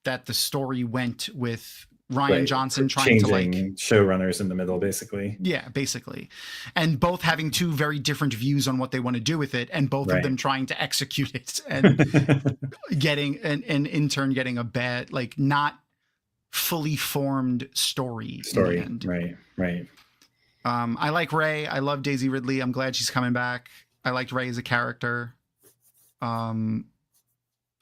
that the story went with Rian Johnson trying to like showrunners in the middle, basically. Yeah, basically. And both having two very different views on what they want to do with it, and both of them trying to execute it, and getting in turn getting a bad, like not fully formed story. In the end. Right. I like Rey. I love Daisy Ridley. I'm glad she's coming back. I liked Rey as a character. And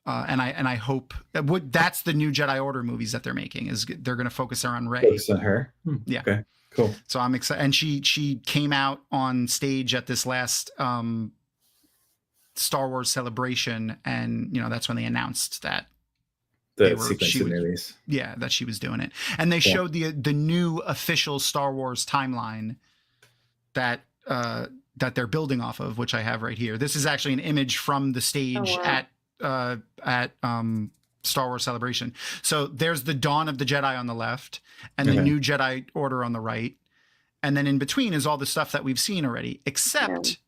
I hope that's the new Jedi Order movies that they're making, is they're going to focus on Rey. Focus on her. Yeah. Okay. Cool. So I'm excited. And she came out on stage at this last Star Wars celebration, and that's when they announced that that she was doing it, and they showed the new official Star Wars timeline that they're building off of, which I have right here. This is actually an image from the stage at Star Wars Celebration. So there's the Dawn of the Jedi on the left, and the new Jedi Order on the right, and then in between is all the stuff that we've seen already, except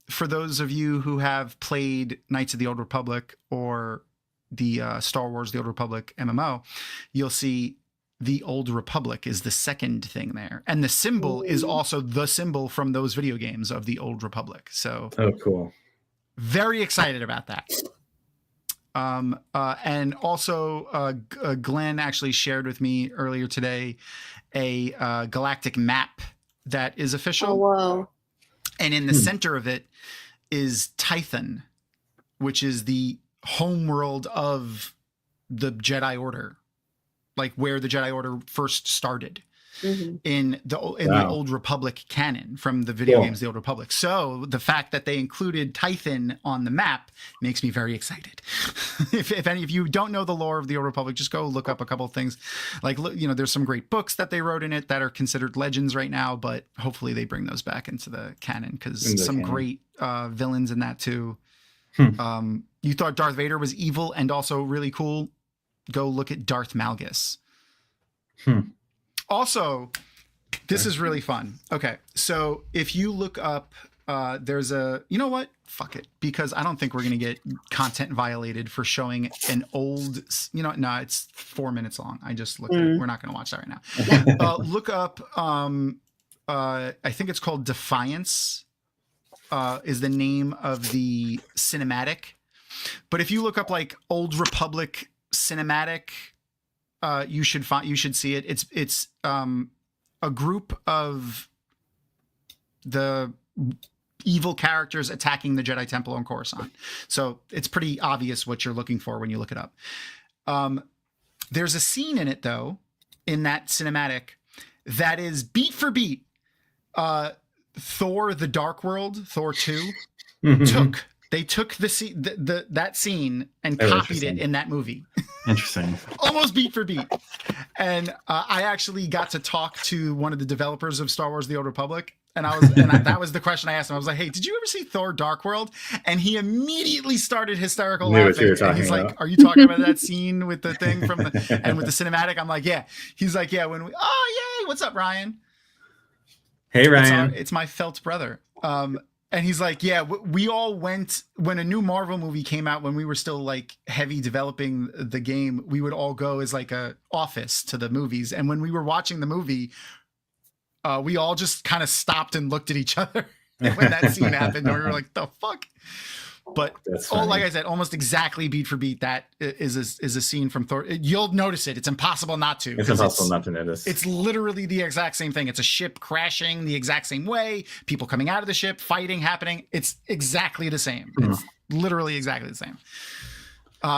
for those of you who have played Knights of the Old Republic or the Star Wars The Old Republic MMO, you'll see the Old Republic is the second thing there, and the symbol is also the symbol from those video games of the Old Republic. So cool. Very excited about that. And also Glenn actually shared with me earlier today a galactic map that is official. Oh, whoa. And in the center of it is Tython, which is the homeworld of the Jedi Order, like where the Jedi Order first started in the Old Republic canon from the video games, the Old Republic. So the fact that they included Tython on the map makes me very excited. if you don't know the lore of the Old Republic, just go look up a couple of things. Like, there's some great books that they wrote in it that are considered legends right now, but hopefully they bring those back into the canon, because some great villains in that too. You thought Darth Vader was evil and also really cool? Go look at Darth Malgus. Also, this is really fun. Okay, so if you look up, there's a, you know what? Fuck it, because I don't think we're gonna get content violated for showing an old. No, it's 4 minutes long. I just looked at it. We're not gonna watch that right now. Look up. I think it's called Defiance. Is the name of the cinematic. But if you look up like Old Republic cinematic, you should see it. It's a group of the evil characters attacking the Jedi Temple on Coruscant. So it's pretty obvious what you're looking for when you look it up. There's a scene in it though, in that cinematic, that is beat for beat. Thor: The Dark World, Thor 2, they took that scene and copied it in that movie. Interesting. Almost beat for beat. And I actually got to talk to one of the developers of Star Wars: The Old Republic, and that was the question I asked him. I was like, "Hey, did you ever see Thor: Dark World?" And he immediately started hysterical laughing. And he's like, "Are you talking about that scene with the thing from and with the cinematic?" I'm like, "Yeah." He's like, "Yeah, when we yay, what's up, Ryan?" Hey, Ryan. It's my felt brother. And he's like, yeah, we all went when a new Marvel movie came out, when we were still like heavy developing the game, we would all go as like a office to the movies. And when we were watching the movie, we all just kind of stopped and looked at each other when that scene happened. And we were like, the fuck? But like I said, almost exactly beat for beat, that is a scene from Thor. You'll notice it. It's impossible not to. It's impossible not to notice. It's literally the exact same thing. It's a ship crashing the exact same way. People coming out of the ship, fighting happening. It's exactly the same. It's literally exactly the same.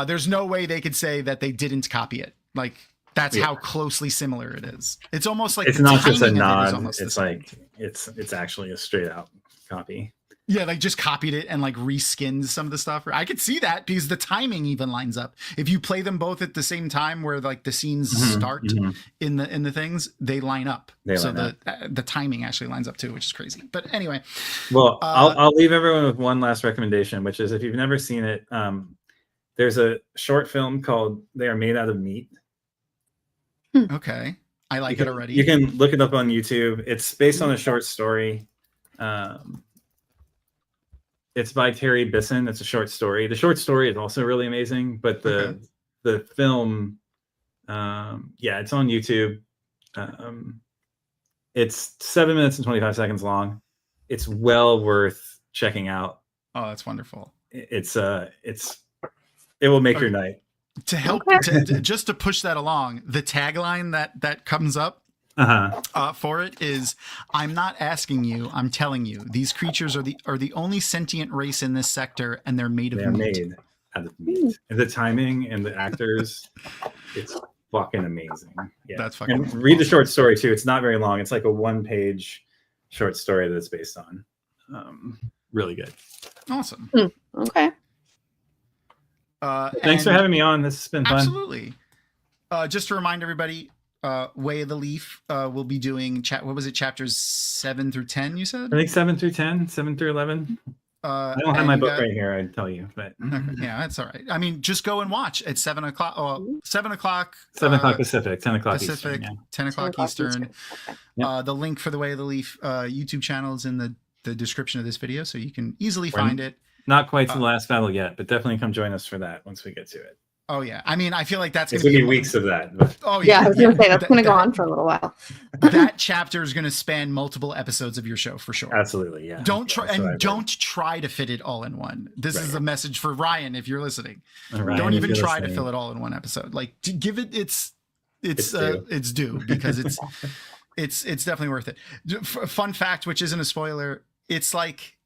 There's no way they could say that they didn't copy it. Like, that's how closely similar it is. It's almost like it's not just a nod. It's like it's actually a straight out copy. Yeah, like just copied it and like reskinned some of the stuff. I could see that because the timing even lines up. If you play them both at the same time, where like the scenes start in the things, they line up. The timing actually lines up too, which is crazy. But anyway, well, I'll leave everyone with one last recommendation, which is, if you've never seen it, there's a short film called "They Are Made Out of Meat." Okay, I like it already. You can look it up on YouTube. It's based on a short story. It's by Terry Bisson. It's a short story. The short story is also really amazing, but the film, it's on YouTube. It's 7 minutes and 25 seconds long. It's well worth checking out. Oh, that's wonderful. It will make your night. To help, just to push that along, the tagline that comes up for it is, "I'm not asking you, I'm telling you. These creatures are the only sentient race in this sector, and they're made of meat." Made out of meat. And the timing and the actors, it's fucking amazing. Yeah, that's fucking. And read the short story too. It's not very long. It's like a 1-page short story that it's based on. Really good. Awesome. Okay. Thanks for having me on. This has been fun. Absolutely. Just to remind everybody, Way of the Leaf will be doing what was it, chapters 7 through 10, you said? I think 7 through 10, 7 through 11. I don't have my book right here, I'd tell you, but yeah, that's all right. I mean, just go and watch at 7 o'clock. 7 o'clock. 7 o'clock Pacific, 10 o'clock Pacific, Eastern, 10 o'clock Eastern. Okay. Yep. The link for the Way of the Leaf YouTube channel is in the description of this video, so you can easily find it. Not quite to the last battle yet, but definitely come join us for that once we get to it. Oh yeah, I mean, I feel like that's going to be weeks of that. But... Oh yeah, I was going to say that's going to go on for a little while. That chapter is going to span multiple episodes of your show for sure. Absolutely, yeah. Don't try to fit it all in one. This is a message for Ryan if you're listening. Ryan, don't even try to fill it all in one episode. Like, give it its due, because it's definitely worth it. Fun fact, which isn't a spoiler, it's like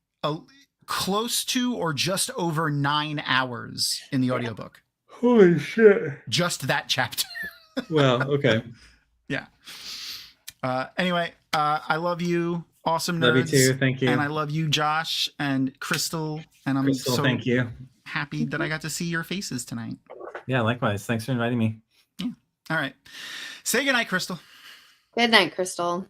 close to or just over 9 hours in the audiobook. Holy shit. Just that chapter. Well, okay. Yeah. Anyway, I love you. Awesome nerds. Love you too. Thank you. And I love you, Josh and Crystal. And I'm Crystal, so thank you. happy that I got to see your faces tonight. Yeah, likewise. Thanks for inviting me. All right. Say goodnight, Crystal. Good night, Crystal.